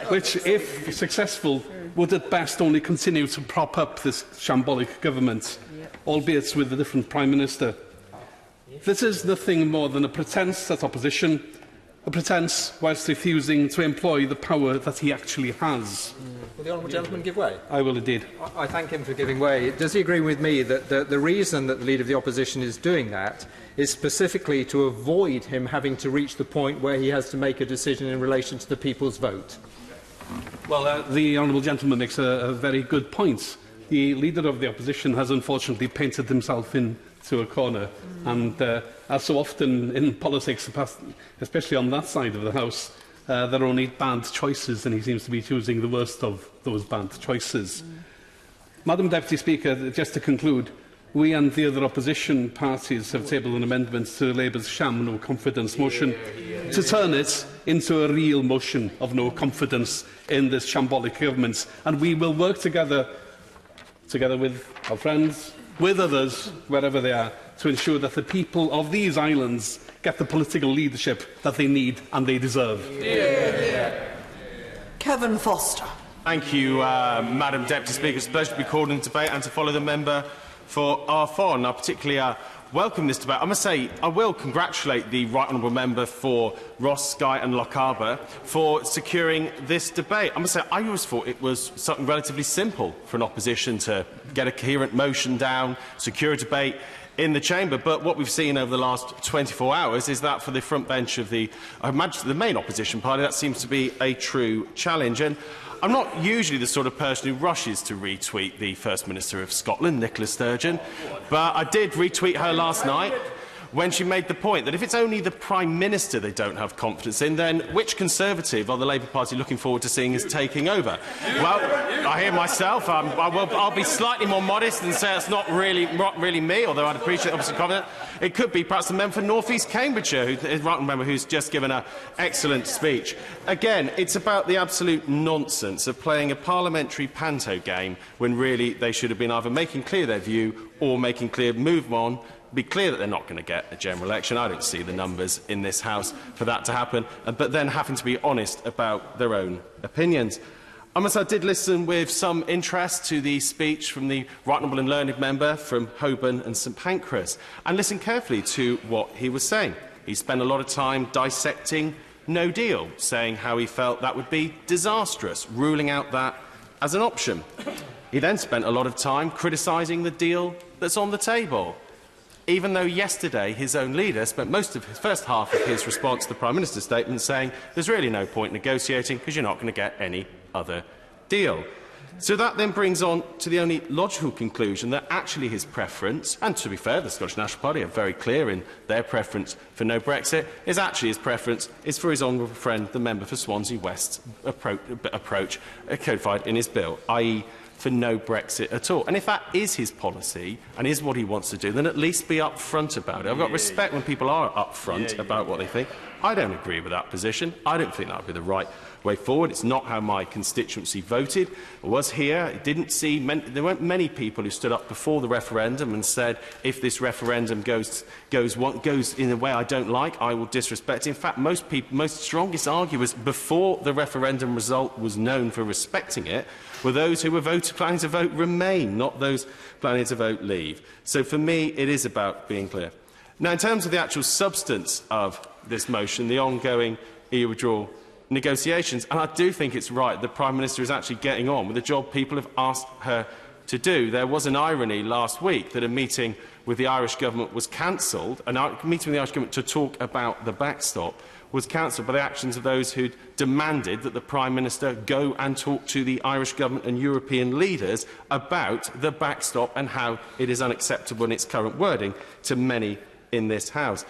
which, if successful, would at best only continue to prop up this shambolic government, albeit with a different Prime Minister. This is nothing more than a pretence at opposition, a pretence whilst refusing to employ the power that he actually has. Will the honourable gentleman give way? I will indeed. I thank him for giving way. Does he agree with me that the reason that the Leader of the Opposition is doing that is specifically to avoid him having to reach the point where he has to make a decision in relation to the people's vote? Well, the honourable gentleman makes a very good point. The Leader of the Opposition has unfortunately painted himself into a corner, and as so often in politics, especially on that side of the House, there are only bad choices, and he seems to be choosing the worst of those bad choices. Madam Deputy Speaker, just to conclude, we and the other opposition parties have tabled an amendment to Labour's sham no confidence motion to turn it into a real motion of no confidence in this shambolic government, and we will work together with our friends, with others, wherever they are, to ensure that the people of these islands get the political leadership that they need and they deserve. Kevin Foster. Thank you, Madam Deputy Speaker. It's a pleasure to be called in debate and to follow the member for Arfon. I particularly welcome this debate. I must say I will congratulate the Right Honourable Member for Ross, Skye and Lochaber for securing this debate. I must say I always thought it was something relatively simple for an opposition to get a coherent motion down, secure a debate in the chamber, but what we've seen over the last 24 hours is that for the front bench of the main opposition party, that seems to be a true challenge. And I'm not usually the sort of person who rushes to retweet the First Minister of Scotland, Nicola Sturgeon, but I did retweet her last night when she made the point that if it's only the Prime Minister they don't have confidence in, then which Conservative are the Labour Party looking forward to seeing as taking over? Well, I hear myself. I'll be slightly more modest and say it's not really me, although I'd appreciate the opposite comment. It could be perhaps the member for North East Cambridgeshire, who's just given an excellent speech. Again, it's about the absolute nonsense of playing a parliamentary panto game when really they should have been either making clear their view or making clear, move on, be clear that they're not going to get a general election. I don't see the numbers in this House for that to happen, but then having to be honest about their own opinions. I did listen with some interest to the speech from the Right Honourable and Learned Member from Holborn and St Pancras, and listened carefully to what he was saying. He spent a lot of time dissecting no deal, saying how he felt that would be disastrous, ruling out that as an option. He then spent a lot of time criticising the deal that's on the table, even though yesterday his own leader spent most of his first half of his response to the Prime Minister's statement saying there's really no point negotiating because you're not going to get any other deal. So that then brings on to the only logical conclusion that actually his preference, and to be fair, the Scottish National Party are very clear in their preference for no Brexit, is actually his preference is for his honourable friend, the member for Swansea West's approach codified in his bill, i.e. for no Brexit at all. And if that is his policy and is what he wants to do, then at least be upfront about it. I've got respect when people are upfront about what they think. I don't agree with that position. I don't think that would be the right way forward. It's not how my constituency voted. I was here. I didn't see there weren't many people who stood up before the referendum and said, if this referendum goes in a way I don't like, I will disrespect it. In fact, most strongest arguers before the referendum result was known for respecting it were those who were planning to vote Remain, not those planning to vote Leave. So for me, it is about being clear. Now, in terms of the actual substance of this motion, the ongoing EU withdrawal negotiations, and I do think it's right the Prime Minister is actually getting on with the job people have asked her to do. There was an irony last week that a meeting with the Irish Government was cancelled, a meeting with the Irish Government to talk about the backstop was cancelled by the actions of those who demanded that the Prime Minister go and talk to the Irish Government and European leaders about the backstop and how it is unacceptable in its current wording to many in this House.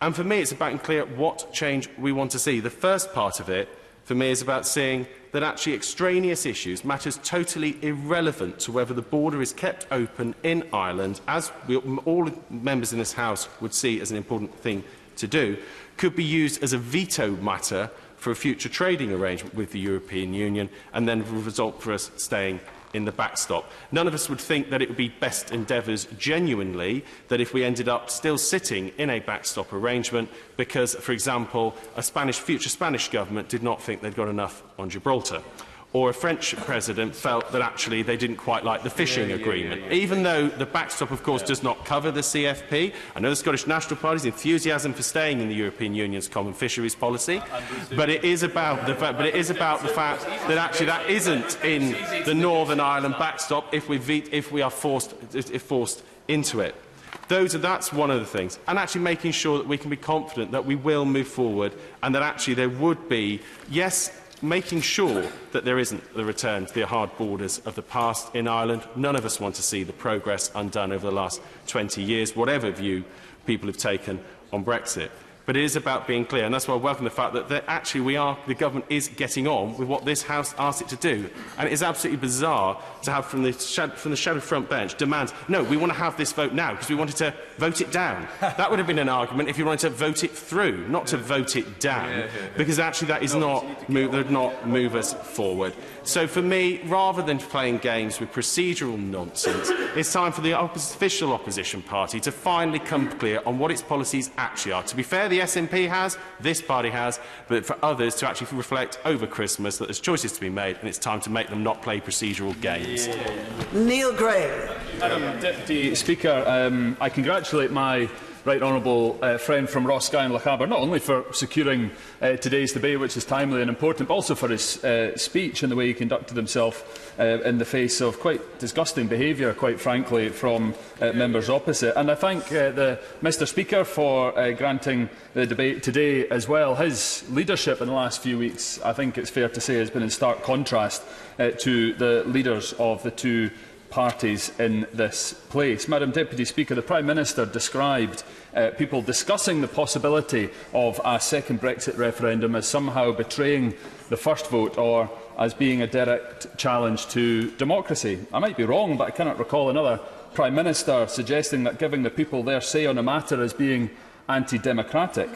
And for me, it's about being clear what change we want to see. The first part of it, for me, is about seeing that actually extraneous issues, matters totally irrelevant to whether the border is kept open in Ireland, as all members in this House would see as an important thing to do, could be used as a veto matter for a future trading arrangement with the European Union, and then result for us staying in the backstop. None of us would think that it would be best endeavours genuinely that if we ended up still sitting in a backstop arrangement because, for example, a future Spanish government did not think they'd got enough on Gibraltar, or a French president felt that actually they didn't quite like the fishing agreement. Even though the backstop, of course, does not cover the CFP. I know the Scottish National Party's enthusiasm for staying in the European Union's common fisheries policy, but it is about the fact that actually that isn't in the Northern Ireland backstop if we are forced into it. That's one of the things. And actually making sure that we can be confident that we will move forward and that actually there would be, yes, making sure that there isn't the return to the hard borders of the past in Ireland. None of us want to see the progress undone over the last 20 years, whatever view people have taken on Brexit. But it is about being clear, and that's why I welcome the fact that the government is getting on with what this House asked it to do. And it is absolutely bizarre to have from the shadow front bench demands, no, we want to have this vote now because we wanted to vote it down. That would have been an argument if you wanted to vote it through, not to vote it down, because actually that is would not move us forward. So for me, rather than playing games with procedural nonsense, it's time for the official opposition party to finally come clear on what its policies actually are. To be fair, the SNP has, this party has, but for others to actually reflect over Christmas that there's choices to be made and it's time to make them not play procedural games. Neil Gray. Madam Deputy Speaker, I congratulate my right honourable friend from Ross Guy and Lochaber, not only for securing today's debate, which is timely and important, but also for his speech and the way he conducted himself in the face of quite disgusting behaviour, quite frankly, from members opposite. And I thank Mr Speaker for granting the debate today as well. His leadership in the last few weeks, I think it's fair to say, has been in stark contrast to the leaders of the two parties in this place. Madam Deputy Speaker, the Prime Minister described people discussing the possibility of a second Brexit referendum as somehow betraying the first vote or as being a direct challenge to democracy. I might be wrong, but I cannot recall another Prime Minister suggesting that giving the people their say on a matter as being anti-democratic.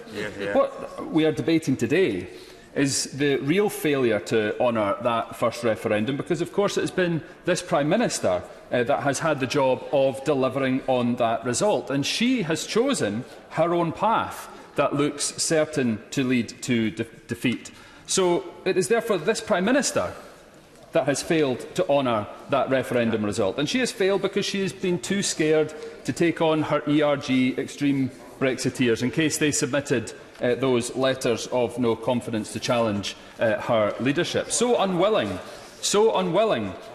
What we are debating today is the real failure to honour that first referendum, because of course it has been this Prime Minister that has had the job of delivering on that result, and she has chosen her own path that looks certain to lead to defeat. So it is therefore this Prime Minister that has failed to honour that referendum result, and she has failed because she has been too scared to take on her ERG extreme Brexiteers in case they submitted those letters of no confidence to challenge her leadership. So unwilling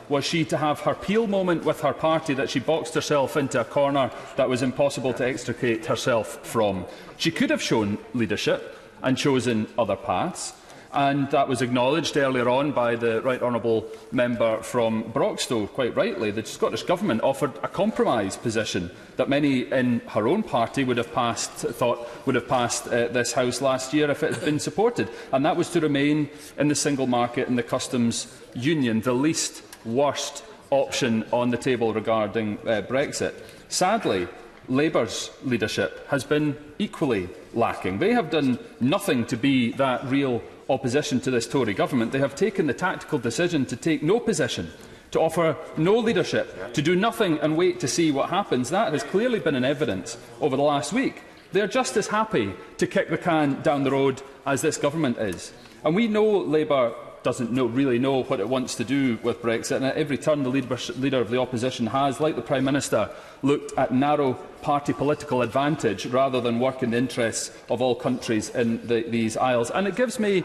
was she to have her Peel moment with her party that she boxed herself into a corner that was impossible to extricate herself from. She could have shown leadership and chosen other paths, and that was acknowledged earlier on by the Right Honourable Member from Broxtowe, quite rightly. The Scottish Government offered a compromise position that many in her own party would have passed this House last year if it had been supported, and that was to remain in the single market and the customs union, the least worst option on the table regarding Brexit. Sadly, Labour's leadership has been equally lacking. They have done nothing to be that real opposition to this Tory government. They have taken the tactical decision to take no position, to offer no leadership, to do nothing and wait to see what happens. That has clearly been in evidence over the last week. They are just as happy to kick the can down the road as this government is. And we know Labour doesn't really know what it wants to do with Brexit, and at every turn the leader of the opposition has, like the Prime Minister, looked at narrow party political advantage rather than work in the interests of all countries in these isles. And it gives me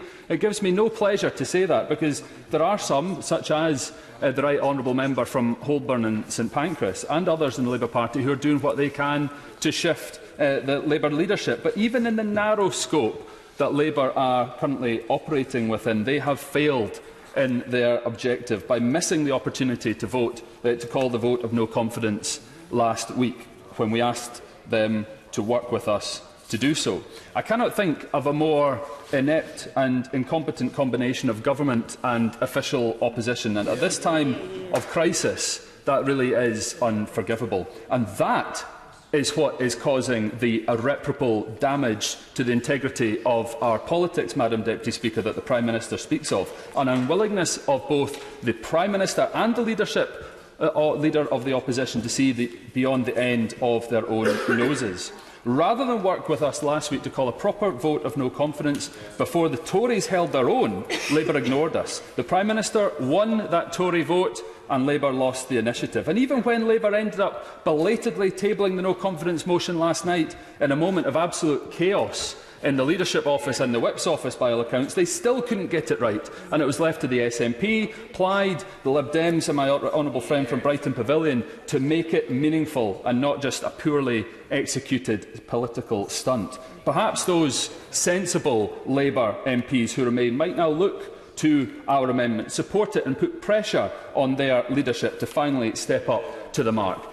no pleasure to say that, because there are some, such as the Right Honourable Member from Holborn and St Pancras and others in the Labour Party, who are doing what they can to shift the Labour leadership. But even in the narrow scope that Labour are currently operating within, they have failed in their objective by missing the opportunity to call the vote of no confidence last week, when we asked them to work with us to do so. I cannot think of a more inept and incompetent combination of government and official opposition, and at this time of crisis, that really is unforgivable. And that is what is causing the irreparable damage to the integrity of our politics, Madam Deputy Speaker, that the Prime Minister speaks of. An unwillingness of both the Prime Minister and the leader of the opposition to see beyond the end of their own noses. Rather than work with us last week to call a proper vote of no confidence before the Tories held their own, Labour ignored us. The Prime Minister won that Tory vote and Labour lost the initiative. And even when Labour ended up belatedly tabling the no confidence motion last night in a moment of absolute chaos in the Leadership Office and the Whip's Office, by all accounts, they still couldn't get it right, and it was left to the SNP, Plaid, the Lib Dems and my honourable friend from Brighton Pavilion to make it meaningful and not just a poorly executed political stunt. Perhaps those sensible Labour MPs who remain might now look to our amendment, support it and put pressure on their leadership to finally step up to the mark.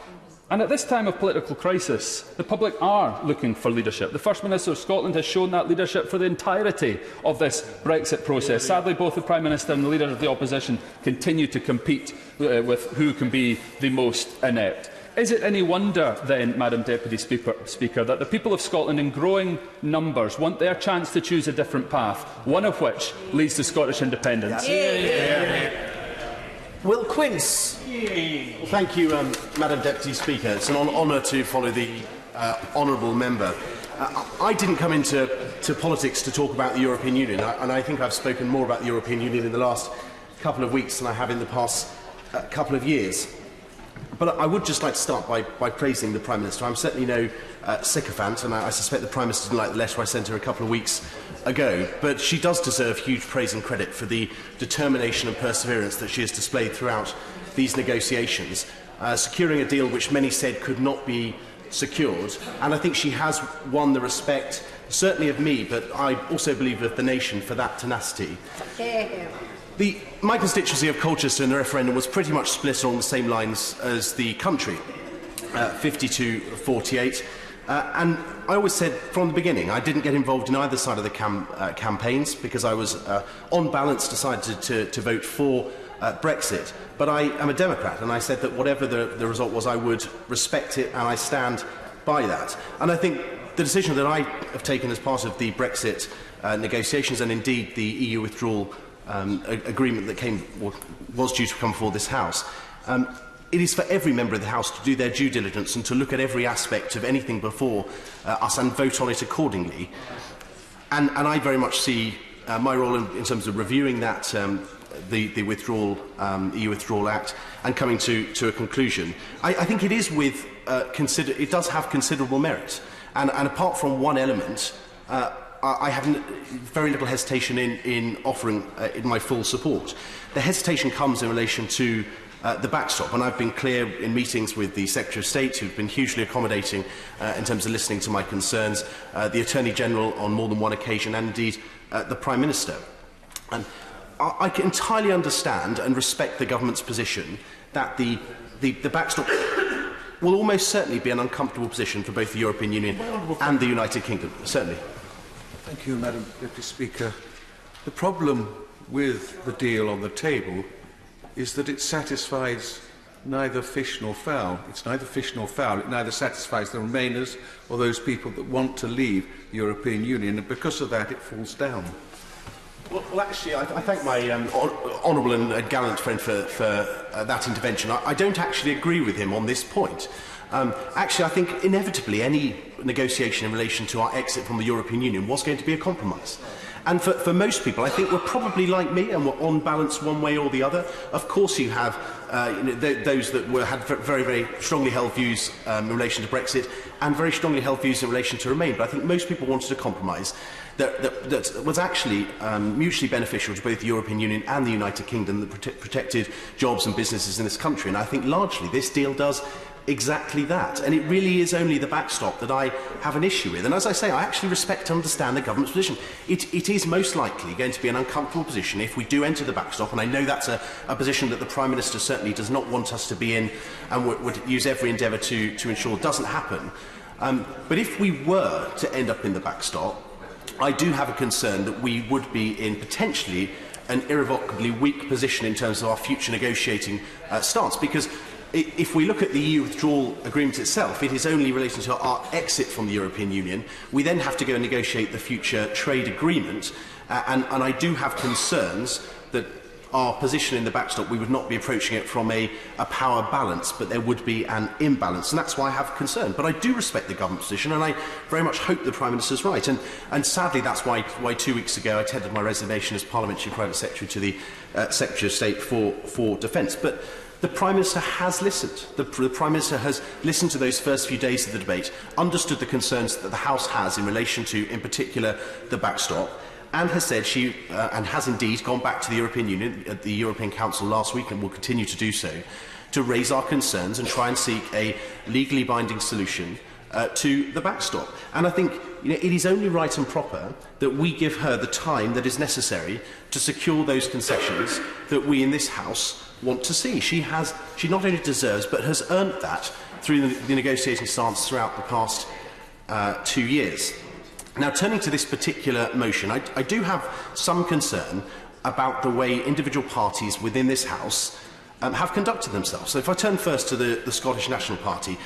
And at this time of political crisis, the public are looking for leadership. The First Minister of Scotland has shown that leadership for the entirety of this Brexit process. Sadly, both the Prime Minister and the Leader of the Opposition continue to compete with who can be the most inept. Is it any wonder, then, Madam Deputy Speaker, that the people of Scotland in growing numbers want their chance to choose a different path, one of which leads to Scottish independence? Will Quince. Thank you, Madam Deputy Speaker. It's an honour to follow the honourable member. I didn't come into politics to talk about the European Union, and I think I've spoken more about the European Union in the last couple of weeks than I have in the past couple of years. But I would just like to start by praising the Prime Minister. I'm certainly no sycophant, and I suspect the Prime Minister didn't like the letter I sent her a couple of weeks ago, but she does deserve huge praise and credit for the determination and perseverance that she has displayed throughout these negotiations, securing a deal which many said could not be secured. And I think she has won the respect, certainly of me, but I also believe of the nation, for that tenacity. My constituency of Colchester in the referendum was pretty much split along the same lines as the country, 50-48. And I always said from the beginning I didn't get involved in either side of the campaigns because I was, on balance, decided to vote for Brexit. But I am a Democrat, and I said that whatever the result was, I would respect it, and I stand by that. And I think the decision that I have taken as part of the Brexit negotiations, and indeed the EU withdrawal agreement that was due to come before this House, it is for every member of the House to do their due diligence and to look at every aspect of anything before us and vote on it accordingly. And I very much see my role in terms of reviewing that, the withdrawal, EU Withdrawal Act, and coming to a conclusion. I think it is with it does have considerable merit, and apart from one element, I have very little hesitation in offering in my full support. The hesitation comes in relation to the backstop, and I've been clear in meetings with the Secretary of State, who've been hugely accommodating in terms of listening to my concerns, the Attorney-General on more than one occasion, and indeed the Prime Minister. And I can entirely understand and respect the government's position that the backstop will almost certainly be an uncomfortable position for both the European Union and the United Kingdom, certainly. Thank you, Madam Deputy Speaker. The problem with the deal on the table is that it satisfies neither fish nor fowl. It's neither fish nor fowl. It neither satisfies the Remainers or those people that want to leave the European Union, and because of that it falls down. Well, actually, I thank my honourable and gallant friend for that intervention. I don't actually agree with him on this point. Actually, I think inevitably any negotiation in relation to our exit from the European Union was going to be a compromise. And for most people, I think we're probably like me, and we're on balance one way or the other. Of course, you have those that had very, very strongly held views in relation to Brexit, and very strongly held views in relation to Remain. But I think most people wanted a compromise that was actually mutually beneficial to both the European Union and the United Kingdom, that protected jobs and businesses in this country. And I think largely this deal does exactly that, and it really is only the backstop that I have an issue with. And as I say, I actually respect and understand the government's position. It is most likely going to be an uncomfortable position if we do enter the backstop, and I know that's a position that the Prime Minister certainly does not want us to be in, and would use every endeavour to ensure doesn't happen. But if we were to end up in the backstop, I do have a concern that we would be in potentially an irrevocably weak position in terms of our future negotiating stance, because if we look at the EU withdrawal agreement itself, it is only relating to our exit from the European Union. We then have to go and negotiate the future trade agreement, and I do have concerns that our position in the backstop, we would not be approaching it from a power balance, but there would be an imbalance, and that's why I have concern. But I do respect the government's position, and I very much hope the Prime Minister's right. And sadly, that's why 2 weeks ago I tendered my resignation as Parliamentary Private Secretary to the Secretary of State for Defence. But the Prime Minister has listened. The Prime Minister has listened to those first few days of the debate, understood the concerns that the House has in relation to, in particular, the backstop, and has said and has indeed gone back to the European Union at the European Council last week, and will continue to do so, to raise our concerns and try and seek a legally binding solution to the backstop. And I think it is only right and proper that we give her the time that is necessary to secure those concessions that we in this House want to see. She not only deserves, but has earned that through the negotiating stance throughout the past 2 years. Now, turning to this particular motion, I do have some concern about the way individual parties within this House have conducted themselves. So if I turn first to the Scottish National Party,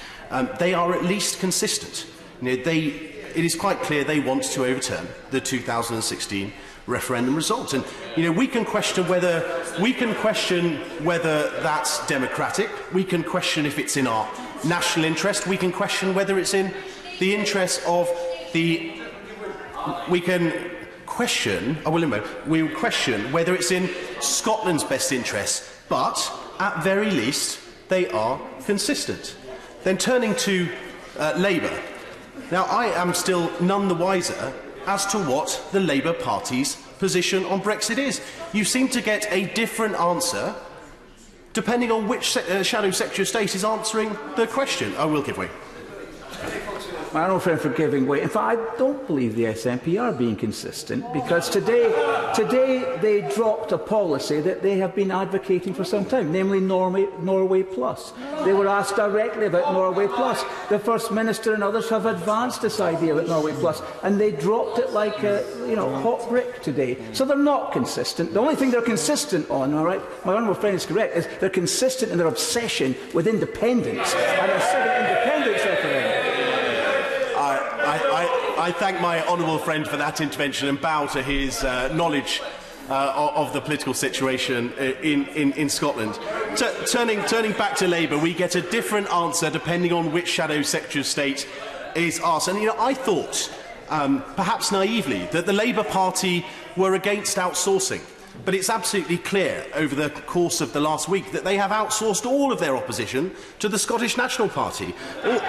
they are at least consistent. It is quite clear they want to overturn the 2016 referendum result, and we can question whether that's democratic. We can question if it's in our national interest. We can question whether it's in the interest of we can question, we will question whether it's in Scotland's best interest, but at very least they are consistent. Then turning to Labour. Now, I am still none the wiser as to what the Labour Party's position on Brexit is. You seem to get a different answer depending on which Shadow Secretary of State is answering the question. I will give way. My honourable friend for giving way. In fact, I don't believe the SNP are being consistent, because today they dropped a policy that they have been advocating for some time, namely Norway Plus. They were asked directly about Norway Plus. The First Minister and others have advanced this idea about Norway Plus, and they dropped it like a hot brick today. So they're not consistent. The only thing they're consistent on, all right, my honourable friend is correct, is they're consistent in their obsession with independence and a second independence referendum. I thank my honourable friend for that intervention and bow to his knowledge of the political situation in Scotland. Turning back to Labour, we get a different answer depending on which Shadow Secretary of State is asked. And I thought, perhaps naively, that the Labour Party were against outsourcing. But it's absolutely clear over the course of the last week that they have outsourced all of their opposition to the Scottish National Party,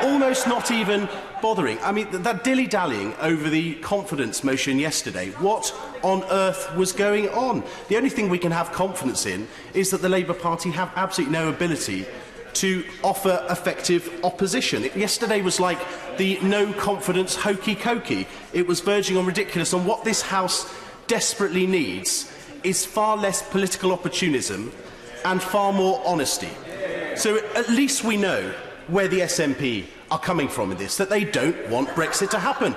almost not even bothering. I mean, that dilly-dallying over the confidence motion yesterday, what on earth was going on? The only thing we can have confidence in is that the Labour Party have absolutely no ability to offer effective opposition. Yesterday was like the no-confidence hokey-cokey. It was verging on ridiculous, and what this House desperately needs is far less political opportunism and far more honesty. So at least we know where the SNP are coming from in this, that they don't want Brexit to happen.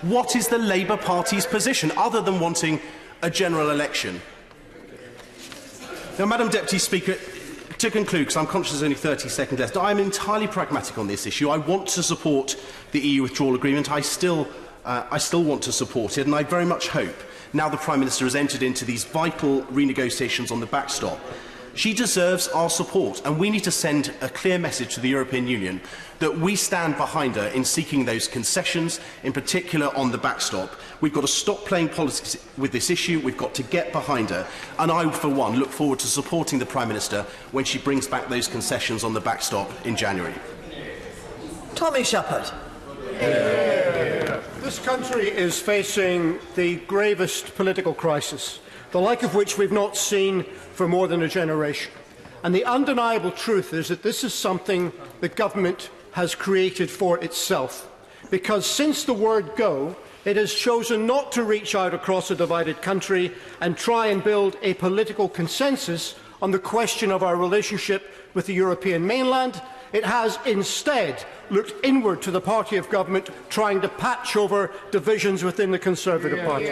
What is the Labour Party's position, other than wanting a general election? Now, Madam Deputy Speaker, to conclude, because I'm conscious there's only 30 seconds left, I am entirely pragmatic on this issue. I want to support the EU withdrawal agreement. I still want to support it, and I very much hope, now the Prime Minister has entered into these vital renegotiations on the backstop, she deserves our support, and we need to send a clear message to the European Union that we stand behind her in seeking those concessions, in particular on the backstop. We've got to stop playing politics with this issue. We've got to get behind her. And I, for one, look forward to supporting the Prime Minister when she brings back those concessions on the backstop in January. Tommy Shepherd. This country is facing the gravest political crisis, the like of which we've not seen for more than a generation. And the undeniable truth is that this is something the government has created for itself, because since the word go, it has chosen not to reach out across a divided country and try and build a political consensus on the question of our relationship with the European mainland. It has instead looked inward to the party of government, trying to patch over divisions within the Conservative Party.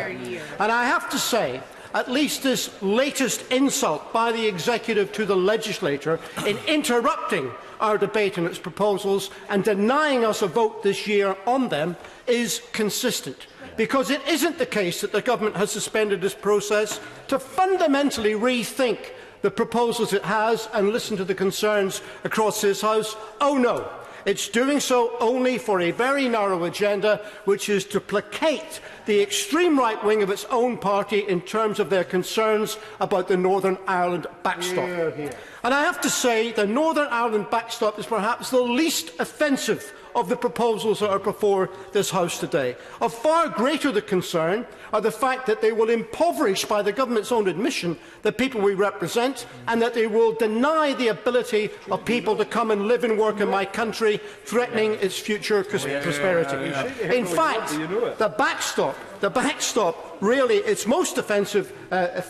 And I have to say, at least this latest insult by the executive to the legislature in interrupting our debate on its proposals and denying us a vote this year on them is consistent. Because it isn't the case that the government has suspended this process to fundamentally rethink the proposals it has and listen to the concerns across this House. Oh no, it's doing so only for a very narrow agenda, which is to placate the extreme right wing of its own party in terms of their concerns about the Northern Ireland backstop. And I have to say, the Northern Ireland backstop is perhaps the least offensive of the proposals that are before this House today. Of far greater the concern are the fact that they will impoverish, by the government's own admission, the people we represent, and that they will deny the ability of people to come and live and work in my country, threatening its future prosperity. In fact, the backstop, really, its most offensive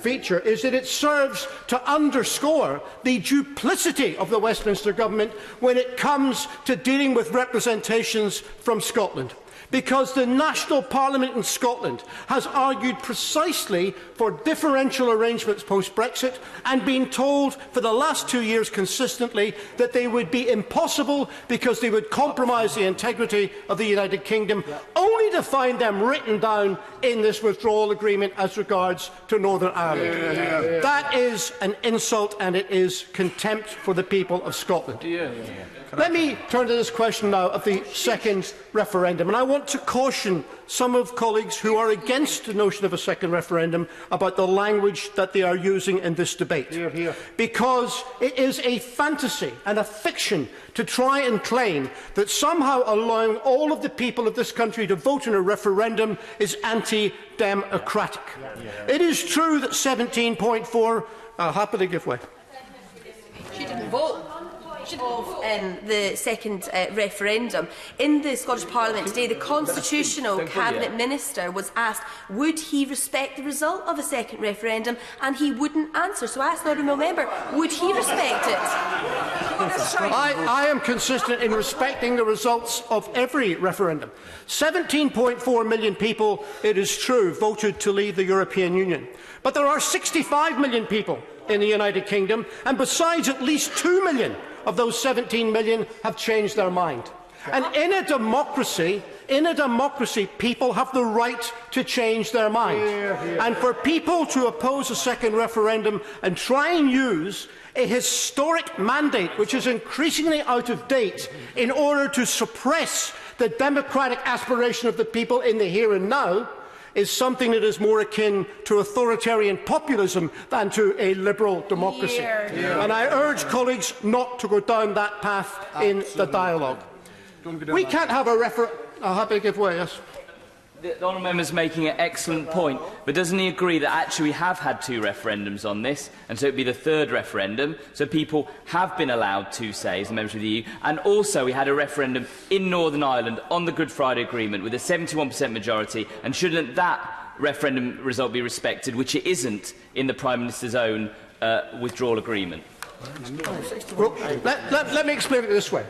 feature is that it serves to underscore the duplicity of the Westminster government when it comes to dealing with representations from Scotland. Because the National Parliament in Scotland has argued precisely for differential arrangements post-Brexit and been told for the last 2 years consistently that they would be impossible because they would compromise the integrity of the United Kingdom, only to find them written down in this withdrawal agreement as regards to Northern Ireland. That is an insult, and it is contempt for the people of Scotland. Let me turn to this question now of the second referendum, and I want want to caution some of colleagues who are against the notion of a second referendum about the language that they are using in this debate. Hear, hear. Because it is a fantasy and a fiction to try and claim that somehow allowing all of the people of this country to vote in a referendum is anti-democratic. It is true that 17.4 happily give way. She didn't vote. Of the second referendum. In the Scottish Parliament today, the Constitutional Cabinet Minister was asked would he respect the result of a second referendum, and he wouldn't answer. So I asked the honourable member, would he respect it? I am consistent in respecting the results of every referendum. 17.4 million people, it is true, voted to leave the European Union. But there are 65 million people in the United Kingdom, and besides, at least 2 million of those 17 million have changed their mind. And in a democracy, people have the right to change their mind. And for people to oppose a second referendum and try and use a historic mandate, which is increasingly out of date, in order to suppress the democratic aspiration of the people in the here and now, is something that is more akin to authoritarian populism than to a liberal democracy. And I urge colleagues not to go down that path in the dialogue. We can't have a referendum. I'll have to give way, yes. The honourable member is making an excellent point, but doesn't he agree that actually we have had 2 referendums on this, and so it would be the 3rd referendum, so people have been allowed to say as a member of the EU, and also we had a referendum in Northern Ireland on the Good Friday Agreement with a 71% majority, and shouldn't that referendum result be respected, which it isn't in the Prime Minister's own withdrawal agreement? Well, let me explain it this way.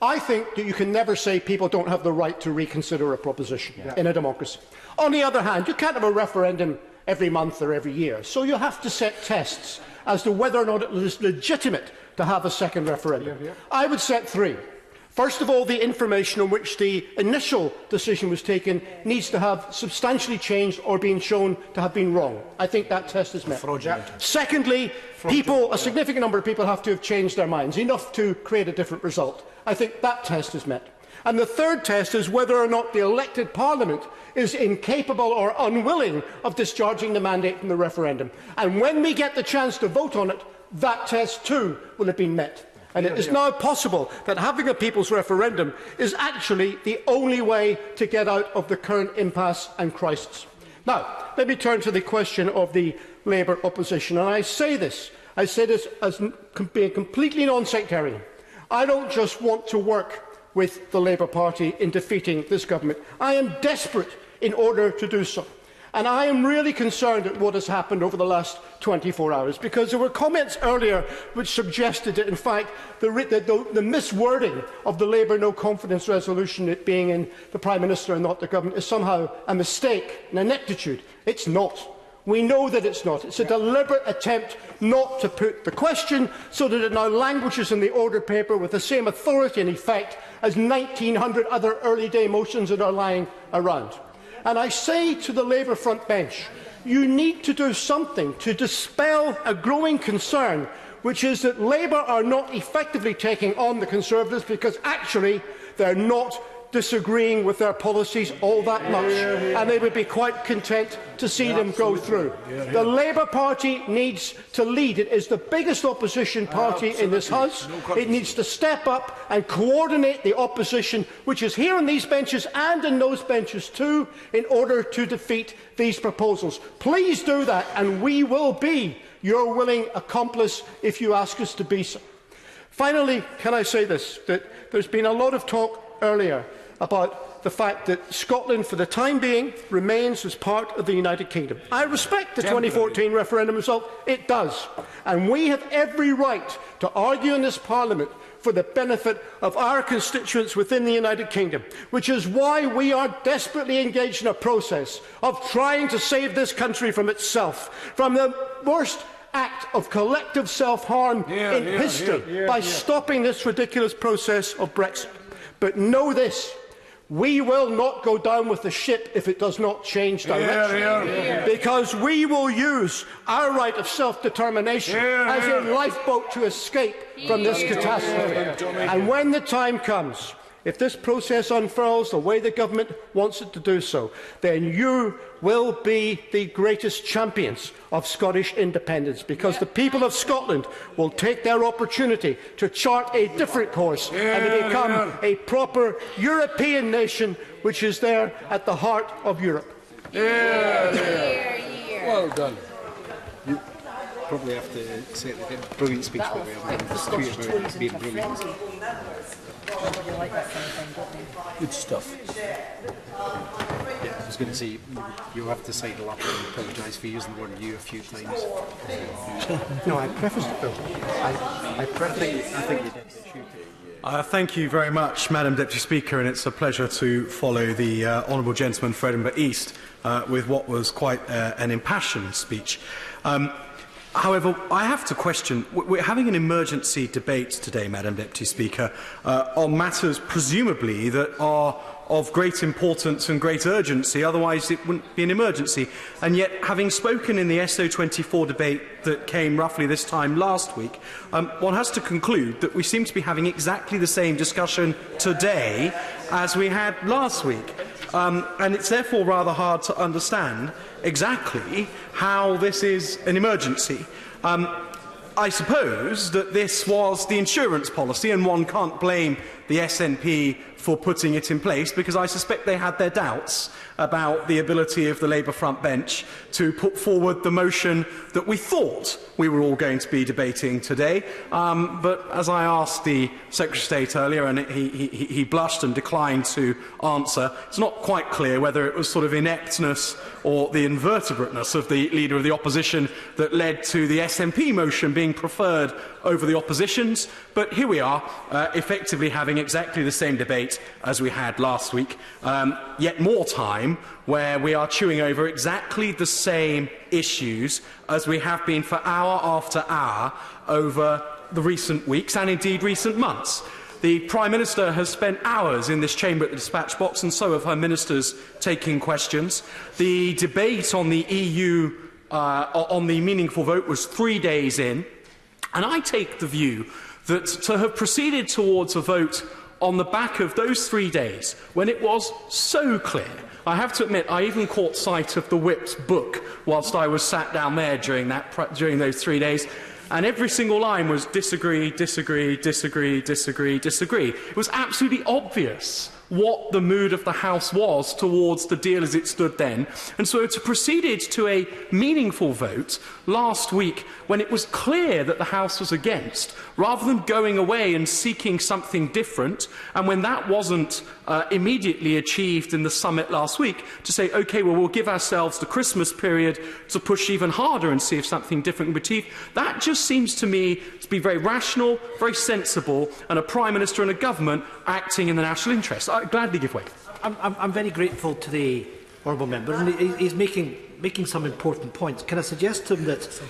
I think that you can never say people don't have the right to reconsider a proposition in a democracy. On the other hand, you can't have a referendum every month or every year, so you have to set tests as to whether or not it is legitimate to have a second referendum. I would set 3. First of all, the information on which the initial decision was taken needs to have substantially changed or been shown to have been wrong. I think that test is met. Secondly, a significant number of people have to have changed their minds, enough to create a different result. I think that test is met. And the 3rd test is whether or not the elected Parliament is incapable or unwilling of discharging the mandate from the referendum. And when we get the chance to vote on it, that test too will have been met. And it is now possible that having a people's referendum is actually the only way to get out of the current impasse and crisis. Now, let me turn to the question of the Labour opposition. And I say this as being completely non-sectarian. I don't just want to work with the Labour Party in defeating this government. I am desperate in order to do so. And I am really concerned at what has happened over the last 24 hours, because there were comments earlier which suggested that, in fact, the miswording of the Labour no confidence resolution, it being in the Prime Minister and not the government, is somehow a mistake, an ineptitude. It's not. We know that it's not. It's a deliberate attempt not to put the question so that it now languishes in the order paper with the same authority and effect as 1,900 other early day motions that are lying around. And I say to the Labour front bench, you need to do something to dispel a growing concern, which is that Labour are not effectively taking on the Conservatives because actually they're not disagreeing with their policies all that much, and they would be quite content to see them go through. The Labour Party needs to lead. It is the biggest opposition party in this House. It needs to step up and coordinate the opposition, which is here on these benches and in those benches too, in order to defeat these proposals. Please do that, and we will be your willing accomplice if you ask us to be so. Finally, can I say this, that there's been a lot of talk earlier about the fact that Scotland, for the time being, remains as part of the United Kingdom. I respect the 2014 referendum result. It does. And we have every right to argue in this Parliament for the benefit of our constituents within the United Kingdom, which is why we are desperately engaged in a process of trying to save this country from itself, from the worst act of collective self-harm in history by stopping this ridiculous process of Brexit. But know this, we will not go down with the ship if it does not change direction. Because we will use our right of self-determination as a lifeboat to escape from this catastrophe. And when the time comes, if this process unfurls the way the government wants it to do so, then you will be the greatest champions of Scottish independence, because the people of Scotland will take their opportunity to chart a different course and to become a proper European nation, which is there at the heart of Europe. Well done. You probably have to say it again. Brilliant speech, by the way. I'm going to tweet about it being brilliant. Good stuff. Yeah, I was going to say, you'll have to sidle up and apologise for using the word "you" a few times. No, I prefaced it, though. I think you did. Thank you very much, Madam Deputy Speaker, and it's a pleasure to follow the Honourable Gentleman for Edinburgh East with what was quite an impassioned speech. However, I have to question, we're having an emergency debate today, Madam Deputy Speaker, on matters presumably that are of great importance and great urgency, otherwise it wouldn't be an emergency. And yet, having spoken in the SO24 debate that came roughly this time last week, one has to conclude that we seem to be having exactly the same discussion today as we had last week. And it's therefore rather hard to understand exactly how this is an emergency. I suppose that this was the insurance policy, and one can't blame the SNP for putting it in place, because I suspect they had their doubts about the ability of the Labour front bench to put forward the motion that we thought we were all going to be debating today. But as I asked the Secretary of State earlier, and he blushed and declined to answer, it's not quite clear whether it was sort of ineptness or the invertebrateness of the Leader of the Opposition that led to the SNP motion being preferred over the Opposition's. But here we are, effectively having exactly the same debate as we had last week, yet more time, where we are chewing over exactly the same issues as we have been for hour after hour over the recent weeks and indeed recent months. The Prime Minister has spent hours in this chamber at the dispatch box, and so have her ministers taking questions. The debate on the EU, on the meaningful vote, was 3 days in, and I take the view that to have proceeded towards a vote on the back of those 3 days, when it was so clear, I have to admit I even caught sight of the Whip's book whilst I was sat down there during those 3 days, and every single line was disagree, disagree, disagree, disagree, disagree. It was absolutely obvious what the mood of the House was towards the deal as it stood then. And so to proceeded to a meaningful vote last week when it was clear that the House was against, rather than going away and seeking something different, and when that wasn't immediately achieved in the summit last week, to say, OK, well, we'll give ourselves the Christmas period to push even harder and see if something different can be achieved, that just seems to me to be very rational, very sensible, and a Prime Minister and a government acting in the national interest. I'd gladly give way. I'm very grateful to the honourable member, and he's making some important points. Can I suggest to him that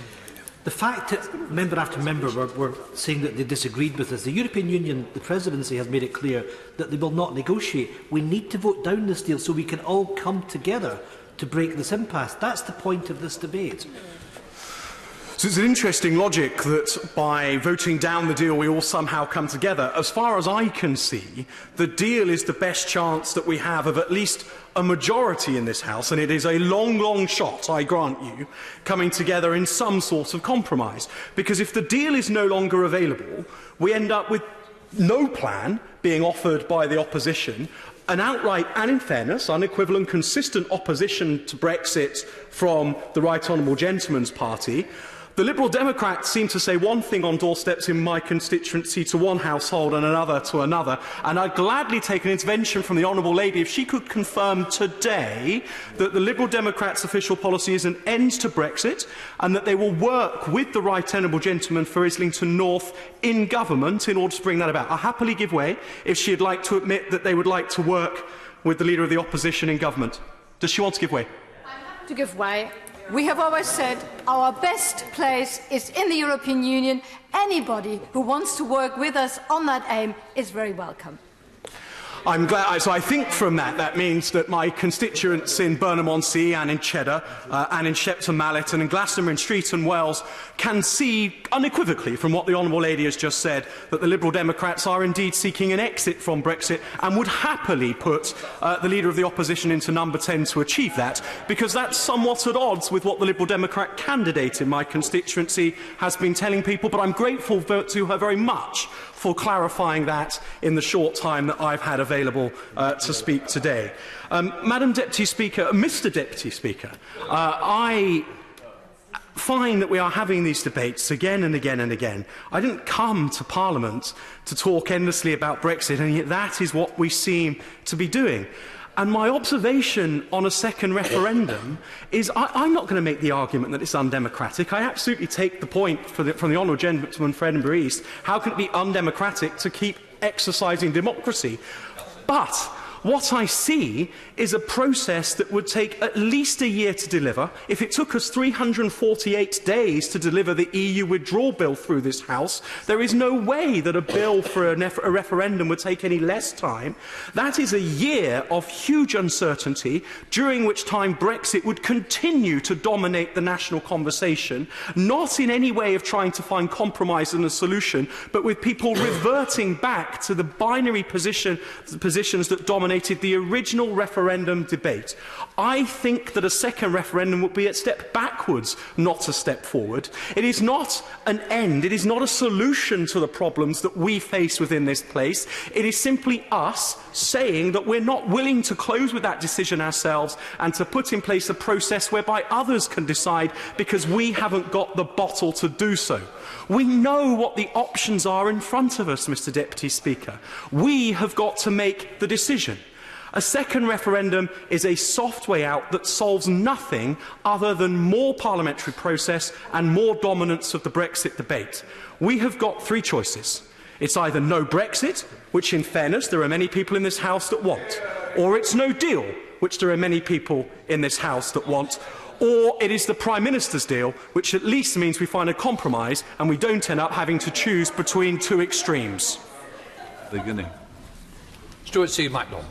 the fact that member after member were saying that they disagreed with us, the European Union, the Presidency, has made it clear that they will not negotiate. We need to vote down this deal so we can all come together to break this impasse. That's the point of this debate. So it's an interesting logic that by voting down the deal we all somehow come together. As far as I can see, the deal is the best chance that we have of at least a majority in this House, and it is a long, long shot, I grant you, coming together in some sort of compromise. Because if the deal is no longer available, we end up with no plan being offered by the opposition, an outright and, in fairness, unequivocal and consistent opposition to Brexit from the Right Honourable Gentleman's party. The Liberal Democrats seem to say one thing on doorsteps in my constituency to one household and another to another, and I'd gladly take an intervention from the Honourable Lady if she could confirm today that the Liberal Democrats' official policy is an end to Brexit and that they will work with the Right Honourable Gentleman for Islington North in government in order to bring that about. I'll happily give way if she'd like to admit that they would like to work with the Leader of the Opposition in government. Does she want to give way? To give way. We have always said our best place is in the European Union. Anybody who wants to work with us on that aim is very welcome. I'm glad. So I think from that means that my constituents in Burnham-on-Sea and in Cheddar and in Shepton Mallet and in Glastonbury and Street and Wells can see unequivocally from what the Honourable Lady has just said that the Liberal Democrats are indeed seeking an exit from Brexit and would happily put the Leader of the Opposition into number 10 to achieve that, because that's somewhat at odds with what the Liberal Democrat candidate in my constituency has been telling people. But I'm grateful to her very much for clarifying that in the short time that I've had available to speak today. Madam Deputy Speaker, Mr Deputy Speaker, I find that we are having these debates again and again and again. I didn't come to Parliament to talk endlessly about Brexit, and yet that is what we seem to be doing. And my observation on a second referendum is I'm not going to make the argument that it's undemocratic. I absolutely take the point from the Honourable Gentleman for Edinburgh East. How can it be undemocratic to keep exercising democracy? But what I see is a process that would take at least a year to deliver. If it took us 348 days to deliver the EU withdrawal bill through this House, there is no way that a bill for a referendum would take any less time. That is a year of huge uncertainty, during which time Brexit would continue to dominate the national conversation, not in any way of trying to find compromise and a solution, but with people reverting back to the binary positions that dominated the original referendum debate. I think that a second referendum would be a step backwards, not a step forward. It is not an end. It is not a solution to the problems that we face within this place. It is simply us saying that we're not willing to close with that decision ourselves and to put in place a process whereby others can decide, because we haven't got the bottle to do so. We know what the options are in front of us, Mr Deputy Speaker. We have got to make the decision. A second referendum is a soft way out that solves nothing other than more parliamentary process and more dominance of the Brexit debate. We have got three choices. It's either no Brexit, which in fairness there are many people in this House that want, or it's no deal, which there are many people in this House that want, or it is the Prime Minister's deal, which at least means we find a compromise and we don't end up having to choose between two extremes. Beginning. Stuart C. MacDonald.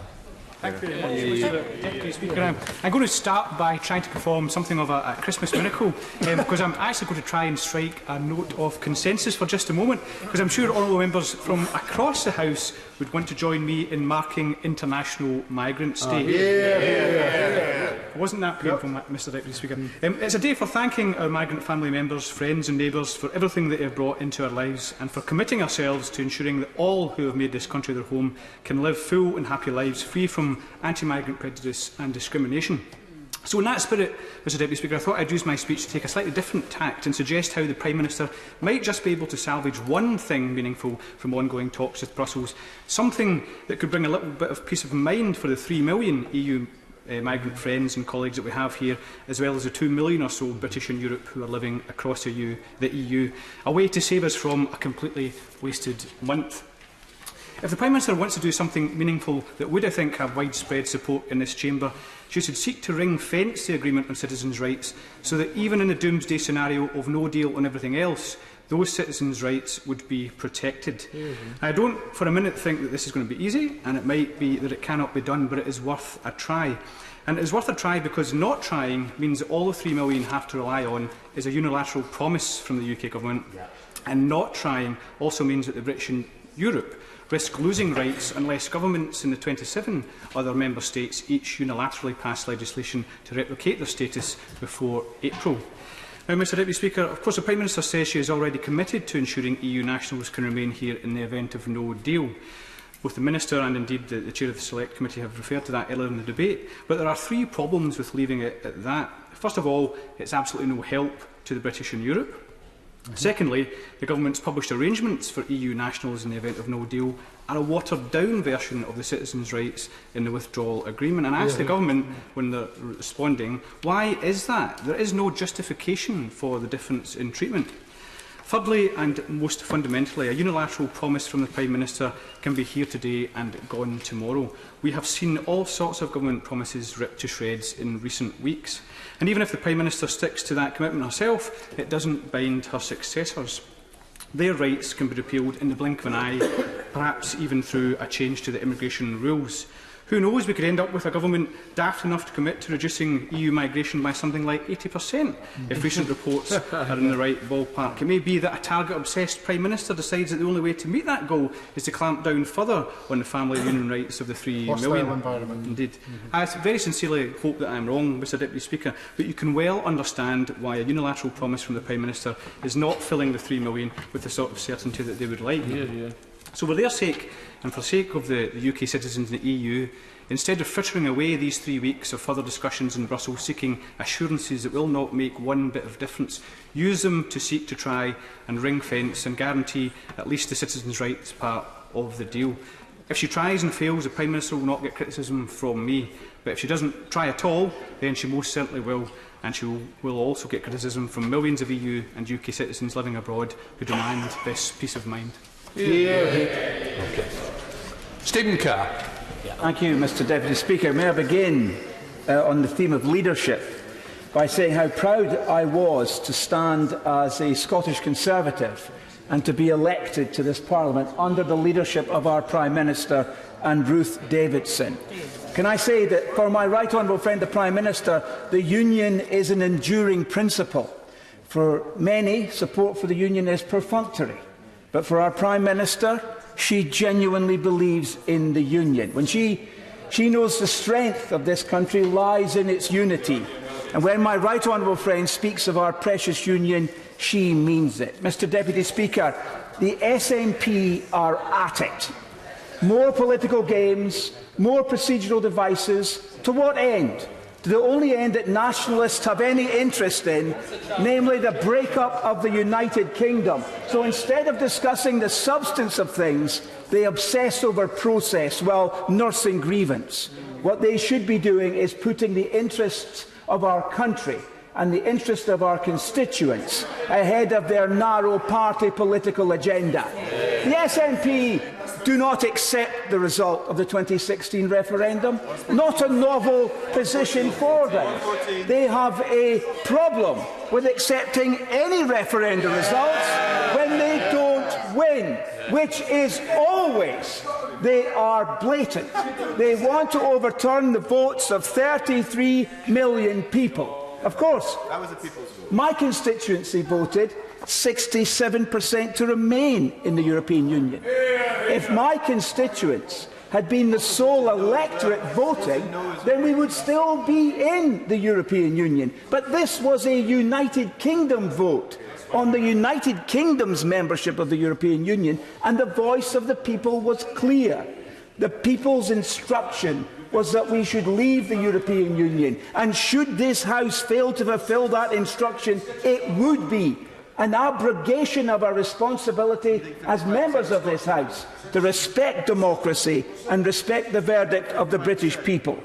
Thank you very much, Deputy Speaker. I'm going to start by trying to perform something of a Christmas miracle, because I'm actually going to try and strike a note of consensus for just a moment, because I'm sure honourable members from across the House would want to join me in marking International Migrants Day. Wasn't that painful, Mr Deputy Speaker? It's a day for thanking our migrant family members, friends and neighbours for everything that they have brought into our lives, and for committing ourselves to ensuring that all who have made this country their home can live full and happy lives free from anti-migrant prejudice and discrimination. So in that spirit, Mr Deputy Speaker, I thought I'd use my speech to take a slightly different tact and suggest how the Prime Minister might just be able to salvage one thing meaningful from ongoing talks with Brussels, something that could bring a little bit of peace of mind for the 3 million EU migrant friends and colleagues that we have here, as well as the 2 million or so British in Europe who are living across the EU, a way to save us from a completely wasted month. If the Prime Minister wants to do something meaningful that would, I think, have widespread support in this chamber, she should seek to ring-fence the agreement on citizens' rights, so that even in the doomsday scenario of no deal on everything else, those citizens' rights would be protected. I don't for a minute think that this is going to be easy, and it might be that it cannot be done, but it is worth a try. And it is worth a try because not trying means that all the 3 million have to rely on is a unilateral promise from the UK Government, and not trying also means that the British in Europe risk losing rights unless governments in the 27 other member states each unilaterally pass legislation to replicate their status before April. Now, Mr Deputy Speaker, of course the Prime Minister says she is already committed to ensuring EU nationals can remain here in the event of no deal. Both the Minister and indeed the Chair of the Select Committee have referred to that earlier in the debate, but there are 3 problems with leaving it at that. First of all, it's absolutely no help to the British in Europe. Secondly, the Government's published arrangements for EU nationals in the event of no deal are a watered-down version of the citizens' rights in the withdrawal agreement. And I ask the Government, when they're responding, why is that? There is no justification for the difference in treatment. Thirdly, and most fundamentally, a unilateral promise from the Prime Minister can be here today and gone tomorrow. We have seen all sorts of government promises ripped to shreds in recent weeks. And even if the Prime Minister sticks to that commitment herself, it doesn't bind her successors. Their rights can be repealed in the blink of an eye, perhaps even through a change to the immigration rules. Who knows, we could end up with a government daft enough to commit to reducing EU migration by something like 80%, if recent reports are in the right ballpark. It may be that a target-obsessed Prime Minister decides that the only way to meet that goal is to clamp down further on the family union rights of the 3 million. Indeed. I very sincerely hope that I am wrong, Mr Deputy Speaker, but you can well understand why a unilateral promise from the Prime Minister is not filling the 3 million with the sort of certainty that they would like. So for their sake, and for the sake of the UK citizens in the EU, instead of frittering away these 3 weeks of further discussions in Brussels seeking assurances that will not make one bit of difference, use them to seek to try and ring-fence and guarantee at least the citizens' rights part of the deal. If she tries and fails, the Prime Minister will not get criticism from me, but if she doesn't try at all, then she most certainly will, and she will also get criticism from millions of EU and UK citizens living abroad who demand this peace of mind. Okay. Stephen Carr. Thank you, Mr Deputy Speaker. May I begin on the theme of leadership by saying how proud I was to stand as a Scottish Conservative and to be elected to this Parliament under the leadership of our Prime Minister and Ruth Davidson. Can I say that for my right honourable friend, the Prime Minister, the Union is an enduring principle. For many, support for the Union is perfunctory. But for our Prime Minister, she genuinely believes in the Union. When she knows the strength of this country lies in its unity. And when my right honourable friend speaks of our precious Union, she means it. Mr Deputy Speaker, the SNP are at it. More political games, more procedural devices. To what end? To the only end that nationalists have any interest in, namely the break-up of the United Kingdom. So instead of discussing the substance of things, they obsess over process while nursing grievance. What they should be doing is putting the interests of our country and the interest of our constituents ahead of their narrow party political agenda. The SNP do not accept the result of the 2016 referendum. Not a novel position for them. They have a problem with accepting any referendum results when they don't win, which is always. They are blatant. They want to overturn the votes of 33 million people. Of course, that was the people's vote. My constituency voted 67% to remain in the European Union. If my constituents had been the sole electorate voting, then we would still be in the European Union. But this was a United Kingdom vote on the United Kingdom's membership of the European Union, and the voice of the people was clear. The people's instruction was that we should leave the European Union, and should this House fail to fulfil that instruction, it would be an abrogation of our responsibility as members of this House to respect democracy and respect the verdict of the British people.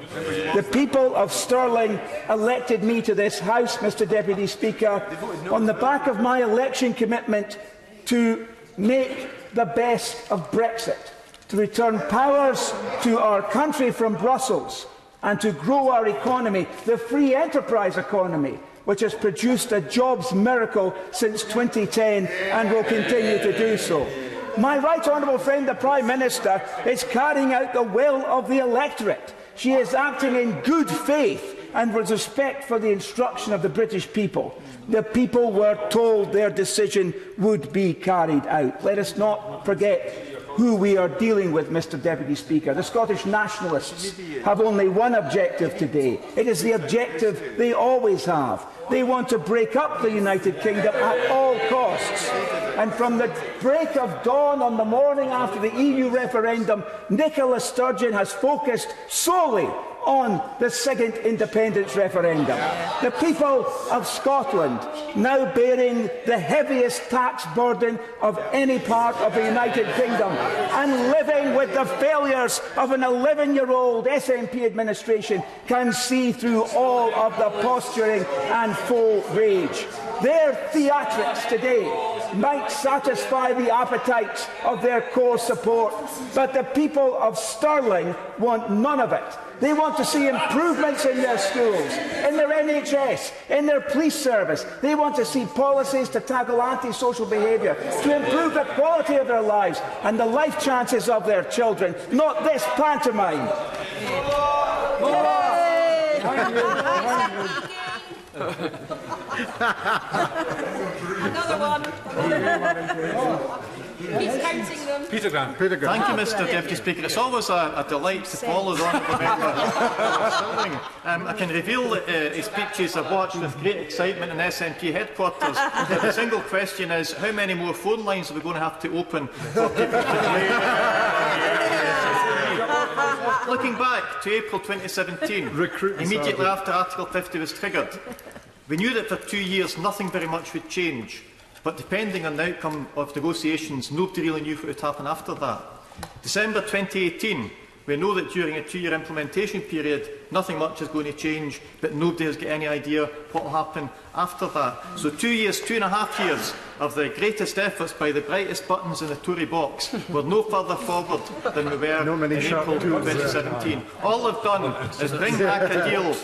The people of Stirling elected me to this House, Mr Deputy Speaker, on the back of my election commitment to make the best of Brexit, to return powers to our country from Brussels and to grow our economy, the free enterprise economy, which has produced a jobs miracle since 2010 and will continue to do so. My right honourable friend, the Prime Minister, is carrying out the will of the electorate. She is acting in good faith and with respect for the instruction of the British people. The people were told their decision would be carried out. Let us not forget who we are dealing with, Mr Deputy Speaker. The Scottish Nationalists have only one objective today. It is the objective they always have. They want to break up the United Kingdom at all costs. And from the break of dawn on the morning after the EU referendum, Nicola Sturgeon has focused solely on the second independence referendum. The people of Scotland, now bearing the heaviest tax burden of any part of the United Kingdom and living with the failures of an 11-year-old SNP administration, can see through all of the posturing and faux rage. Their theatrics today might satisfy the appetites of their core support, but the people of Stirling want none of it. They want to see improvements in their schools, in their NHS, in their police service. They want to see policies to tackle antisocial behaviour, to improve the quality of their lives and the life chances of their children, not this pantomime. Another one. He's counting them. Peter Grant. Thank you, Mr Deputy Speaker. It's always a delight to follow the honourable member. I can reveal that his speeches are watched with great excitement in SNP headquarters. The single question is, how many more phone lines are we going to have to open for people to Looking back to April 2017, immediately after Article 50 was triggered, we knew that for 2 years nothing very much would change. But depending on the outcome of negotiations, nobody really knew what would happen after that. December 2018, we know that during a 2-year implementation period, nothing much is going to change, but nobody has got any idea what will happen after that. So 2 years, 2.5 years of the greatest efforts by the brightest buttons in the Tory box were no further forward than we were in April 2017. All they've done is bring back a deal,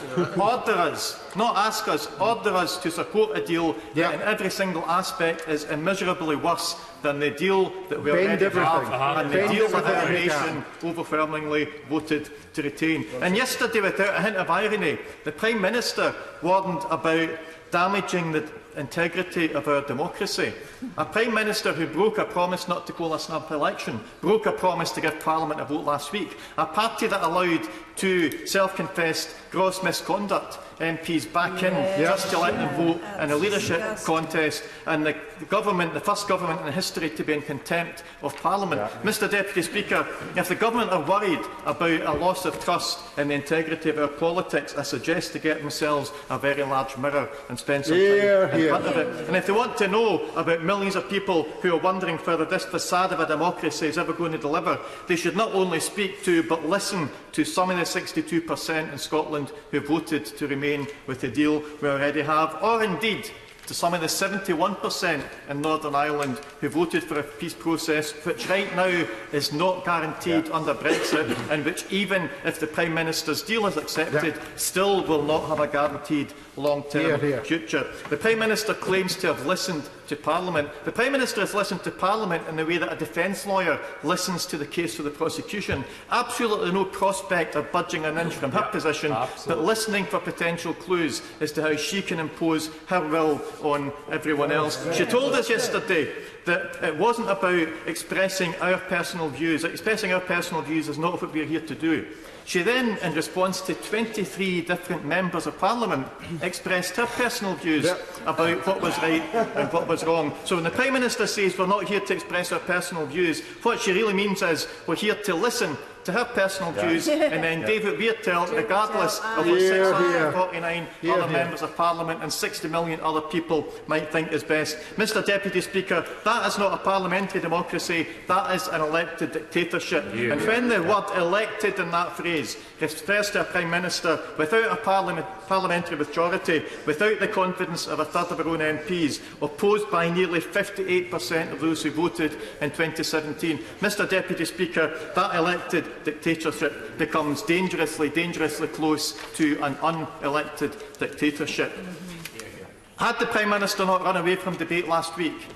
order us, not ask us, order us to support a deal that in every single aspect is immeasurably worse than the deal that we already have and the deal that our nation overwhelmingly voted to retain. And yesterday, without a hint of irony, the Prime Minister warned about damaging the integrity of our democracy. A Prime Minister who broke a promise not to call a snap election, broke a promise to give Parliament a vote last week, a party that allowed 2 self-confessed gross misconduct MPs back in just to let them vote in a leadership contest, and the government, the first government in history to be in contempt of Parliament. Mr Deputy Speaker, if the government are worried about a loss of trust in the integrity of our politics, I suggest to get themselves a very large mirror and spend some time in front of it. And if they want to know about millions of people who are wondering whether this facade of a democracy is ever going to deliver, they should not only speak to but listen to some of the 62% in Scotland who voted to remain with the deal we already have, or indeed to some of the 71% in Northern Ireland who voted for a peace process which right now is not guaranteed under Brexit, and which, even if the Prime Minister's deal is accepted, still will not have a guaranteed long-term future. The Prime Minister claims to have listened to Parliament. The Prime Minister has listened to Parliament in the way that a defence lawyer listens to the case for the prosecution. Absolutely no prospect of budging an inch from her position, but listening for potential clues as to how she can impose her will on everyone else. She told us yesterday that it wasn't about expressing our personal views. Expressing our personal views is not what we are here to do. She then, in response to 23 different members of Parliament, expressed her personal views about what was right and what was wrong. So when the Prime Minister says we're not here to express our personal views, what she really means is we're here to listen to her personal views and then David Weirtell, regardless of what 649 other members of Parliament and 60 million other people might think is best. Mr Deputy Speaker, that is not a parliamentary democracy, that is an elected dictatorship. And when the word elected in that phrase refers to a Prime Minister without a parliamentary majority, without the confidence of a third of our own MPs, opposed by nearly 58% of those who voted in 2017, Mr Deputy Speaker, that elected dictatorship becomes dangerously close to an unelected dictatorship. Had the Prime Minister not run away from debate last week,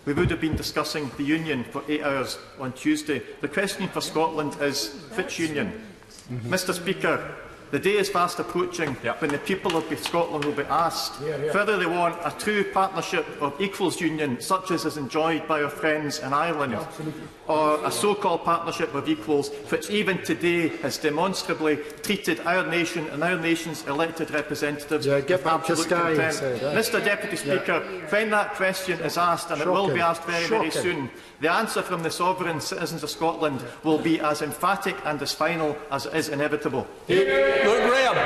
we would have been discussing the Union for 8 hours on Tuesday. The question for Scotland is which Union? Mr Speaker, the day is fast approaching when the people of Scotland will be asked whether they want a true partnership of equals union, such as is enjoyed by our friends in Ireland, or a so-called partnership of equals, which even today has demonstrably treated our nation and our nation's elected representatives with absolute contempt. Mr Deputy Speaker, when that question is asked, and it will be asked very soon, the answer from the sovereign citizens of Scotland will be as emphatic and as final as it is inevitable. Lord Graham.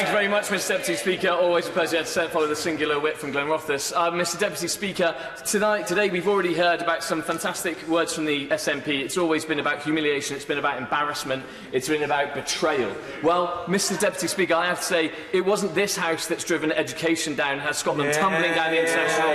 Thank you very much, Mr Deputy Speaker. Always a pleasure to follow the singular wit from Glenrothes. Mr Deputy Speaker, today we've already heard about some fantastic words from the SNP. It's always been about humiliation, it's been about embarrassment, it's been about betrayal. Well, Mr Deputy Speaker, I have to say, it wasn't this House that's driven education down, has Scotland tumbling down the international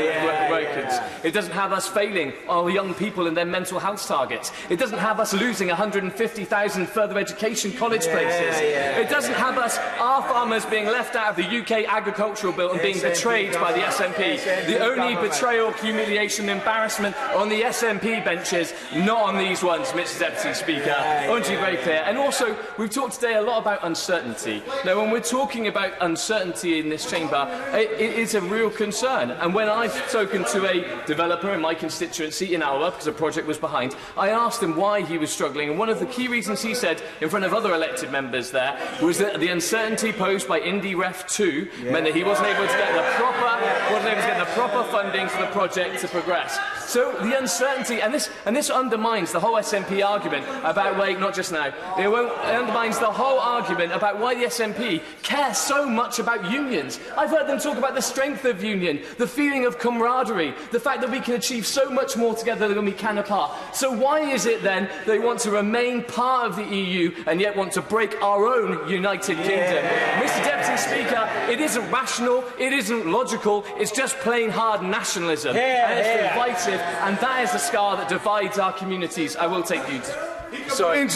rankings. It doesn't have us failing our young people and their mental health targets. It doesn't have us losing 150,000 further education college places. It doesn't have us, our farmers, being left out of the UK agricultural bill and being betrayed by the SNP. The only betrayal, humiliation and embarrassment on the SNP benches, not on these ones, Mr Deputy Speaker. I want to be very clear. And also, we've talked today a lot about uncertainty. Now, when we're talking about uncertainty in this chamber, it is a real concern. And when I've spoken to a developer in my constituency in Alba, because a project was behind, I asked him why he was struggling. And one of the key reasons he said in front of other elected members there was that the uncertainty posed by Indy Ref 2 meant that he wasn't able to get the proper funding for the project to progress. So the uncertainty, and this undermines the whole SNP argument about, wait, not just now, it undermines the whole argument about why the SNP care so much about unions. I've heard them talk about the strength of union, the feeling of camaraderie, the fact that we can achieve so much more together than we can apart. So why is it then they want to remain part of the EU and yet want to break our own United Kingdom? Mr Deputy Speaker, it isn't rational, it isn't logical, it's just plain hard nationalism. And it's divisive, and that is the scar that divides our communities. I will take you to... Sorry.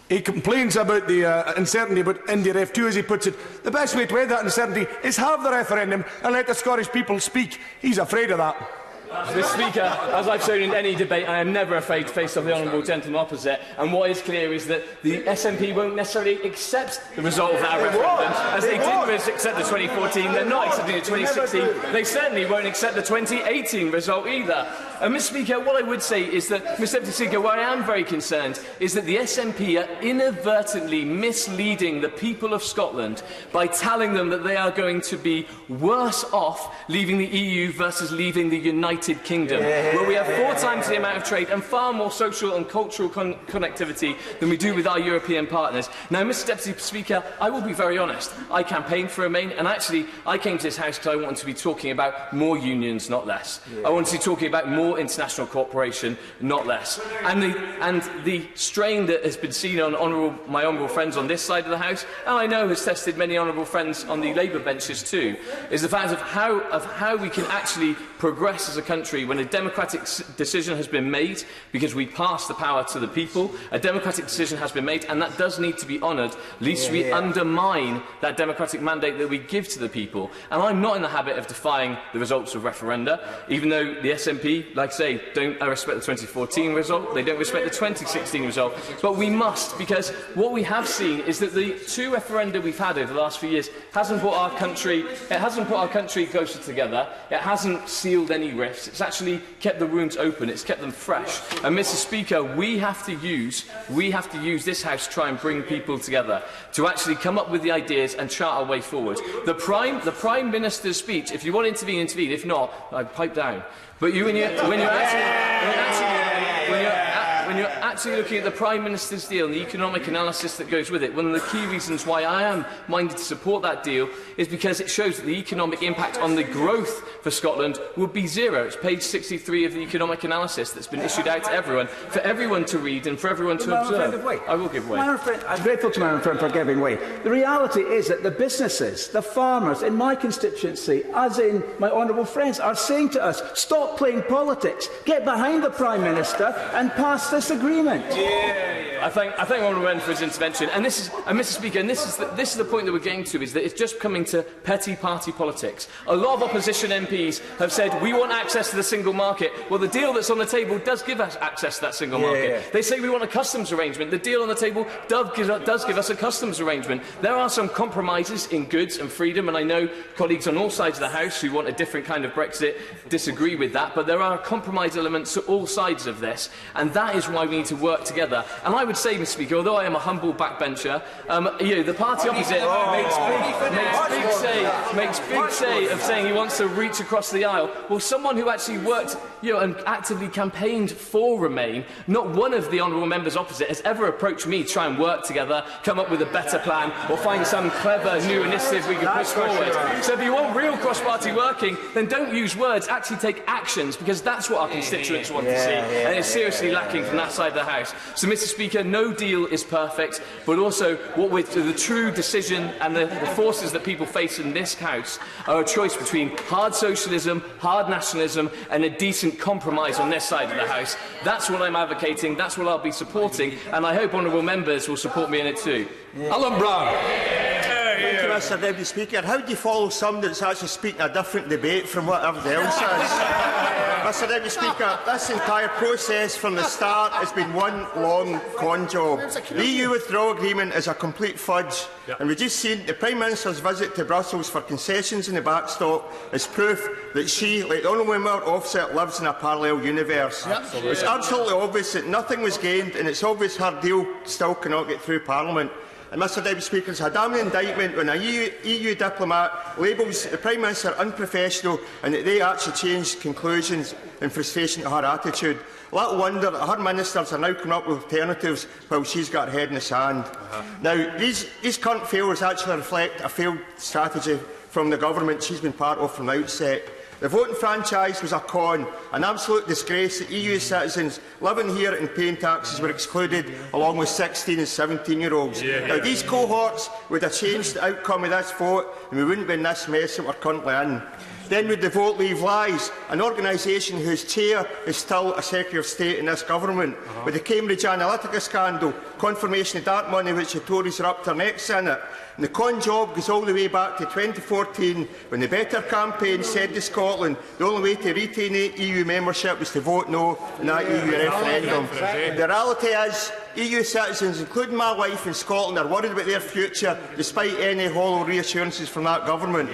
He complains about the uncertainty about India F2, as he puts it. The best way to end that uncertainty is have the referendum and let the Scottish people speak. He's afraid of that. Mr Speaker, as I've shown in any debate, I am never afraid to face off the honourable gentleman opposite, and what is clear is that the SNP won't necessarily accept the result of that referendum, as they didn't accept the 2014, they're not accepting the 2016, they certainly won't accept the 2018 result either. And Mr Speaker, what I would say is that, Mr Deputy Speaker, where I am very concerned is that the SNP are inadvertently misleading the people of Scotland by telling them that they are going to be worse off leaving the EU versus leaving the United Kingdom, where we have 4 times the amount of trade and far more social and cultural connectivity than we do with our European partners. Now, Mr Deputy Speaker, I will be very honest. I campaigned for Remain, and actually I came to this House because I wanted to be talking about more unions, not less. I wanted to be talking about more international cooperation, not less. And the strain that has been seen on my honourable friends on this side of the House, and I know has tested many honourable friends on the Labour benches too, is the fact of how we can actually progress as a country when a democratic decision has been made, because we pass the power to the people. A democratic decision has been made, and that does need to be honoured, lest we undermine that democratic mandate that we give to the people. And I'm not in the habit of defying the results of referenda, even though the SNP, like I say, don't respect the 2014 result, they don't respect the 2016 result. But we must, because what we have seen is that the 2 referenda we've had over the last few years hasn't put our country closer together, it hasn't sealed any rifts, it's actually kept the wounds open, it's kept them fresh. And Mr Speaker, we have to use this House to try and bring people together, to actually come up with the ideas and chart our way forward. The Prime Minister's speech, if you want to intervene, intervene, if not, I'd pipe down. But when you're actually looking at the Prime Minister's deal and the economic analysis that goes with it, one of the key reasons why I am minded to support that deal is because it shows that the economic impact on the growth for Scotland would be 0. It's page 63 of the economic analysis that's been issued out to everyone, for everyone to read and for everyone to observe. I will give way. I'm grateful to my friend for giving way. The reality is that the businesses, the farmers in my constituency, as in my honourable friends, are saying to us, stop playing politics, get behind the Prime Minister and pass this agreement. I thank honourable member for his intervention. And Mr Speaker, and this is the point that we're getting to, is that it's just coming to petty party politics. A lot of opposition MPs have said we want access to the single market. Well, the deal that's on the table does give us access to that single market. They say we want a customs arrangement. The deal on the table does give us a customs arrangement. There are some compromises in goods and freedom, and I know colleagues on all sides of the House who want a different kind of Brexit disagree with that, but there are compromise elements to all sides of this, and that is why we need to work together. And I would would say, Mr. Speaker, although I am a humble backbencher, the party opposite makes big say of saying he wants to reach across the aisle. Well, someone who actually worked, and actively campaigned for Remain, not one of the honourable members opposite has ever approached me to try and work together, come up with a better plan, or find some clever new initiative we can push forward. So if you want real cross-party working, then don't use words, actually take actions, because that's what our constituents want to see, and it's seriously lacking from that side of the House. So, Mr. Speaker, no deal is perfect, but also the true decision and the forces that people face in this House are a choice between hard socialism, hard nationalism, and a decent compromise on this side of the House. That's what I'm advocating, that's what I'll be supporting, and I hope honourable members will support me in it too. Alan Brown. Thank you, Mr. Deputy Speaker. How do you follow somebody that's actually speaking a different debate from what everybody else is? Mr. Deputy Speaker, this entire process from the start has been one long con job. The EU withdrawal agreement is a complete fudge, and we've just seen the Prime Minister's visit to Brussels for concessions in the backstop as proof that she, like the Honourable Member Offset, lives in a parallel universe. It's absolutely obvious that nothing was gained, and it's obvious her deal still cannot get through Parliament. And Mr. Deputy Speaker, it's a damning indictment when an EU diplomat labels the Prime Minister unprofessional and that they actually changed conclusions in frustration to her attitude. Little wonder that her ministers are now coming up with alternatives while she's got her head in the sand. Now, these current failures actually reflect a failed strategy from the government she's been part of from the outset. The voting franchise was a con, an absolute disgrace that EU citizens living here and paying taxes were excluded, along with 16 and 17-year-olds. Now, these cohorts would have changed the outcome of this vote, and we wouldn't be in this mess that we're currently in. Then would the vote leave Lies, an organisation whose chair is still a Secretary of State in this government, with the Cambridge Analytica scandal, confirmation of dark money which the Tories are up to their necks in it. And the con job goes all the way back to 2014, when the Better campaign said to Scotland the only way to retain EU membership was to vote no in that EU referendum. The reality is, EU citizens, including my wife in Scotland, are worried about their future, despite any hollow reassurances from that government.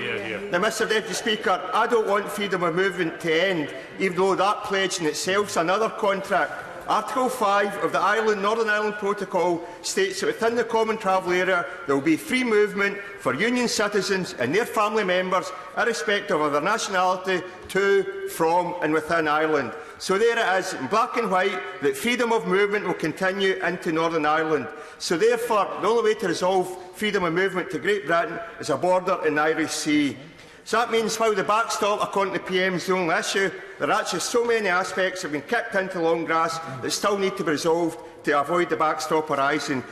Now, Mr. Deputy Speaker, I don't want freedom of movement to end, even though that pledge in itself is another contract. Article 5 of the Northern Ireland Protocol states that within the common travel area there will be free movement for Union citizens and their family members, irrespective of their nationality, to, from and within Ireland. So there it is, in black and white, that freedom of movement will continue into Northern Ireland. So therefore, the only way to resolve freedom of movement to Great Britain is a border in the Irish Sea. So that means while the backstop, according to the PM, is the only issue, there are actually so many aspects that have been kicked into long grass that still need to be resolved to avoid the backstop arising.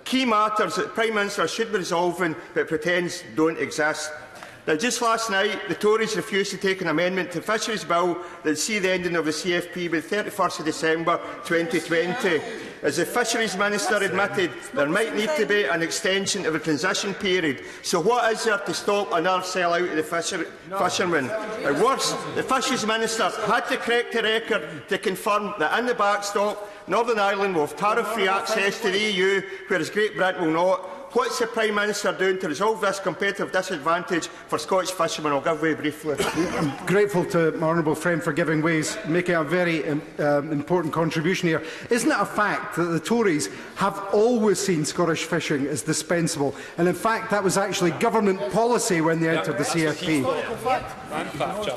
Key matters that the Prime Minister should be resolving but pretends don't exist. Now, just last night, the Tories refused to take an amendment to the Fisheries Bill that would see the ending of the CFP by the 31st of December 2020. As the Fisheries Minister admitted, there might need to be an extension of the transition period. So what is there to stop another sell-out of the fishermen? And worse, the Fisheries Minister had to correct the record to confirm that in the backstop, Northern Ireland will have tariff-free access to the EU, whereas Great Britain will not. What's the Prime Minister doing to resolve this competitive disadvantage for Scottish fishermen? I'll give way briefly. I'm grateful to my honourable friend for giving ways, making a very important contribution here. Isn't it a fact that the Tories have always seen Scottish fishing as dispensable? And in fact, that was actually government policy when they entered the CFP.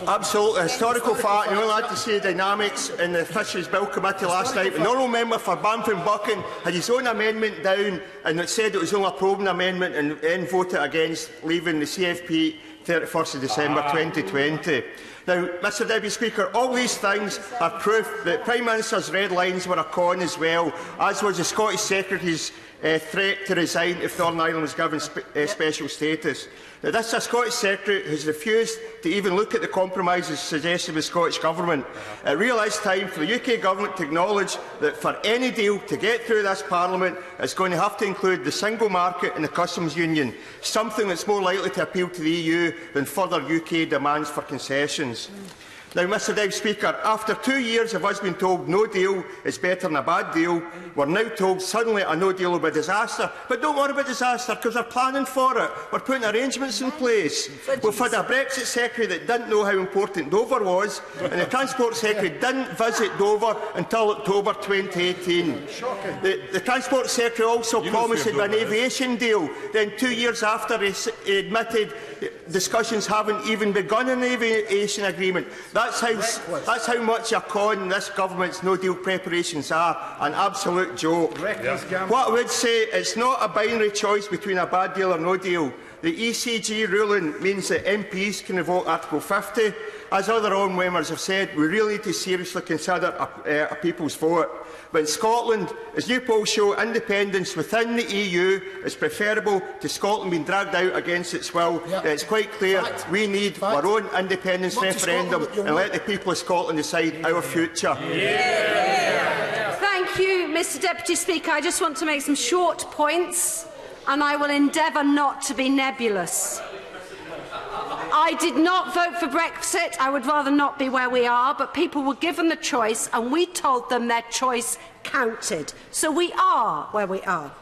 Absolutely, historical fact. You only had to see the dynamics in the Fisheries Bill Committee last night. The honourable member for Bamford Buchan had his own amendment down and it said it was only a probing amendment and then voted against leaving the CFP 31st of December 2020. Now, Mr Deputy Speaker, all these things are proof that Prime Minister's red lines were a con as well, as was the Scottish Secretary's threat to resign if Northern Ireland was given special status. Now, this is a Scottish Secretary who has refused to even look at the compromises suggested by the Scottish Government. It really is time for the UK Government to acknowledge that for any deal to get through this Parliament, it's going to have to include the single market and the customs union, something that's more likely to appeal to the EU than further UK demands for concessions. Now, Mr Deputy Speaker, after 2 years of us being told no deal is better than a bad deal, we're now told suddenly a no deal will be a disaster. But don't worry about disaster, because we're planning for it. We're putting arrangements in place. We've had a Brexit Secretary that didn't know how important Dover was, and the Transport Secretary didn't visit Dover until October 2018. The Transport Secretary also promised an aviation deal. Then 2 years after, he admitted discussions haven't even begun on the aviation agreement. That's how much a con this government's no-deal preparations are. An absolute joke. What I would say, it's not a binary choice between a bad deal or no deal. The ECG ruling means that MPs can revoke Article 50. As other honourable members have said, we really need to seriously consider a people's vote. But in Scotland, as new polls show, independence within the EU is preferable to Scotland being dragged out against its will. It's quite clear we need our own independence referendum and let the people of Scotland decide our future. Thank you, Mr Deputy Speaker. I just want to make some short points, and I will endeavour not to be nebulous. I did not vote for Brexit. I would rather not be where we are, but people were given the choice and we told them their choice counted. So we are where we are.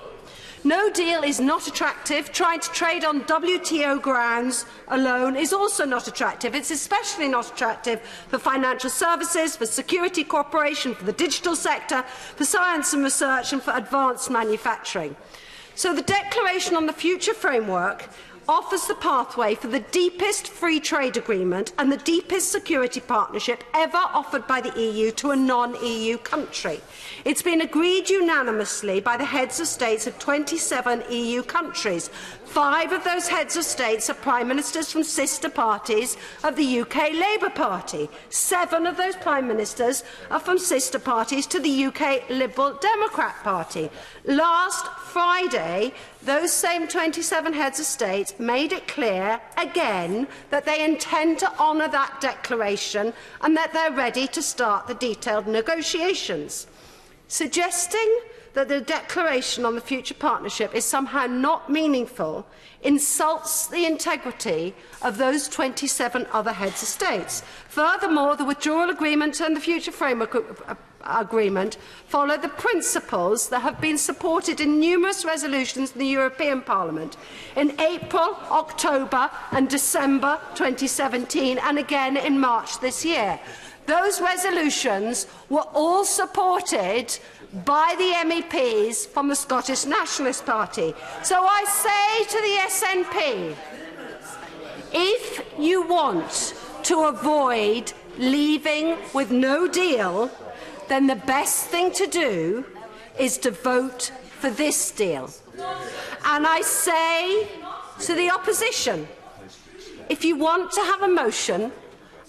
No deal is not attractive. Trying to trade on WTO grounds alone is also not attractive. It's especially not attractive for financial services, for security cooperation, for the digital sector, for science and research and for advanced manufacturing. So the Declaration on the Future Framework offers the pathway for the deepest free trade agreement and the deepest security partnership ever offered by the EU to a non-EU country. It's been agreed unanimously by the heads of states of 27 EU countries. 5 of those heads of states are prime ministers from sister parties of the UK Labour Party. 7 of those prime ministers are from sister parties to the UK Liberal Democrat Party. Last Friday, those same 27 heads of state made it clear again that they intend to honour that declaration and that they're ready to start the detailed negotiations. Suggesting that the Declaration on the Future Partnership is somehow not meaningful insults the integrity of those 27 other heads of states. Furthermore, the Withdrawal Agreement and the Future Framework Agreement follow the principles that have been supported in numerous resolutions in the European Parliament in April, October and December 2017 and again in March this year. Those resolutions were all supported by the MEPs from the Scottish Nationalist Party. So I say to the SNP, if you want to avoid leaving with no deal, then the best thing to do is to vote for this deal. And I say to the opposition, if you want to have a motion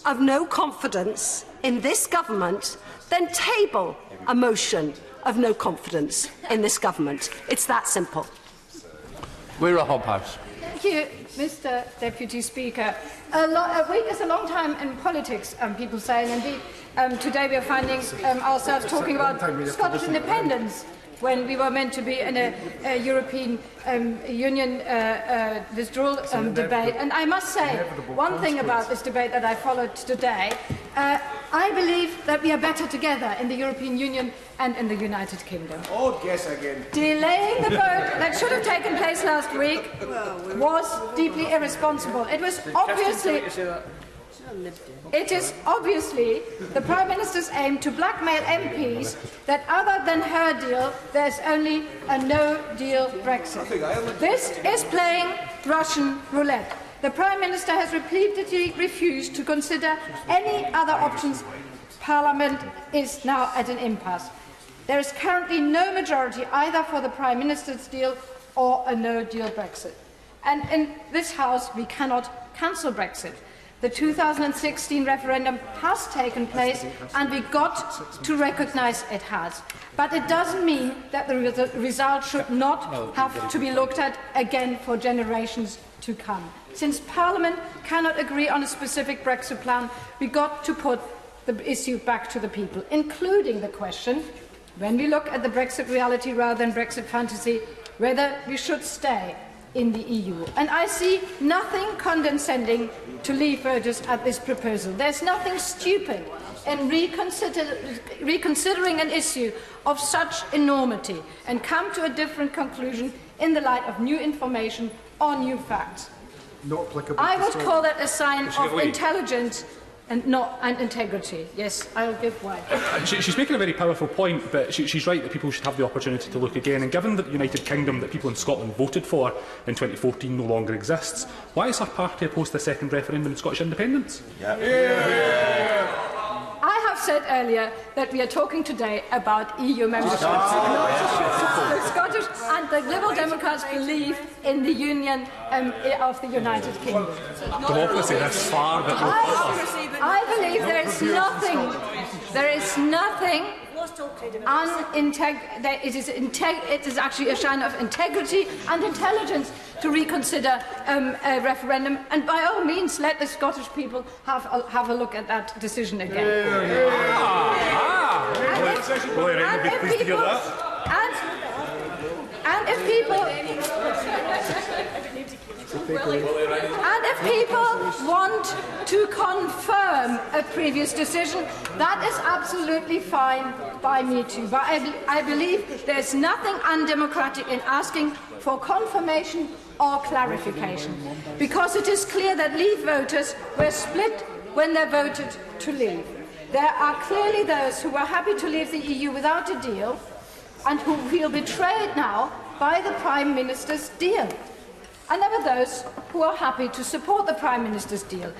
of no confidence in this government, then table a motion of no confidence in this government. It's that simple. We're a Hobhouse. Thank you, Mr Deputy Speaker. A week is a long time in politics, people say, and indeed today we are finding ourselves talking about Scottish independence when we were meant to be in a European Union withdrawal debate. And I must say one thing about this debate that I followed today. I believe that we are better together in the European Union and in the United Kingdom. Oh, guess again. Delaying the vote that should have taken place last week was deeply irresponsible. It was obviously... It is obviously the Prime Minister's aim to blackmail MPs that other than her deal, there's only a no-deal Brexit. This is playing Russian roulette. The Prime Minister has repeatedly refused to consider any other options. Parliament is now at an impasse. There is currently no majority either for the Prime Minister's deal or a no-deal Brexit. And in this House, we cannot cancel Brexit. The 2016 referendum has taken place and we got to recognise it has. But it doesn't mean that the result should not have to be looked at again for generations to come. Since Parliament cannot agree on a specific Brexit plan, we got to put the issue back to the people, including the question, when we look at the Brexit reality rather than Brexit fantasy, whether we should stay in the EU. And I see nothing condescending to Leave voters at this proposal. There's nothing stupid in reconsidering an issue of such enormity and come to a different conclusion in the light of new information or new facts. Not applicable. I would call that a sign of intelligence and integrity. Yes, I'll give way. She's making a very powerful point, but she's right that people should have the opportunity to look again. And given that the United Kingdom that people in Scotland voted for in 2014 no longer exists, why is her party opposed to a second referendum on Scottish independence? I have said earlier that we are talking today about EU membership. The Scottish and the Liberal Democrats believe in the union of the United Kingdom. Democracy this far, but no further. I believe there is nothing it is actually a sign of integrity and intelligence to reconsider a referendum, and by all means let the Scottish people have a look at that decision again. And if people want to confirm a previous decision, that is absolutely fine by me too. But I believe there's nothing undemocratic in asking for confirmation or clarification, because it is clear that Leave voters were split when they voted to leave. There are clearly those who are happy to leave the EU without a deal and who feel betrayed now by the Prime Minister's deal. And there are those who are happy to support the Prime Minister's deal.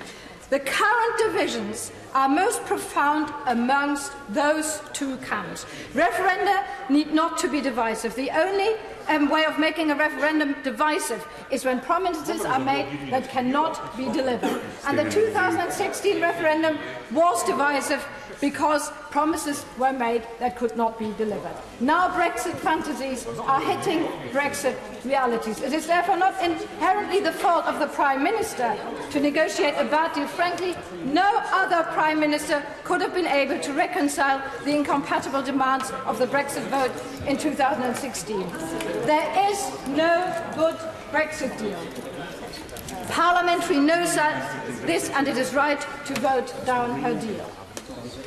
The current divisions are most profound amongst those two camps. Referenda need not to be divisive. The only way of making a referendum divisive is when promises are made that cannot be delivered. And the 2016 referendum was divisive because promises were made that could not be delivered. Now Brexit fantasies are hitting Brexit realities. It is therefore not inherently the fault of the Prime Minister to negotiate a bad deal. Frankly, no other Prime Minister could have been able to reconcile the incompatible demands of the Brexit vote in 2016. There is no good Brexit deal. Parliamentary knows this, and it is right to vote down her deal.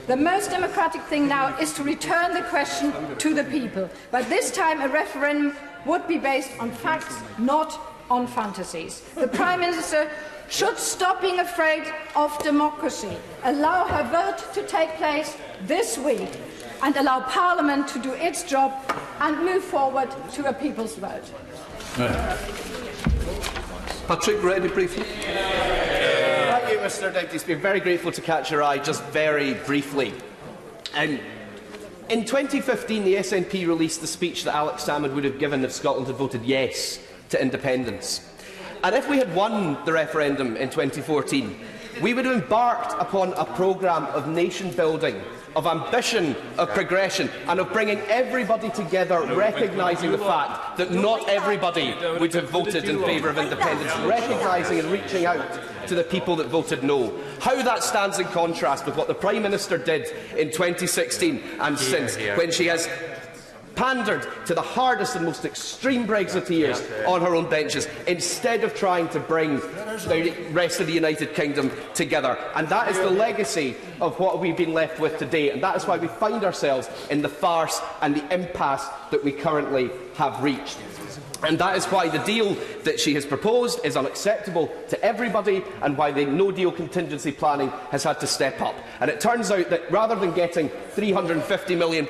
The most democratic thing now is to return the question to the people, but this time a referendum would be based on facts, not on fantasies. The Prime Minister should stop being afraid of democracy, allow her vote to take place this week, and allow Parliament to do its job and move forward to a people's vote. Patrick, ready briefly. Thank you, Mr Deputy Speaker. Very grateful to catch your eye just very briefly. In 2015, the SNP released the speech that Alex Salmond would have given if Scotland had voted yes to independence. And if we had won the referendum in 2014, we would have embarked upon a programme of nation-building, of ambition, of progression, and of bringing everybody together, recognising the fact that not everybody would have voted in favour of independence, recognising and reaching out to the people that voted no. How that stands in contrast with what the Prime Minister did in 2016 and since, when she has pandered to the hardest and most extreme Brexiteers on her own benches, instead of trying to bring the rest of the United Kingdom together. And that is the legacy of what we've been left with today, and that is why we find ourselves in the farce and the impasse that we currently have reached. And that is why the deal that she has proposed is unacceptable to everybody, and why the no-deal contingency planning has had to step up. And it turns out that rather than getting £350 million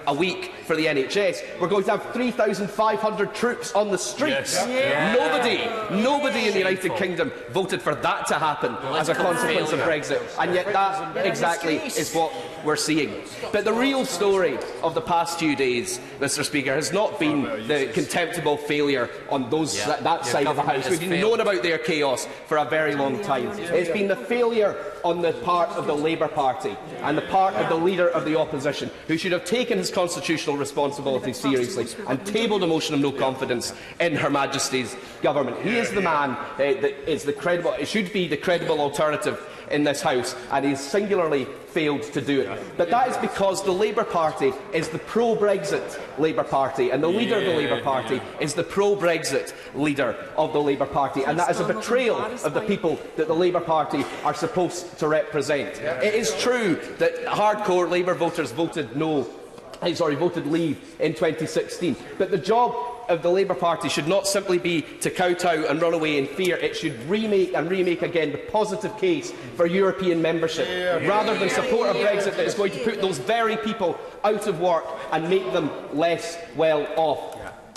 a week for the NHS, we're going to have 3,500 troops on the streets. Nobody in the United Kingdom voted for that to happen as a consequence of Brexit, and yet that exactly is what we're seeing. But the real story of the past few days, Mr Speaker, has not been the contemptible failure on that side of the House. We've known about their chaos for a very long time. It's been the failure on the part of the Labour Party and the part of the Leader of the Opposition, who should have taken his constitutional responsibility seriously and tabled a motion of no confidence in Her Majesty's government. He is the man that is the credible, it should be the credible alternative in this House, and he has singularly failed to do it. But that is because the Labour Party is the pro-Brexit Labour Party, and the leader of the Labour Party is the pro-Brexit leader of the Labour Party, and that is a betrayal of the people that the Labour Party are supposed to represent. It is true that hardcore Labour voters voted voted leave in 2016, but the job of the Labour Party should not simply be to kowtow and run away in fear. It should remake again the positive case for European membership, rather than support a Brexit that is going to put those very people out of work and make them less well off.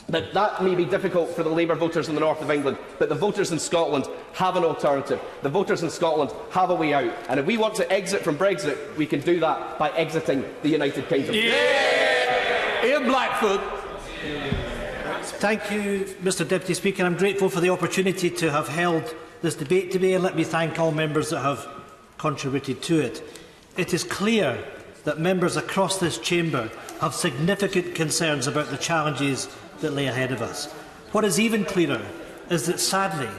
That may be difficult for the Labour voters in the north of England, but the voters in Scotland have an alternative. The voters in Scotland have a way out. And if we want to exit from Brexit, we can do that by exiting the United Kingdom. Ian Blackfoot. Thank you, Mr Deputy Speaker. I'm grateful for the opportunity to have held this debate today, and let me thank all members that have contributed to it. It is clear that members across this chamber have significant concerns about the challenges that lay ahead of us. What is even clearer is that, sadly,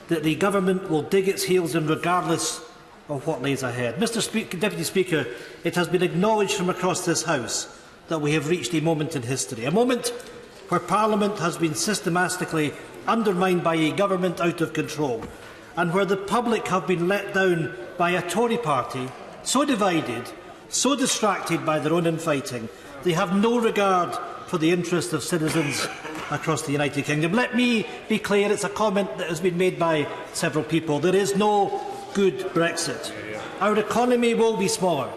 the government will dig its heels in regardless of what lays ahead. Mr Deputy Speaker, it has been acknowledged from across this House that we have reached a moment in history, a moment where Parliament has been systematically undermined by a government out of control, and where the public have been let down by a Tory party so divided, so distracted by their own infighting, they have no regard for the interests of citizens across the United Kingdom. Let me be clear, it's a comment that has been made by several people. There is no good Brexit. Our economy will be smaller,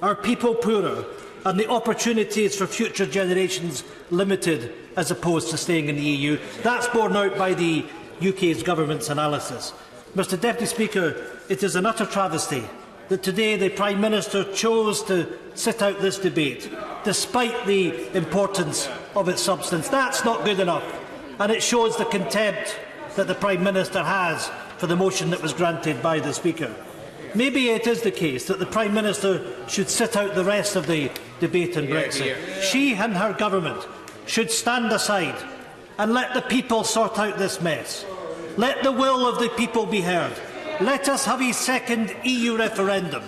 our people poorer, and the opportunities for future generations limited as opposed to staying in the EU. That's borne out by the UK's government's analysis. Mr Deputy Speaker, it is an utter travesty that today the Prime Minister chose to sit out this debate, despite the importance of its substance. That's not good enough, and it shows the contempt that the Prime Minister has for the motion that was granted by the Speaker. Maybe it is the case that the Prime Minister should sit out the rest of the debate on Brexit. She and her government should stand aside and let the people sort out this mess. Let the will of the people be heard. Let us have a second EU referendum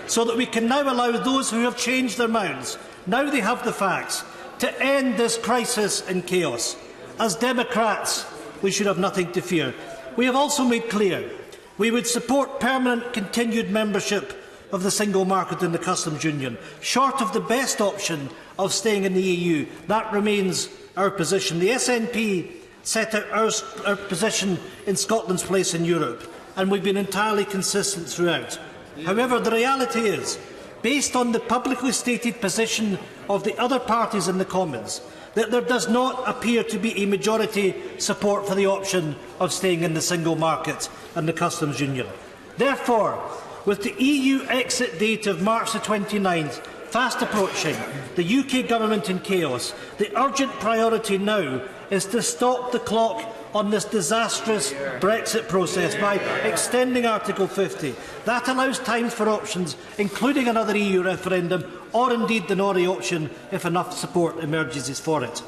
so that we can now allow those who have changed their minds, now they have the facts, to end this crisis and chaos. As Democrats, we should have nothing to fear. We have also made clear we would support permanent continued membership of the single market and the customs union, short of the best option of staying in the EU. That remains our position. The SNP set out our position in Scotland's place in Europe, and we've been entirely consistent throughout. However, the reality is, based on the publicly stated position of the other parties in the Commons, that there does not appear to be a majority support for the option of staying in the single market and the customs union. Therefore, with the EU exit date of March the 29th fast approaching, the UK government in chaos, the urgent priority now is to stop the clock on this disastrous Brexit process by extending Article 50. That allows time for options, including another EU referendum, or indeed the Norrie option if enough support emerges for it.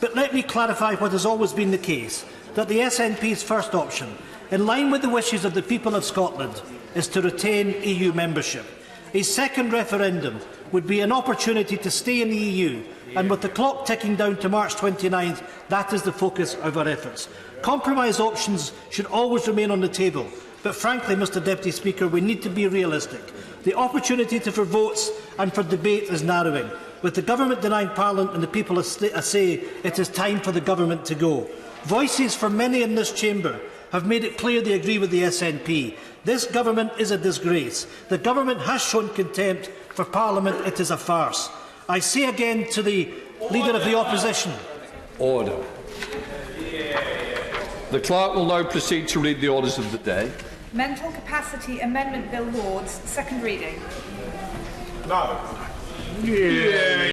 But let me clarify what has always been the case, that the SNP's first option, in line with the wishes of the people of Scotland, is to retain EU membership. A second referendum would be an opportunity to stay in the EU, and with the clock ticking down to March 29th, that is the focus of our efforts. Compromise options should always remain on the table, but frankly, Mr Deputy Speaker, we need to be realistic. The opportunity for votes and for debate is narrowing. With the government denying Parliament and the people a say, it is time for the government to go. Voices from many in this chamber have made it clear they agree with the SNP. This government is a disgrace. The government has shown contempt for Parliament. It is a farce. I say again to the Leader of the Opposition. Order. The Clerk will now proceed to read the orders of the day. Mental Capacity Amendment Bill Lords, second reading. No. Yeah.